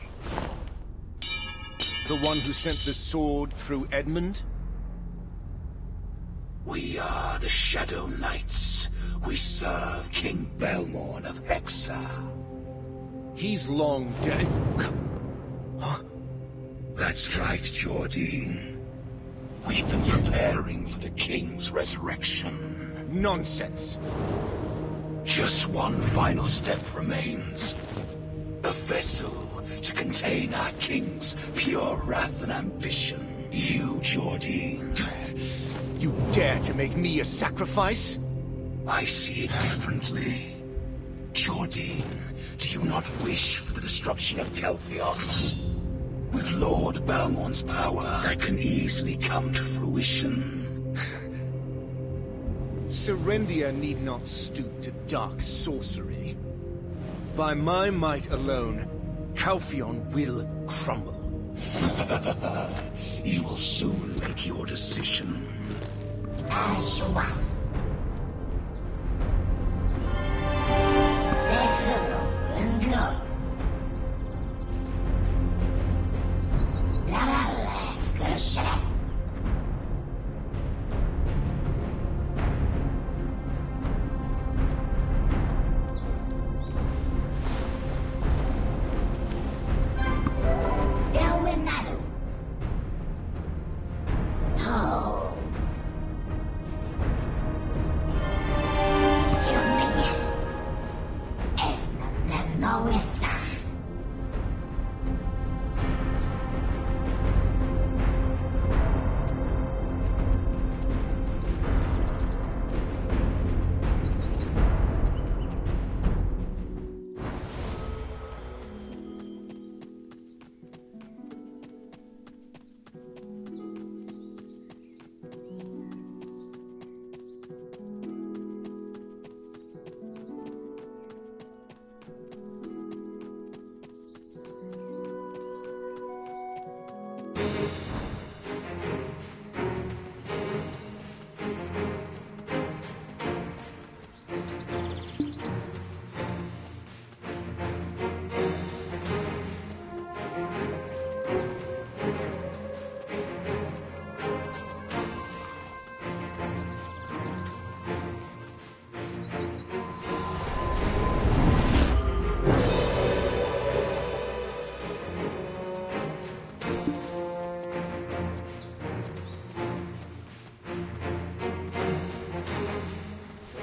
The one who sent the sword through Edmund? We are the Shadow Knights. We serve King Belmorn of Hexa. He's long dead. Huh? That's right, Jordine. We've been preparing for the King's resurrection. Nonsense. Just one final step remains. A vessel to contain our King's pure wrath and ambition. You, Jordine. You dare to make me a sacrifice? I see it differently. Jordine, do you not wish for the destruction of Calphion? With Lord Belmorn's power, that can easily come to fruition. Serendia need not stoop to dark sorcery. By my might alone, Calphion will crumble. You will soon make your decision. As was.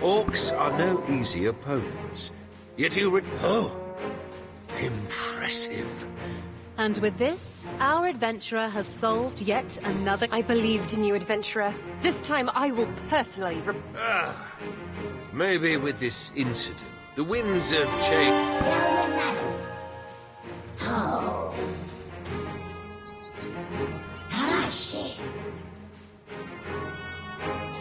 Orcs are no easy opponents. Yet oh, impressive. And with this, our adventurer has solved yet another... I believed in you, adventurer. This time I will personally... Maybe with this incident, the winds of change... Oh.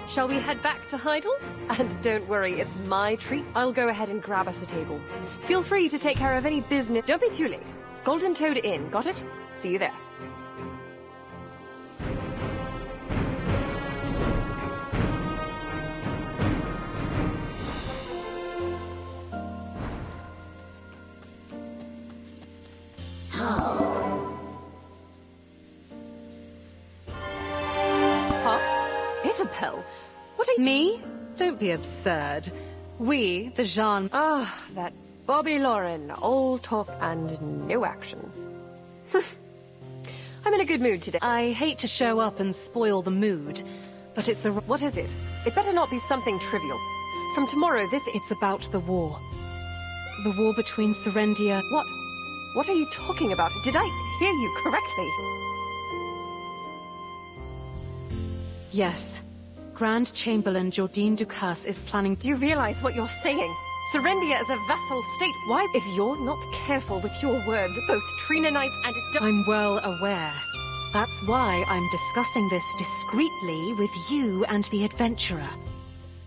Shall we head back to Heidel? And don't worry, it's my treat. I'll go ahead and grab us a table. Feel free to take care of any business. Don't be too late. Golden Toad Inn, got it? See you there. Isabel? What are you... Me? Don't be absurd. We, the Jean... that Bobby Lauren. All talk and no action. I'm in a good mood today. I hate to show up and spoil the mood, but it's a... What is it? It better not be something trivial. From tomorrow, it's about the war. The war between Serendia... What? What are you talking about? Did I hear you correctly? Yes. Grand Chamberlain Jordine Ducasse is planning... Do you realize what you're saying? Serendia is a vassal state. Why? If you're not careful with your words, both Trina Knights and... I'm well aware. That's why I'm discussing this discreetly with you and the adventurer.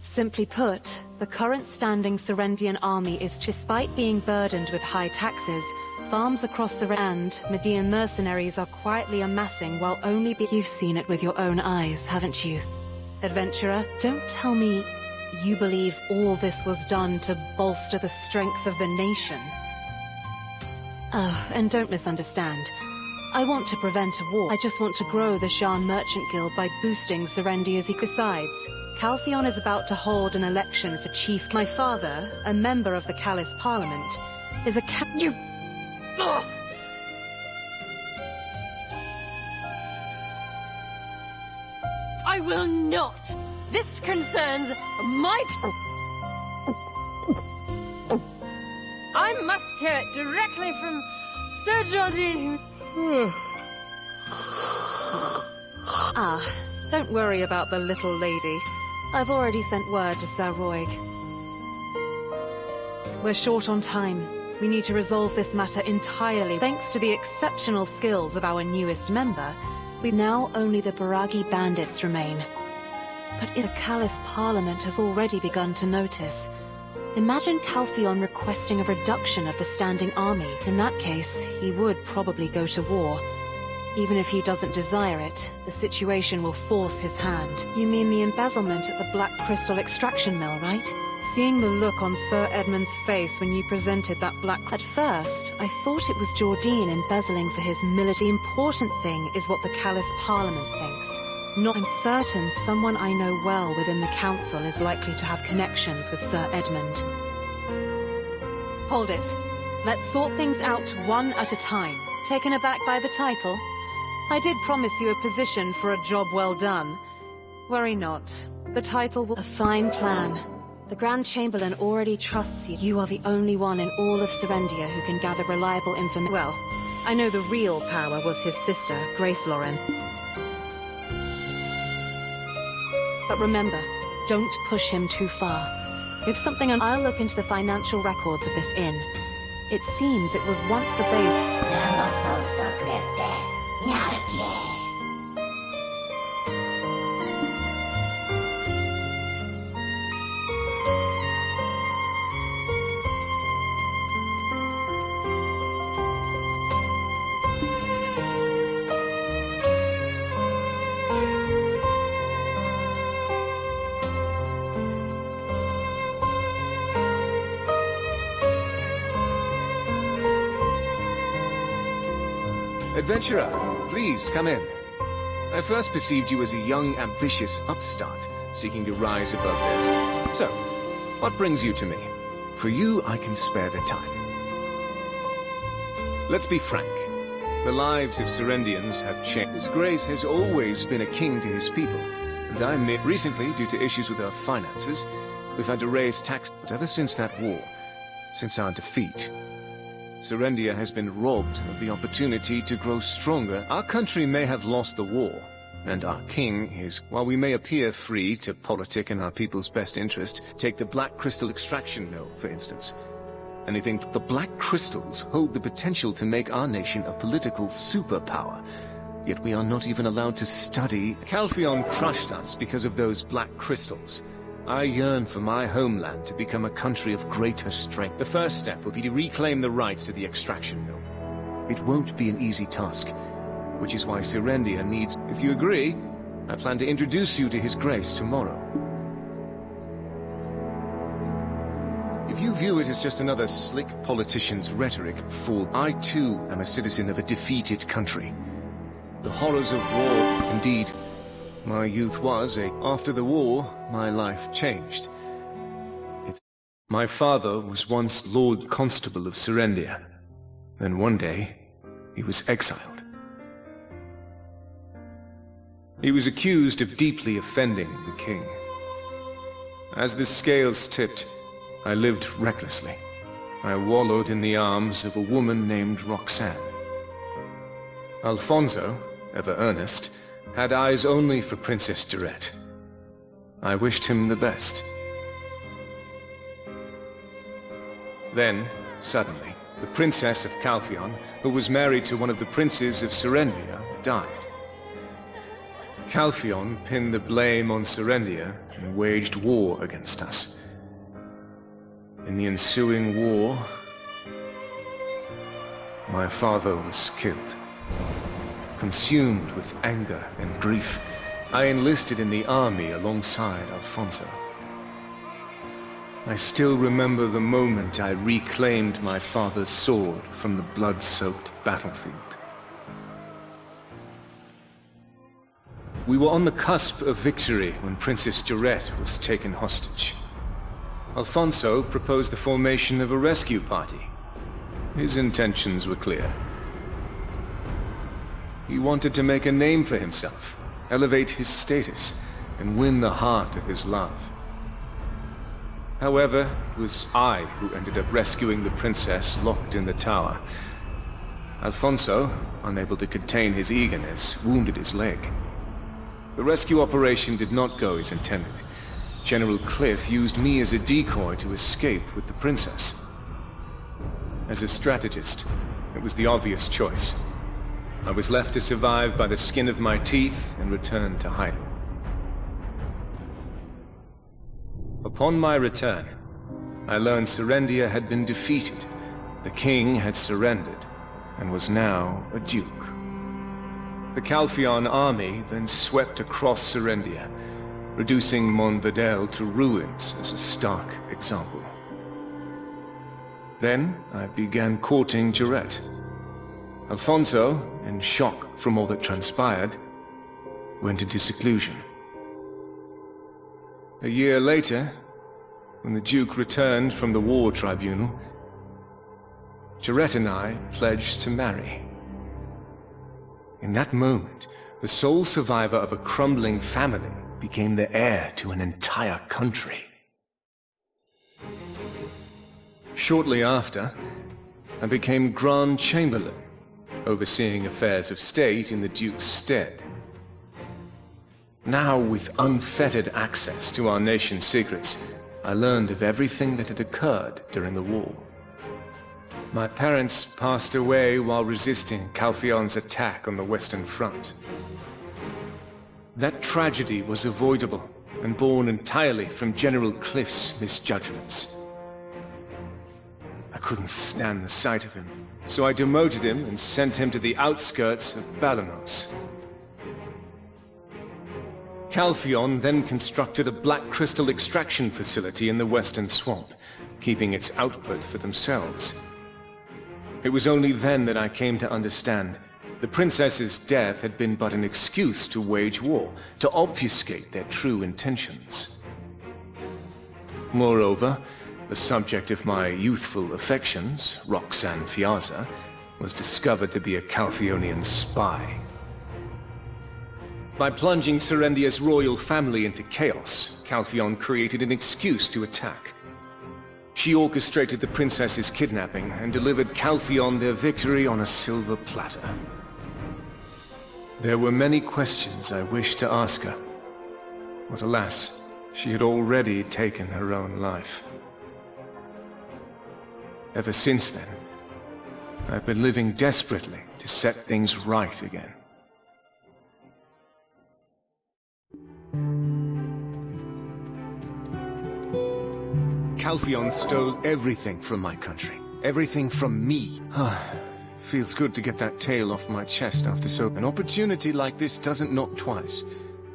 Simply put, the current standing Serendian army is, despite being burdened with high taxes, farms across the and Median mercenaries are quietly amassing while only You've seen it with your own eyes, haven't you? Adventurer, don't tell me you believe all this was done to bolster the strength of the nation. And don't misunderstand. I want to prevent a war. I just want to grow the Jean Merchant Guild by boosting Serendia's Besides, Calpheon is about to hold an election for chief. My father, a member of the Callis Parliament, is a You... Ugh. I will not! This concerns my... I must hear it directly from Sir Jardine. Don't worry about the little lady. I've already sent word to Sir Roig. We're short on time. We need to resolve this matter entirely. Thanks to the exceptional skills of our newest member, now only the Baragi bandits remain. But the Callis Parliament has already begun to notice. Imagine Calpheon requesting a reduction of the standing army. In that case, he would probably go to war. Even if he doesn't desire it, the situation will force his hand. You mean the embezzlement at the Black Crystal Extraction Mill, right? Seeing the look on Sir Edmund's face when you presented that black... At first, I thought it was Jordine embezzling for his military. The important thing is what the Callis Parliament thinks. I'm certain someone I know well within the council is likely to have connections with Sir Edmund. Hold it. Let's sort things out one at a time. Taken aback by the title? I did promise you a position for a job well done. Worry not. The title will... A fine plan. The Grand Chamberlain already trusts you. You are the only one in all of Serendia who can gather reliable information. Well, I know the real power was his sister, Grace Lauren. But remember, don't push him too far. If something... I'll look into the financial records of this inn. It seems it was once the base... Adventurer, please come in. I first perceived you as a young, ambitious upstart, seeking to rise above their standard. So, what brings you to me? For you, I can spare the time. Let's be frank. The lives of Serendians have changed. His Grace has always been a king to his people, and I admit recently, due to issues with our finances, we've had to raise taxes. But ever since that war, since our defeat, Serendia has been robbed of the opportunity to grow stronger. Our country may have lost the war, and our king is, while we may appear free to politic in our people's best interest, take the Black Crystal extraction mill, for instance. Anything, the Black Crystals hold the potential to make our nation a political superpower. Yet we are not even allowed to study. Calpheon crushed us because of those Black Crystals. I yearn for my homeland to become a country of greater strength. The first step will be to reclaim the rights to the extraction mill. It won't be an easy task, which is why Serendia needs... If you agree, I plan to introduce you to His Grace tomorrow. If you view it as just another slick politician's rhetoric, fool, I too am a citizen of a defeated country. The horrors of war, indeed, my youth was After the war, my life changed. My father was once Lord Constable of Serendia. Then one day, he was exiled. He was accused of deeply offending the king. As the scales tipped, I lived recklessly. I wallowed in the arms of a woman named Roxanne. Alfonso, ever earnest, had eyes only for Princess Durette. I wished him the best. Then, suddenly, the Princess of Calpheon, who was married to one of the princes of Serendia, died. Calpheon pinned the blame on Serendia and waged war against us. In the ensuing war, my father was killed. Consumed with anger and grief, I enlisted in the army alongside Alfonso. I still remember the moment I reclaimed my father's sword from the blood-soaked battlefield. We were on the cusp of victory when Princess Durette was taken hostage. Alfonso proposed the formation of a rescue party. His intentions were clear. He wanted to make a name for himself, elevate his status, and win the heart of his love. However, it was I who ended up rescuing the princess locked in the tower. Alfonso, unable to contain his eagerness, wounded his leg. The rescue operation did not go as intended. General Cliff used me as a decoy to escape with the princess. As a strategist, it was the obvious choice. I was left to survive by the skin of my teeth and return to hiding. Upon my return, I learned Serendia had been defeated. The king had surrendered and was now a duke. The Calpheon army then swept across Serendia, reducing Monvedel to ruins as a stark example. Then I began courting Durette. Alfonso, in shock from all that transpired, went into seclusion. A year later, when the Duke returned from the war tribunal, Durette and I pledged to marry. In that moment, the sole survivor of a crumbling family became the heir to an entire country. Shortly after, I became Grand Chamberlain, overseeing affairs of state in the Duke's stead. Now, with unfettered access to our nation's secrets, I learned of everything that had occurred during the war. My parents passed away while resisting Calpheon's attack on the Western Front. That tragedy was avoidable and born entirely from General Cliff's misjudgments. I couldn't stand the sight of him, so I demoted him and sent him to the outskirts of Balanos. Calpheon then constructed a black crystal extraction facility in the Western Swamp, keeping its output for themselves. It was only then that I came to understand the princess's death had been but an excuse to wage war, to obfuscate their true intentions. Moreover, the subject of my youthful affections, Roxanne Fiaza, was discovered to be a Calpheonian spy. By plunging Serendia's royal family into chaos, Calpheon created an excuse to attack. She orchestrated the princess's kidnapping and delivered Calpheon their victory on a silver platter. There were many questions I wished to ask her, but alas, she had already taken her own life. Ever since then, I've been living desperately to set things right again. Calpheon stole everything from my country. Everything from me. Feels good to get that tail off my chest after so... An opportunity like this doesn't knock twice.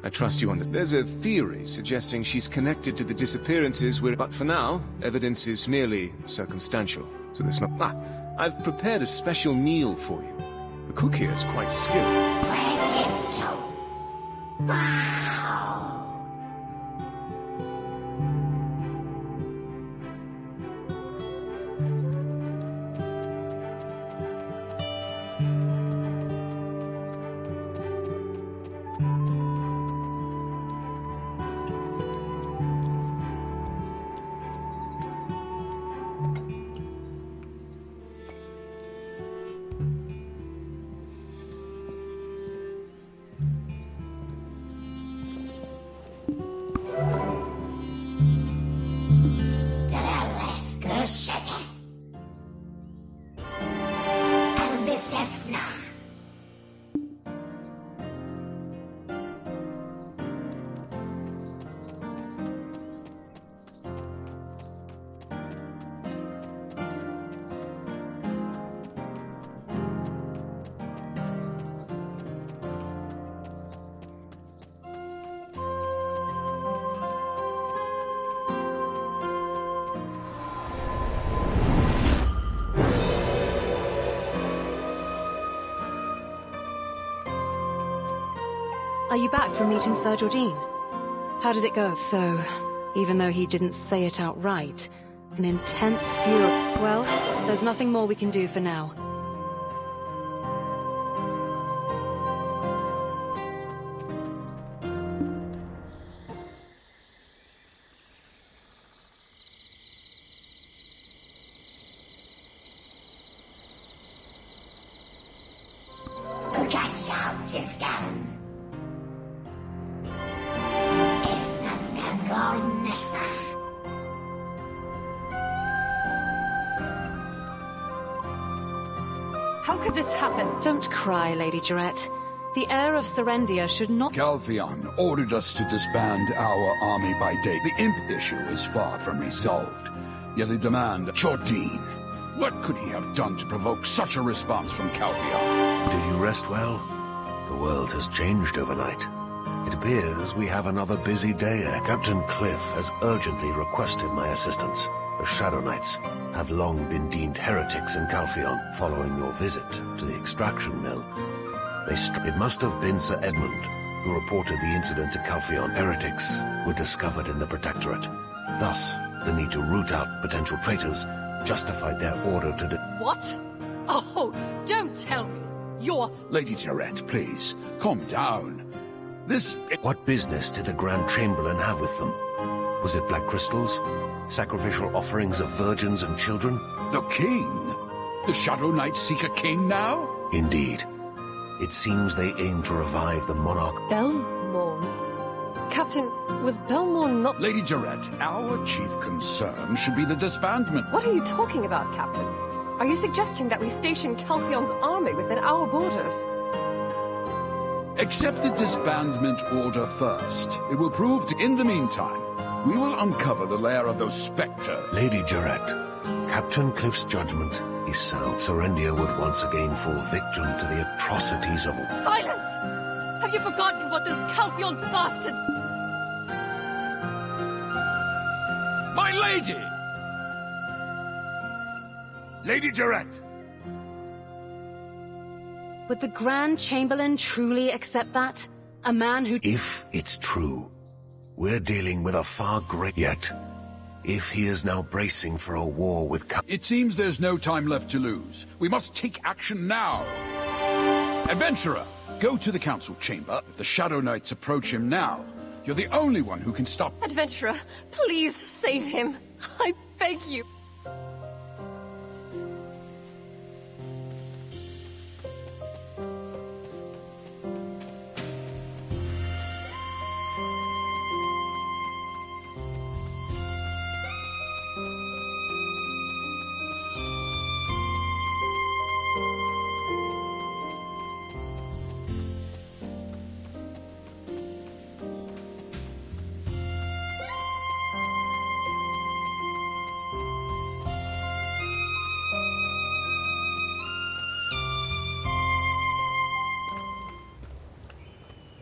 I trust you understand. There's a theory suggesting she's connected to the disappearances but for now, evidence is merely circumstantial. So there's not... I've prepared a special meal for you. The cook here is quite skilled. Are you back from meeting Sir Jordan? How did it go? So, even though he didn't say it outright, an intense fury... Well, there's nothing more we can do for now. How could this happen? Don't cry, Lady Jarrett. The heir of Serendia should not... Calpheon ordered us to disband our army by day. The imp issue is far from resolved. Yet they demand Jordan. What could he have done to provoke such a response from Calpheon? Did you rest well? The world has changed overnight. It appears we have another busy day. Captain Cliff has urgently requested my assistance. The Shadow Knights have long been deemed heretics in Calpheon following your visit to the extraction mill. It must have been Sir Edmund who reported the incident to Calpheon. Heretics were discovered in the Protectorate. Thus, the need to root out potential traitors justified their order to... What? Oh, don't tell me. You're... Lady Jarrett, please, calm down. What business did the Grand Chamberlain have with them? Was it black crystals? Sacrificial offerings of virgins and children? The king? The Shadow Knights seek a king now? Indeed. It seems they aim to revive the monarch. Belmorn? Captain, was Belmorn not... Lady Jarrett, our chief concern should be the disbandment. What are you talking about, Captain? Are you suggesting that we station Calpheon's army within our borders? Accept the disbandment order first. It will prove to... In the meantime, we will uncover the lair of those spectres. Lady Jarrett, Captain Cliff's judgment is sound. Serendia would once again fall victim to the atrocities of... Silence! Have you forgotten what those Calpheon bastards... My lady! Lady Jarrett! Would the Grand Chamberlain truly accept that? A man who... If it's true, we're dealing with a far greater... Yet, if he is now bracing for a war with... It seems there's no time left to lose. We must take action now. Adventurer, Go to the council chamber. If the Shadow Knights approach him now, you're the only one who can stop. Adventurer, please save him. I beg you.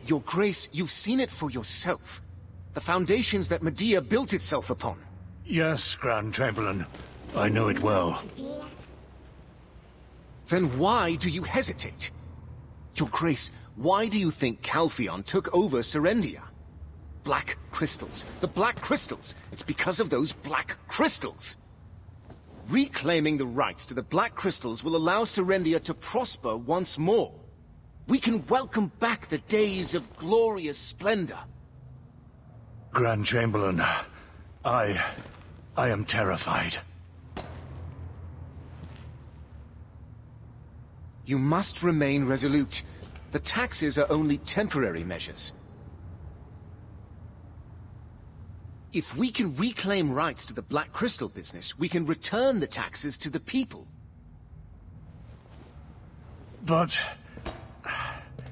Your Grace, you've seen it for yourself. The foundations that Medea built itself upon. Yes, Grand Chamberlain. I know it well. Then why do you hesitate? Your Grace, why do you think Calpheon took over Serendia? Black crystals. The black crystals. It's because of those black crystals. Reclaiming the rights to the black crystals will allow Serendia to prosper once more. We can welcome back the days of glorious splendor. Grand Chamberlain, I am terrified. You must remain resolute. The taxes are only temporary measures. If we can reclaim rights to the Black Crystal business, we can return the taxes to the people. But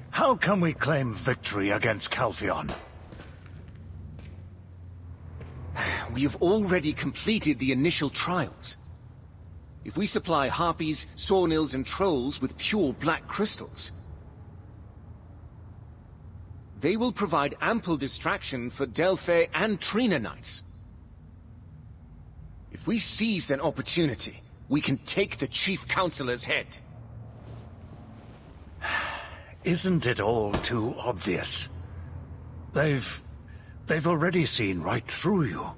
how can we claim victory against Calpheon? We have already completed the initial trials. If we supply harpies, sawnills, and trolls with pure black crystals, they will provide ample distraction for Delphi and Trina Knights. If we seize that opportunity, we can take the Chief Counselor's head. Isn't it all too obvious? They've already seen right through you.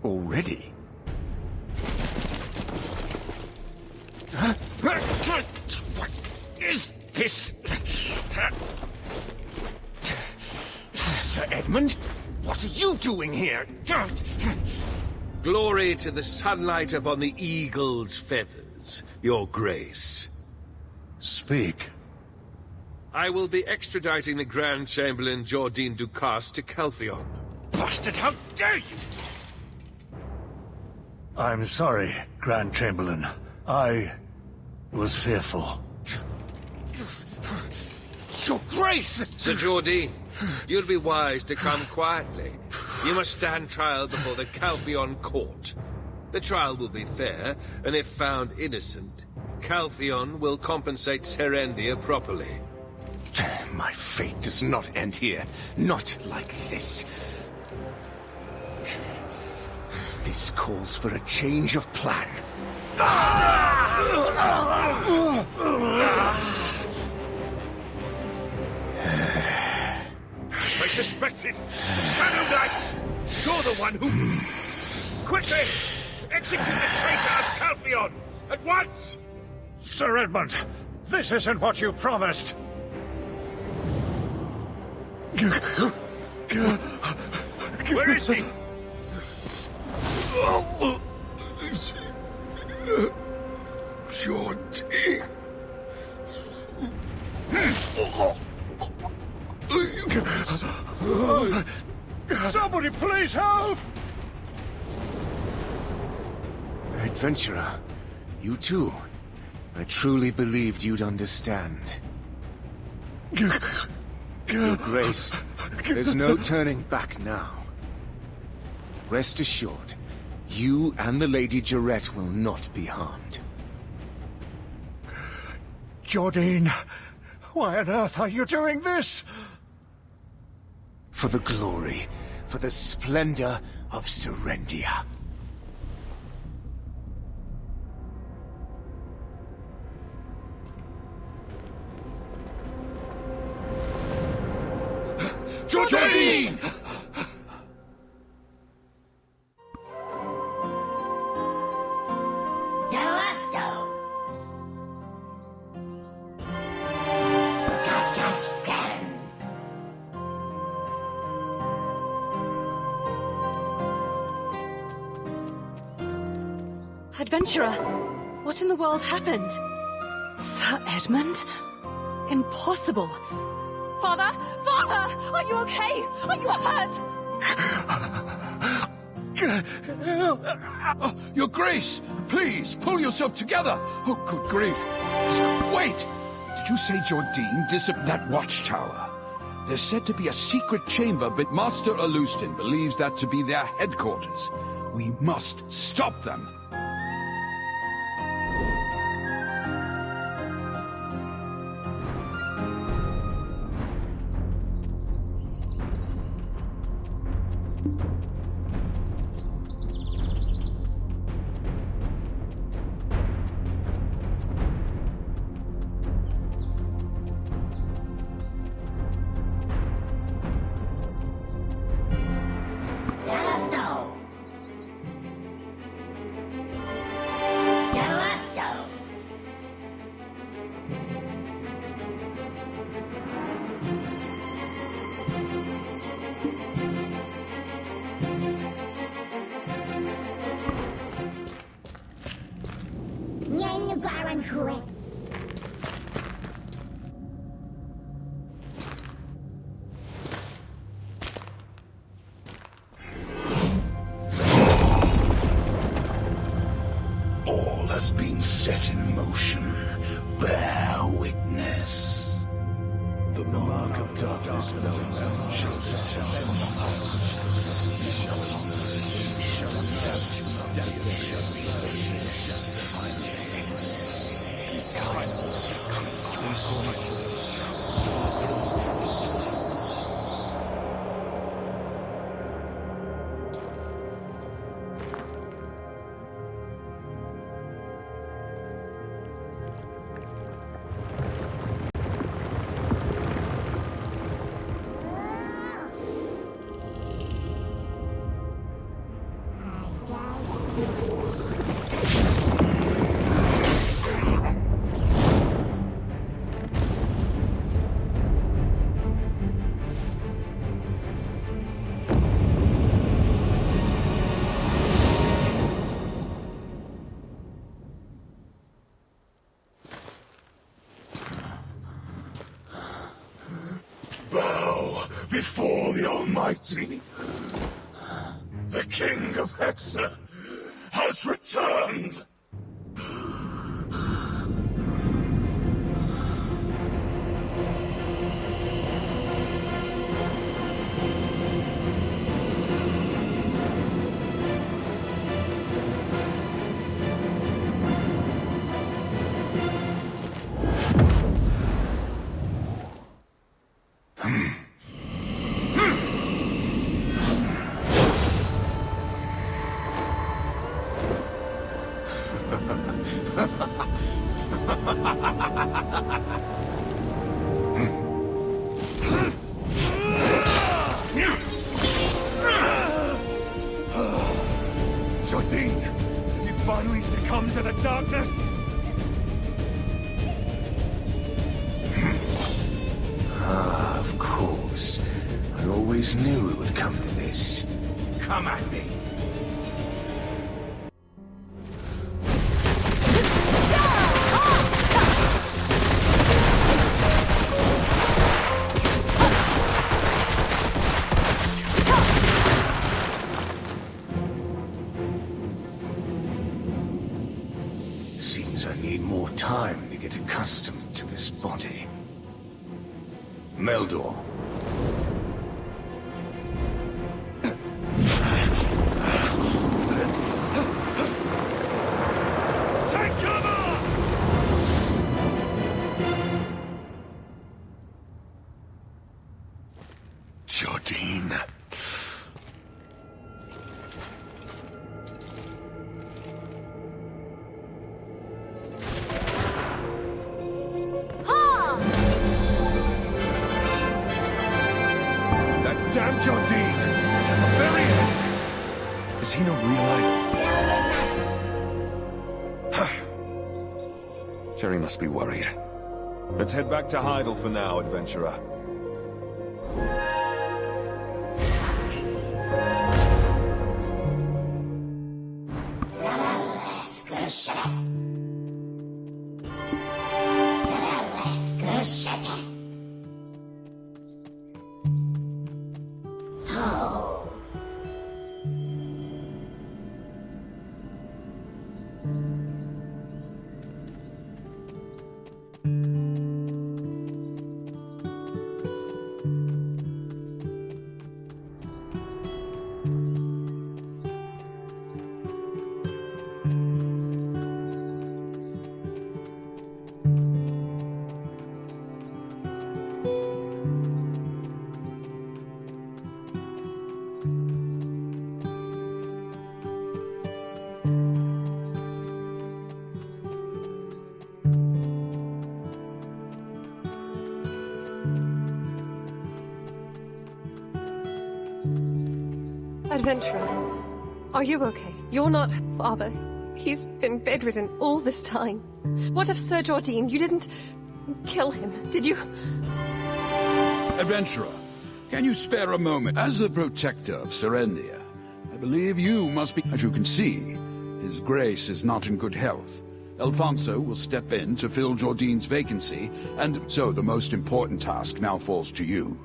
Already? What is this? Sir Edmund? What are you doing here? Glory to the sunlight upon the eagle's feathers, Your Grace. Speak. I will be extraditing the Grand Chamberlain Jordine Ducasse to Calpheon. Bastard, how dare you! I'm sorry, Grand Chamberlain. I was fearful. Your Grace! Sir Jordine, you'll be wise to come quietly. You must stand trial before the Calpheon court. The trial will be fair, and if found innocent, Calpheon will compensate Serendia properly. My fate does not end here. Not like this. This calls for a change of plan. As I suspected! Shadow Knights! You're the one who... Quickly! Execute the traitor of Calpheon! At once! Sir Edmund, this isn't what you promised! Where is he? Jordine. Somebody please help! Adventurer, you too. I truly believed you'd understand. Your Grace, there's no turning back now. Rest assured, you and the Lady Jarette will not be harmed. Jordine, why on earth are you doing this? For the glory, for the splendor of Serendia. Jordine! Adventurer, what in the world happened? Sir Edmund? Impossible. Father! Father! Are you okay? Are you hurt? Oh, Your Grace, please, pull yourself together. Oh, good grief. Wait! Did you say Jordine that watchtower? There's said to be a secret chamber, but Master Alustin believes that to be their headquarters. We must stop them. All has been set in motion. Bear witness. The mark of darkness shows itself among us. We shall before the Almighty. The King of Hexa has returned. Jordine, have you finally succumbed to the darkness? Ah, of course. I always knew it would come to this. Come at me. Seems I need more time to get accustomed to this body. Meldor. Take cover! Jordine. Damn Jordine! It's at the very end! Does he not realize? Jerry must be worried. Let's head back to Heidel for now, adventurer. Adventurer, are you okay? You're not... Father, he's been bedridden all this time. What of Sir Jordine? You didn't... kill him, did you? Adventurer, can you spare a moment? As the protector of Serendia, I believe you must be... As you can see, His Grace is not in good health. Alfonso will step in to fill Jordine's vacancy, and so the most important task now falls to you.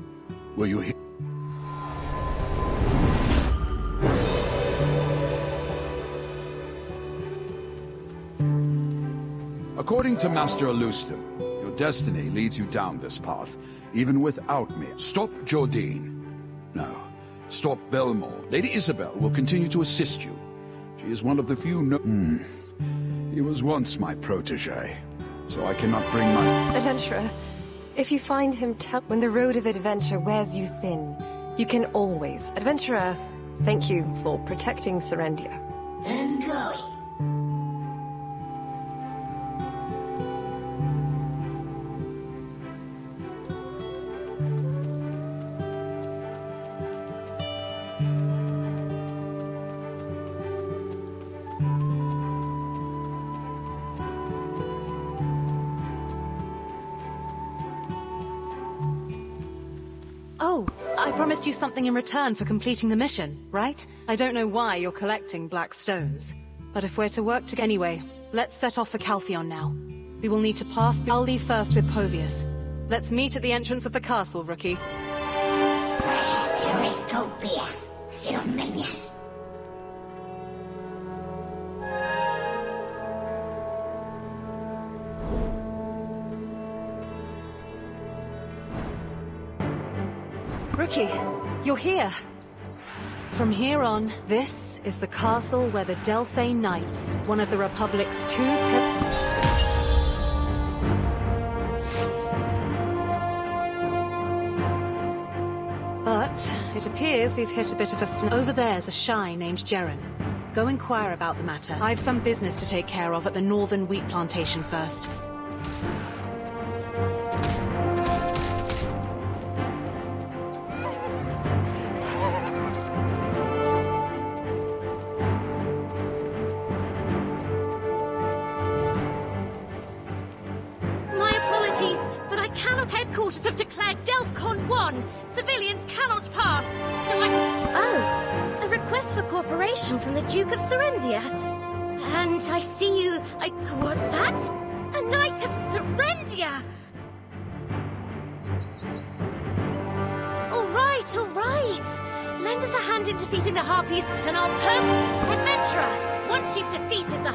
Will you hear? According to Master Alustin, your destiny leads you down this path, even without me. Stop Jordine. No, stop Belmore. Lady Isabel will continue to assist you. She is one of the few He was once my protege, so I cannot bring my... Adventurer, if you find him, when the road of adventure wears you thin, you can always... Adventurer, thank you for protecting Serendia. And going. Oh, I promised you something in return for completing the mission, right? I don't know why you're collecting black stones. But if we're to work together anyway, let's set off for Calpheon now. We will need to pass the... I'll leave first with Povius. Let's meet at the entrance of the castle, rookie. Rookie, you're here. From here on, this is the castle where the Delphane Knights, one of the Republic's two But it appears we've hit a bit of a Over there's a shy named Jeren. Go inquire about the matter. I've some business to take care of at the northern wheat plantation first. Headquarters have declared Delphcon 1. Civilians cannot pass, so I... Oh, a request for cooperation from the Duke of Serendia. And I see you... What's that? A Knight of Serendia! All right. Lend us a hand in defeating the Harpies, and I'll Adventurer, once you've defeated the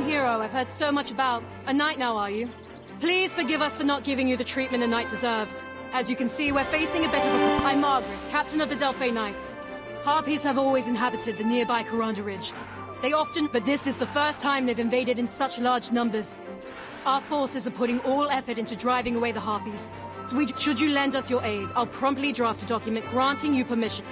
hero I've heard so much about. A knight now, are you? Please forgive us for not giving you the treatment a knight deserves. As you can see, we're facing a bit of a... I'm Margaret, captain of the Delphane Knights. Harpies have always inhabited the nearby Karanda Ridge. They often, but this is the first time they've invaded in such large numbers. Our forces are putting all effort into driving away the Harpies. So should you lend us your aid, I'll promptly draft a document granting you permission.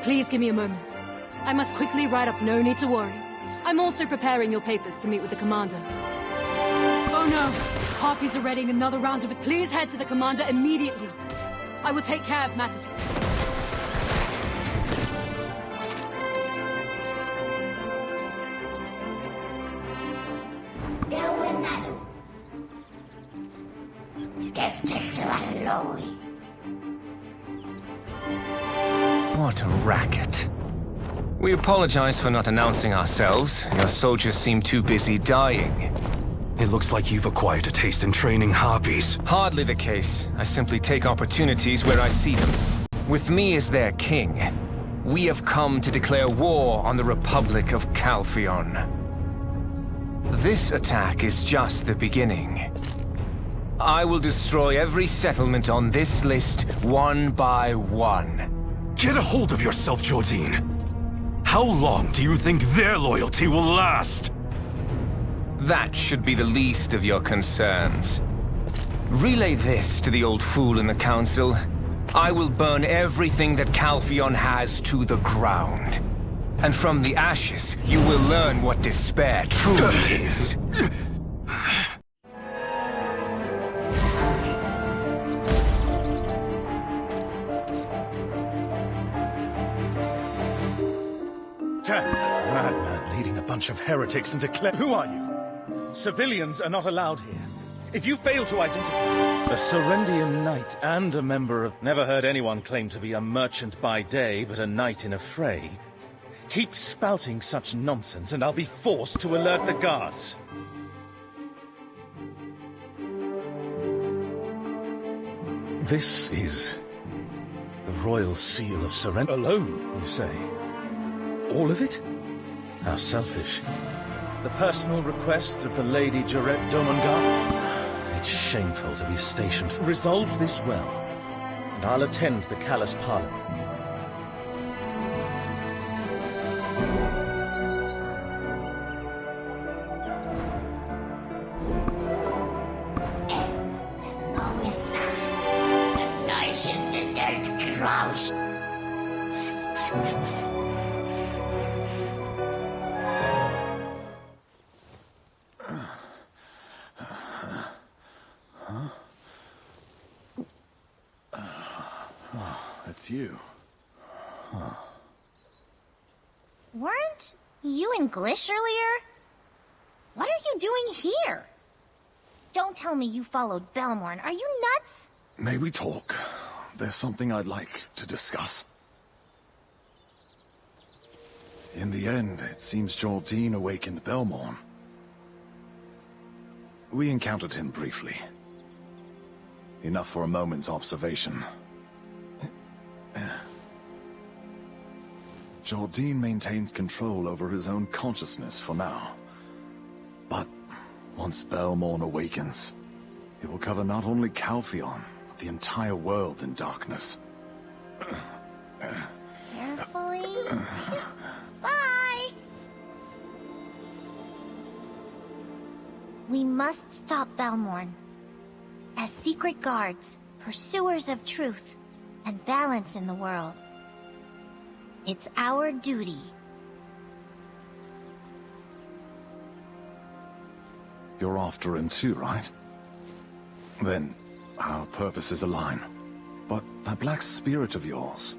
Please give me a moment. I must quickly write up. No need to worry. I'm also preparing your papers to meet with the commander. Oh no! Harpies are readying another round of it. Please head to the commander immediately. I will take care of matters. What a racket. We apologize for not announcing ourselves. Your soldiers seem too busy dying. It looks like you've acquired a taste in training harpies. Hardly the case. I simply take opportunities where I see them. With me as their king, we have come to declare war on the Republic of Calphion. This attack is just the beginning. I will destroy every settlement on this list one by one. Get a hold of yourself, Jordine. How long do you think their loyalty will last? That should be the least of your concerns. Relay this to the old fool in the council. I will burn everything that Calphion has to the ground. And from the ashes, you will learn what despair truly is. Madman leading a bunch of heretics and declare— Who are you? Civilians are not allowed here. If you fail to identify— A Serendian knight and a member of— Never heard anyone claim to be a merchant by day, but a knight in a fray. Keep spouting such nonsense and I'll be forced to alert the guards. This is the royal seal of Serendia. Alone, you say? All of it? How selfish. The personal request of the Lady Jarette Domengar? It's shameful to be stationed. Resolve this well, and I'll attend the Callous Parliament. It's you. Huh. Weren't you in Glish earlier? What are you doing here? Don't tell me you followed Belmorn. Are you nuts? May we talk? There's something I'd like to discuss. In the end, it seems Jordine awakened Belmorn. We encountered him briefly. Enough for a moment's observation. Jordine maintains control over his own consciousness for now. But once Belmorn awakens, it will cover not only Calphion, but the entire world in darkness. Carefully. Bye! We must stop Belmorn. As secret guards, pursuers of truth, and balance in the world. It's our duty. You're after him too, right? Then, our purposes align. But that black spirit of yours,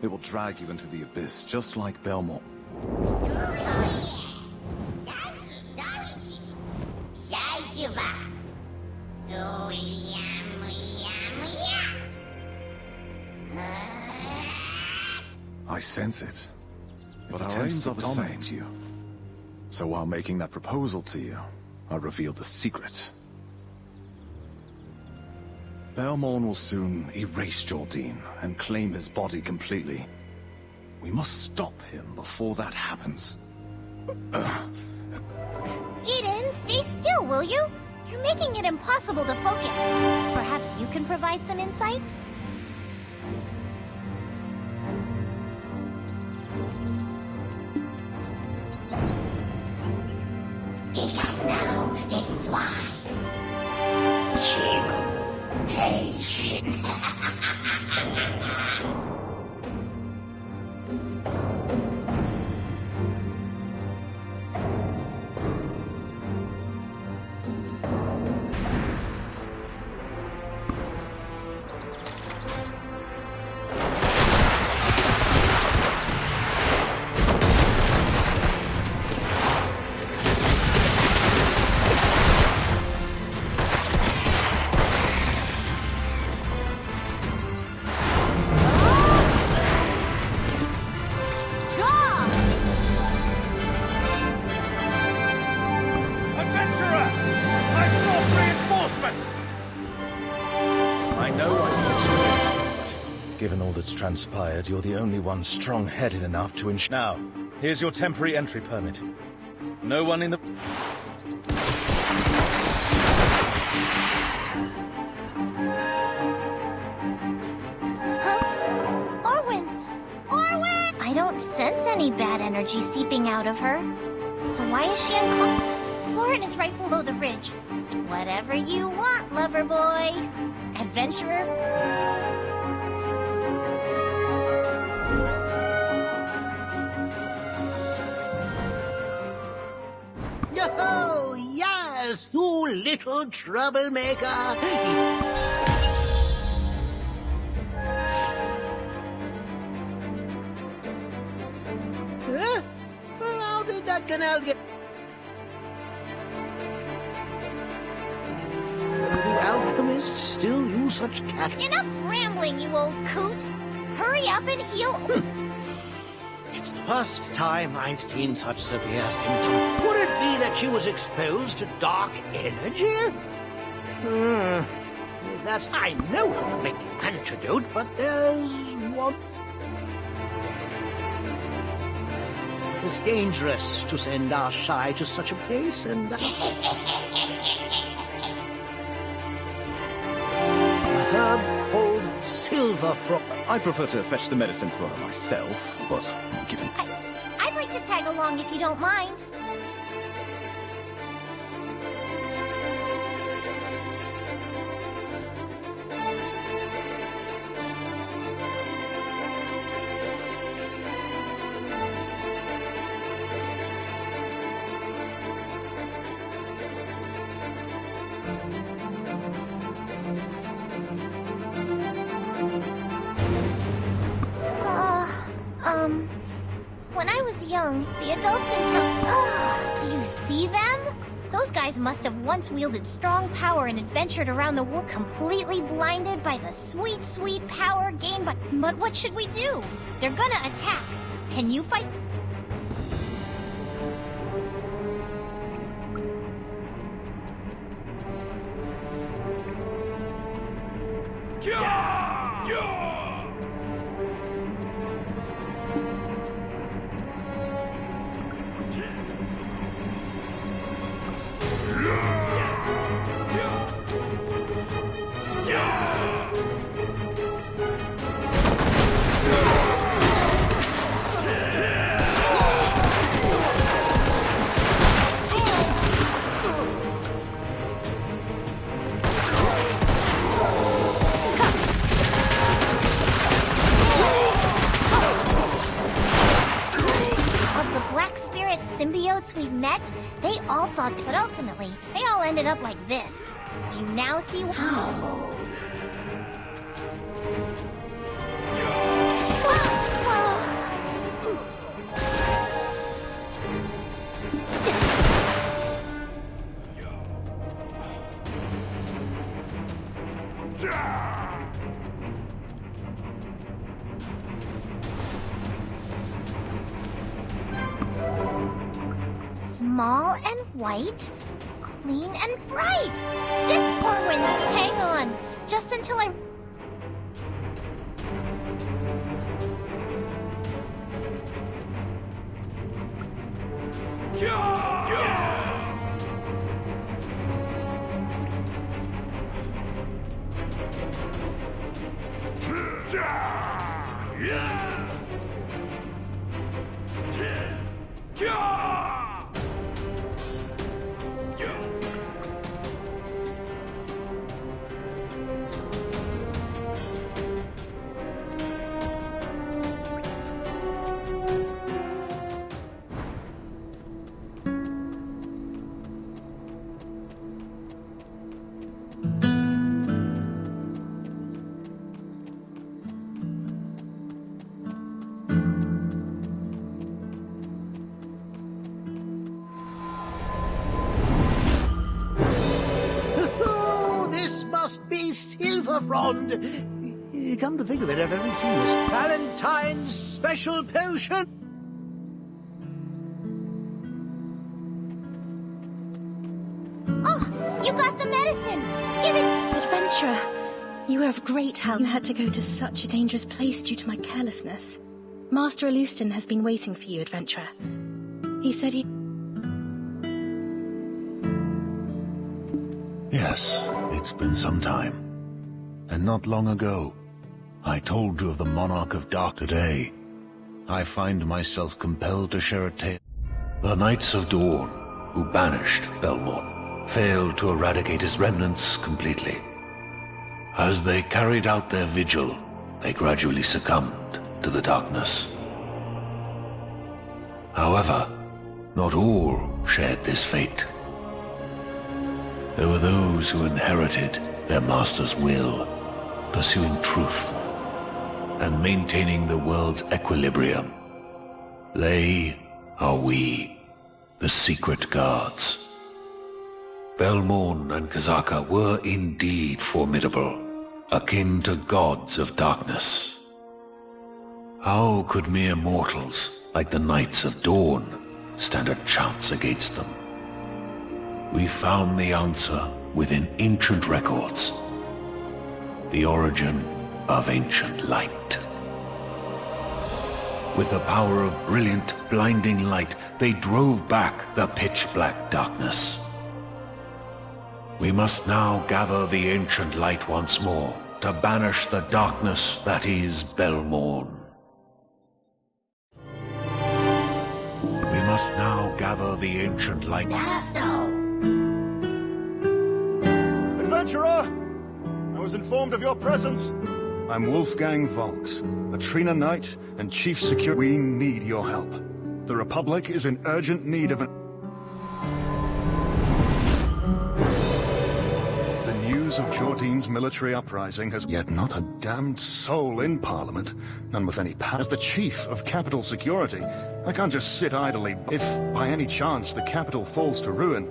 it will drag you into the abyss, just like Belmorn. I sense it. But our aims are the same. You. So while making that proposal to you, I revealed the secret. Belmorn will soon erase Jordine and claim his body completely. We must stop him before that happens. Eden, stay still, will you? You're making it impossible to focus. Perhaps you can provide some insight? Get up now, this is why. Hey, shit. Transpired, you're the only one strong-headed enough to ensure. Now, here's your temporary entry permit. No one in the... Huh? Orwin! Orwin! I don't sense any bad energy seeping out of her. So why is she unconscious? Florin is right below the ridge. Whatever you want, lover boy. Adventurer. Oh, yes, you little troublemaker. Huh? Well, how did that canal get... The alchemists still use such cat... Enough rambling, you old coot. Hurry up and heal... It's the first time I've seen such severe symptoms. Could it be that she was exposed to dark energy? That's... I know how to make the antidote, but there's one... It's dangerous to send our shy to such a place, and... The herb called silver frog. I prefer to fetch the medicine for her myself, but given... I'd like to tag along if you don't mind. When I was young, the adults in town... do you see them? Those guys must have once wielded strong power and adventured around the world, completely blinded by the sweet, sweet power gained by... But what should we do? They're gonna attack. Can you fight? We've met, they all thought that, but ultimately, they all ended up like this. Do you now see how? Small and white, clean and bright. This Orwin, hang on. Just until I... Frond. Come to think of it, I've only seen this Valentine's special potion. Oh, you got the medicine. Give it... Adventurer, you were of great help. You had to go to such a dangerous place due to my carelessness. Master Alustin has been waiting for you, Adventurer. He said he... Yes, it's been some time. And not long ago, I told you of the Monarch of Dark today. I find myself compelled to share a tale. The Knights of Dawn, who banished Belmont, failed to eradicate his remnants completely. As they carried out their vigil, they gradually succumbed to the darkness. However, not all shared this fate. There were those who inherited their master's will, pursuing truth and maintaining the world's equilibrium. They are we, the Secret Guards. Belmorn and Kazaka were indeed formidable, akin to gods of darkness. How could mere mortals, like the Knights of Dawn, stand a chance against them? We found the answer within ancient records. The origin of ancient light. With the power of brilliant, blinding light, they drove back the pitch-black darkness. We must now gather the ancient light once more to banish the darkness that is Belmorn. We must now gather the ancient light. Adventurer! I was informed of your presence. I'm Wolfgang Volks, a Trina Knight and Chief Security. We need your help. The Republic is in urgent need of an... The news of Jordine's military uprising has yet not a damned soul in Parliament, none with any power. As the Chief of Capital Security, I can't just sit idly. If, by any chance, the capital falls to ruin,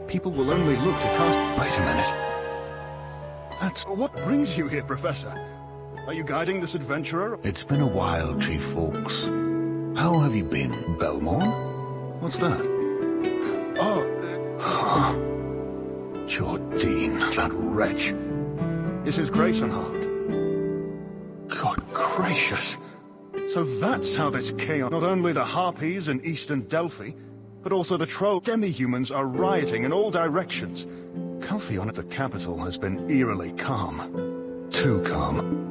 people will only look to cast... Wait a minute. What brings you here, Professor? Are you guiding this adventurer? It's been a while, Chief Volks. How have you been? Belmorn? What's that? Oh, Jordine, that wretch. Is his grace unharmed? Good gracious. So that's how this chaos... Not only the Harpies in Eastern Delphi, but also the troll demi-humans are rioting in all directions. Calpheon at the capital has been eerily calm. Too calm.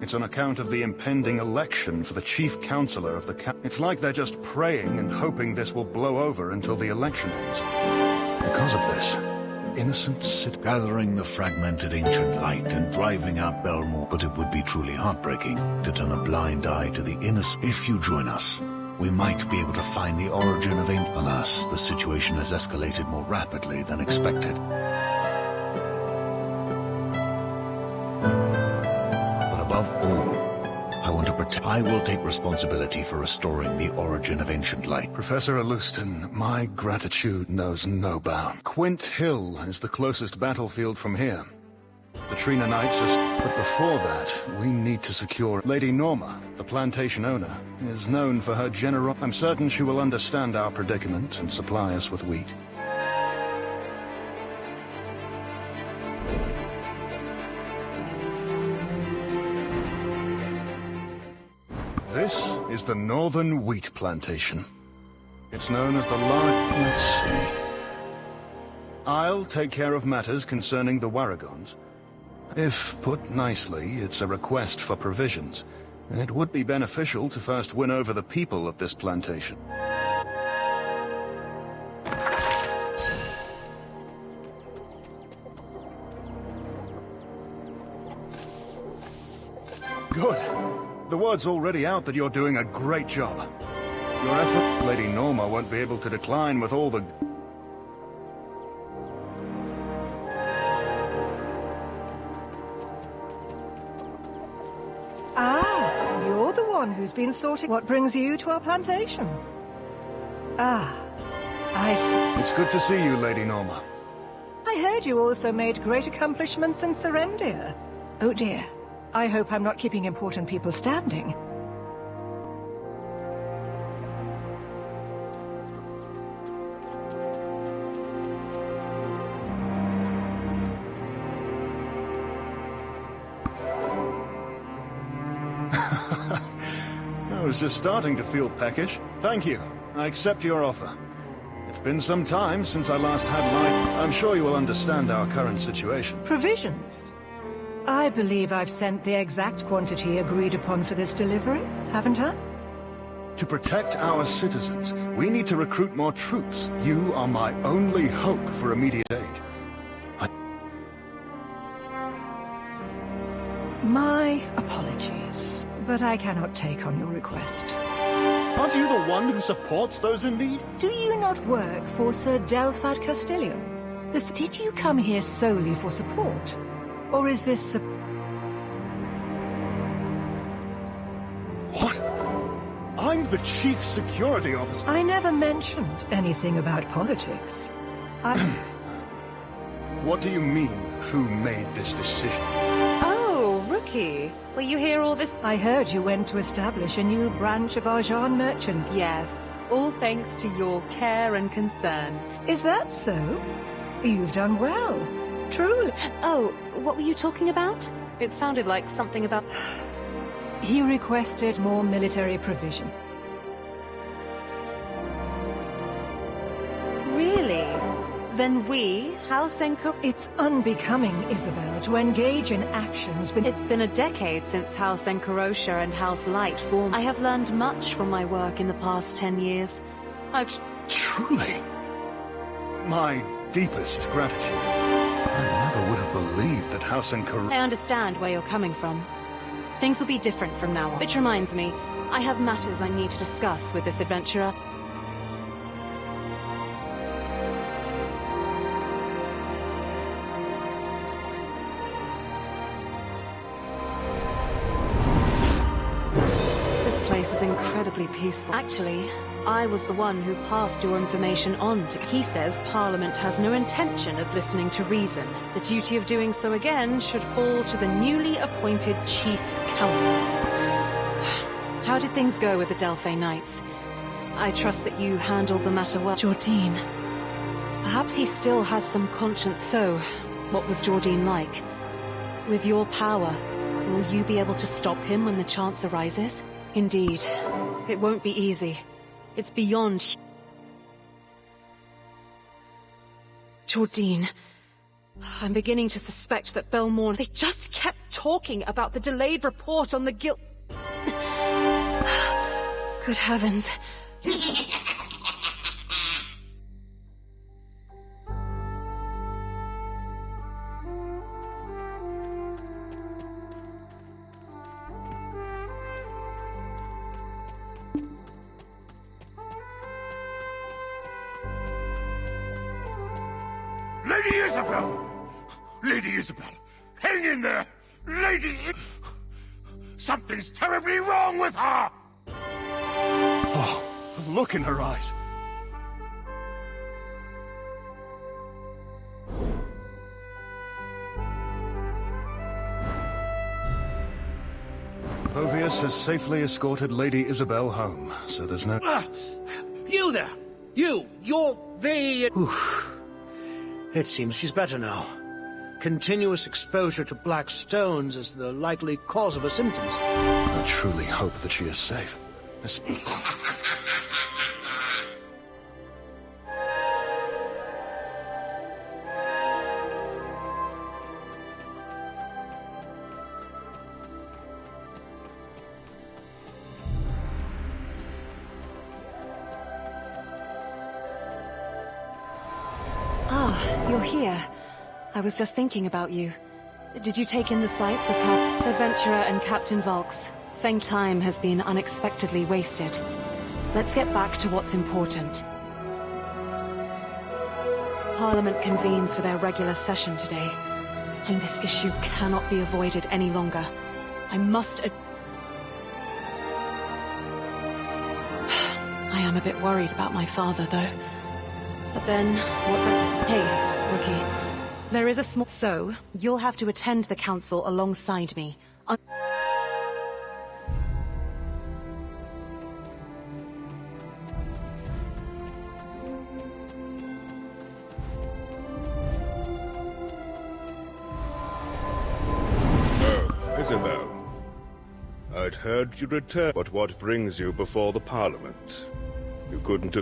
It's on account of the impending election for the chief counselor of the It's like they're just praying and hoping this will blow over until the election ends. Because of this, innocent gathering the fragmented ancient light and driving out Belmorn. But it would be truly heartbreaking to turn a blind eye to the innocent. If you join us, we might be able to find the origin of ancient... Alas, the situation has escalated more rapidly than expected. But above all, I want to protect... I will take responsibility for restoring the origin of ancient light. Professor Alustin, my gratitude knows no bound. Quint Hill is the closest battlefield from here. The Trina Knights are... But before that, we need to secure... Lady Norma, the plantation owner, is known for her generosity. I'm certain she will understand our predicament and supply us with wheat. This is the Northern Wheat Plantation. It's known as the large... Let's see. I'll take care of matters concerning the Waragons. If put nicely, it's a request for provisions, and it would be beneficial to first win over the people of this plantation. Good. The word's already out that you're doing a great job. Your effort, Lady Norma won't be able to decline with all the... Ah, you're the one who's been sorting what brings you to our plantation. Ah, I see. It's good to see you, Lady Norma. I heard you also made great accomplishments in Serendia. Oh dear. I hope I'm not keeping important people standing. I was just starting to feel peckish. Thank you. I accept your offer. It's been some time since I last had my... I'm sure you will understand our current situation. Provisions? I believe I've sent the exact quantity agreed upon for this delivery, haven't I? To protect our citizens, we need to recruit more troops. You are my only hope for immediate aid. My apologies, but I cannot take on your request. Aren't you the one who supports those in need? Do you not work for Sir Delphad Castillo? Did you come here solely for support? Or is this... What? I'm the chief security officer. I never mentioned anything about politics. What do you mean, who made this decision? Oh, Rookie. Were you hear all this? I heard you went to establish a new branch of Arjan Merchant. Yes, all thanks to your care and concern. Is that so? You've done well. Truly. Oh, what were you talking about? It sounded like something about... He requested more military provision. Really? Then we, House Enco... It's unbecoming, Isabel, to engage in actions... It's been a decade since House Encorosha and House Light formed. I have learned much from my work in the past 10 years. I've... Truly? My deepest gratitude. I never would have believed that House Encorosha... I understand where you're coming from. Things will be different from now on. Which reminds me, I have matters I need to discuss with this adventurer. This place is incredibly peaceful. Actually, I was the one who passed your information on to... He says Parliament has no intention of listening to reason. The duty of doing so again should fall to the newly appointed Chief Counsel. How did things go with the Delphi Knights? I trust that you handled the matter well. Jordine. Perhaps he still has some conscience. So, what was Jordine like? With your power, will you be able to stop him when the chance arises? Indeed. It won't be easy. It's beyond... Jordine... I'm beginning to suspect that Belmorn... They just kept talking about the delayed report on the guild... Good heavens. Lady Isabel! Lady Isabel! Hang in there! Lady... Something's terribly wrong with her! Oh, the look in her eyes. Povius has safely escorted Lady Isabel home, so there's no... You there! You're the... It seems she's better now. Continuous exposure to black stones is the likely cause of her symptoms. I truly hope that she is safe. You're here. I was just thinking about you. Did you take in the sights of Adventurer and Captain Volks? Time has been unexpectedly wasted. Let's get back to what's important. Parliament convenes for their regular session today. And this issue cannot be avoided any longer. I must... I am a bit worried about my father, though. But then, Hey, Rookie. There is a small... So, you'll have to attend the council alongside me. Isabel. I'd heard you return, but what brings you before the Parliament? You couldn't...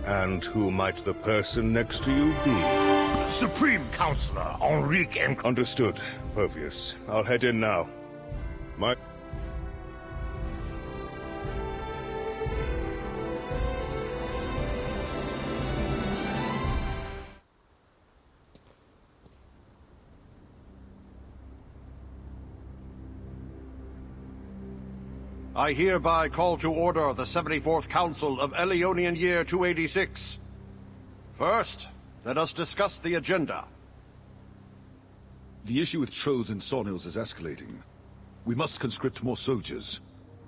And who might the person next to you be? Supreme Counselor Enrique and... Understood, Povius. I'll head in now. I hereby call to order the 74th Council of Elionian Year 286. First, let us discuss the agenda. The issue with trolls and sawmills is escalating. We must conscript more soldiers.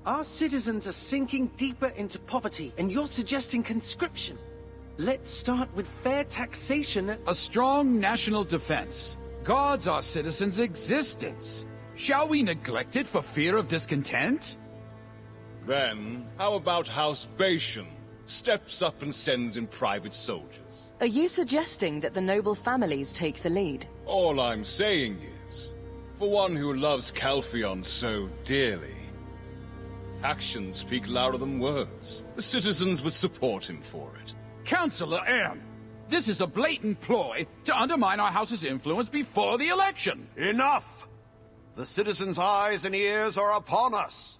Our citizens are sinking deeper into poverty, and you're suggesting conscription. Let's start with fair taxation. A strong national defense guards our citizens' existence. Shall we neglect it for fear of discontent? Then, how about House Bation steps up and sends in private soldiers? Are you suggesting that the noble families take the lead? All I'm saying is, for one who loves Calpheon so dearly, actions speak louder than words. The citizens would support him for it. Councillor Anne, this is a blatant ploy to undermine our house's influence before the election. Enough! The citizens' eyes and ears are upon us.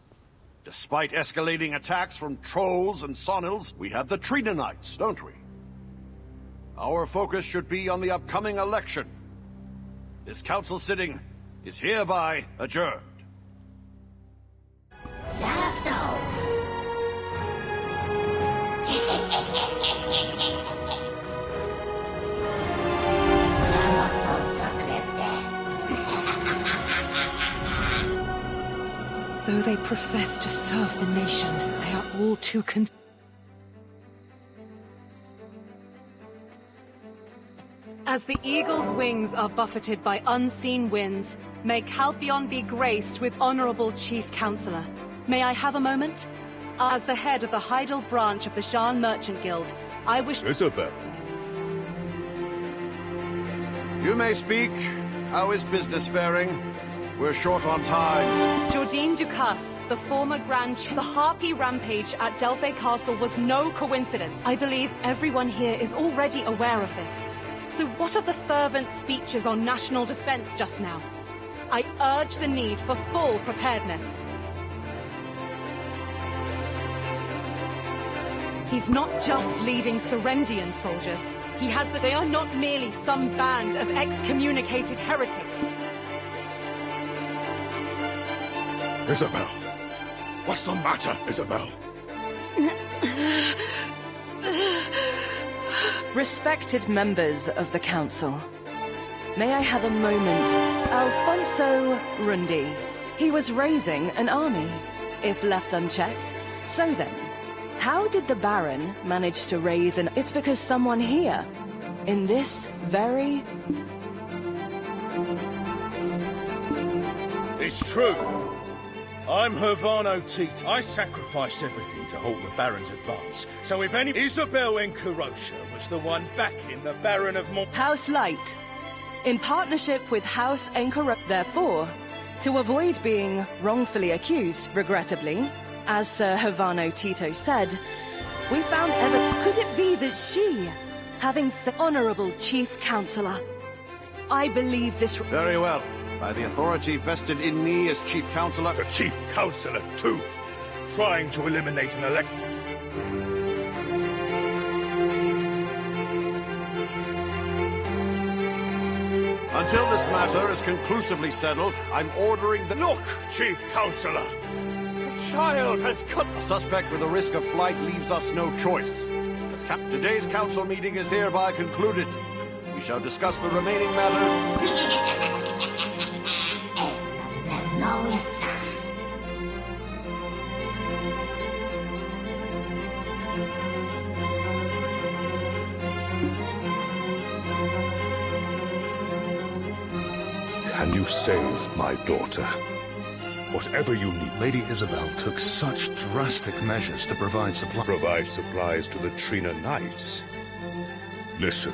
Despite escalating attacks from trolls and sonils, we have the Trinanites, don't we? Our focus should be on the upcoming election. This council sitting is hereby adjourned. Though they profess to serve the nation, they are all too As the eagle's wings are buffeted by unseen winds, may Calpheon be graced with honorable Chief Counselor. May I have a moment? As the head of the Heidel branch of the Jean Merchant Guild, I wish... Isabel. You may speak. How is business faring? We're short on time. Jordine Ducasse, the former the Harpy rampage at Delphi Castle was no coincidence. I believe everyone here is already aware of this. So what of the fervent speeches on national defense just now? I urge the need for full preparedness. He's not just leading Serendian soldiers. He has they are not merely some band of excommunicated heretics. Isabel. What's the matter, Isabel? Respected members of the council, may I have a moment? Alfonso Rundi. He was raising an army, if left unchecked. So then, how did the Baron manage to raise an... It's because someone here, in this very... It's true. I'm Hervano Tito. I sacrificed everything to halt the Baron's advance. So if any... Isabel Encarosha was the one backing the Baron of House Light, in partnership with House Encarosha. Therefore, to avoid being wrongfully accused, regrettably, as Sir Hervano Tito said, we found Could it be that she, having the Honorable Chief Counselor, I believe this... Very well. By the authority vested in me as Chief Counselor... The Chief Counselor, too! Trying to eliminate an elect... Until this matter is conclusively settled, I'm ordering the... Look, Chief Counselor! The child has come... A suspect with a risk of flight leaves us no choice. Today's council meeting is hereby concluded. We shall discuss the remaining matters... Can you save my daughter? Whatever you need. Lady Isabel took such drastic measures to provide supplies. Provide supplies to the Trina Knights. Listen,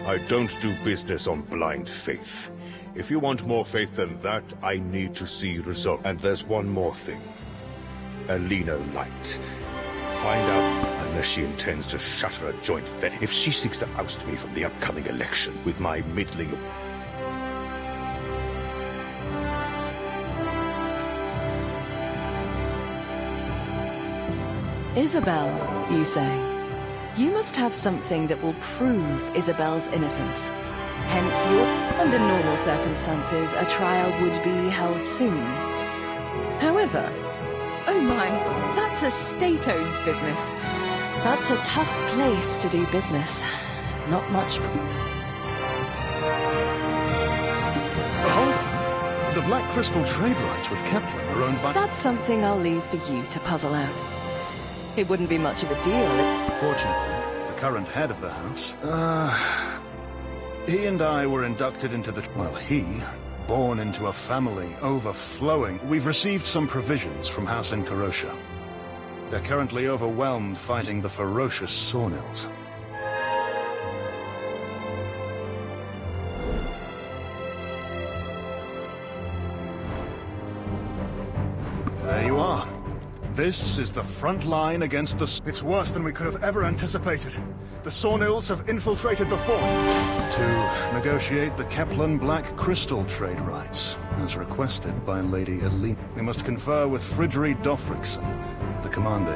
I don't do business on blind faith. If you want more faith than that, I need to see results. And there's one more thing. Alina Light. Find out unless she intends to shatter a joint vet. If she seeks to oust me from the upcoming election with my middling... Isabel, you say? You must have something that will prove Isabel's innocence. Hence under normal circumstances, a trial would be held soon. However, oh my, that's a state-owned business. That's a tough place to do business. Not much... The Black Crystal trade rights with Kepler are owned by... That's something I'll leave for you to puzzle out. It wouldn't be much of a deal. Fortunately, the current head of the house, he and I were inducted into the... Well, he, born into a family overflowing. We've received some provisions from House Encarosha. They're currently overwhelmed fighting the ferocious Sawmills. There you are. This is the front line against the... It's worse than we could have ever anticipated. The Sawmills have infiltrated the fort to negotiate the Kepler Black Crystal trade rights, as requested by Lady Alina. We must confer with Fridri Dofriksson, the commander.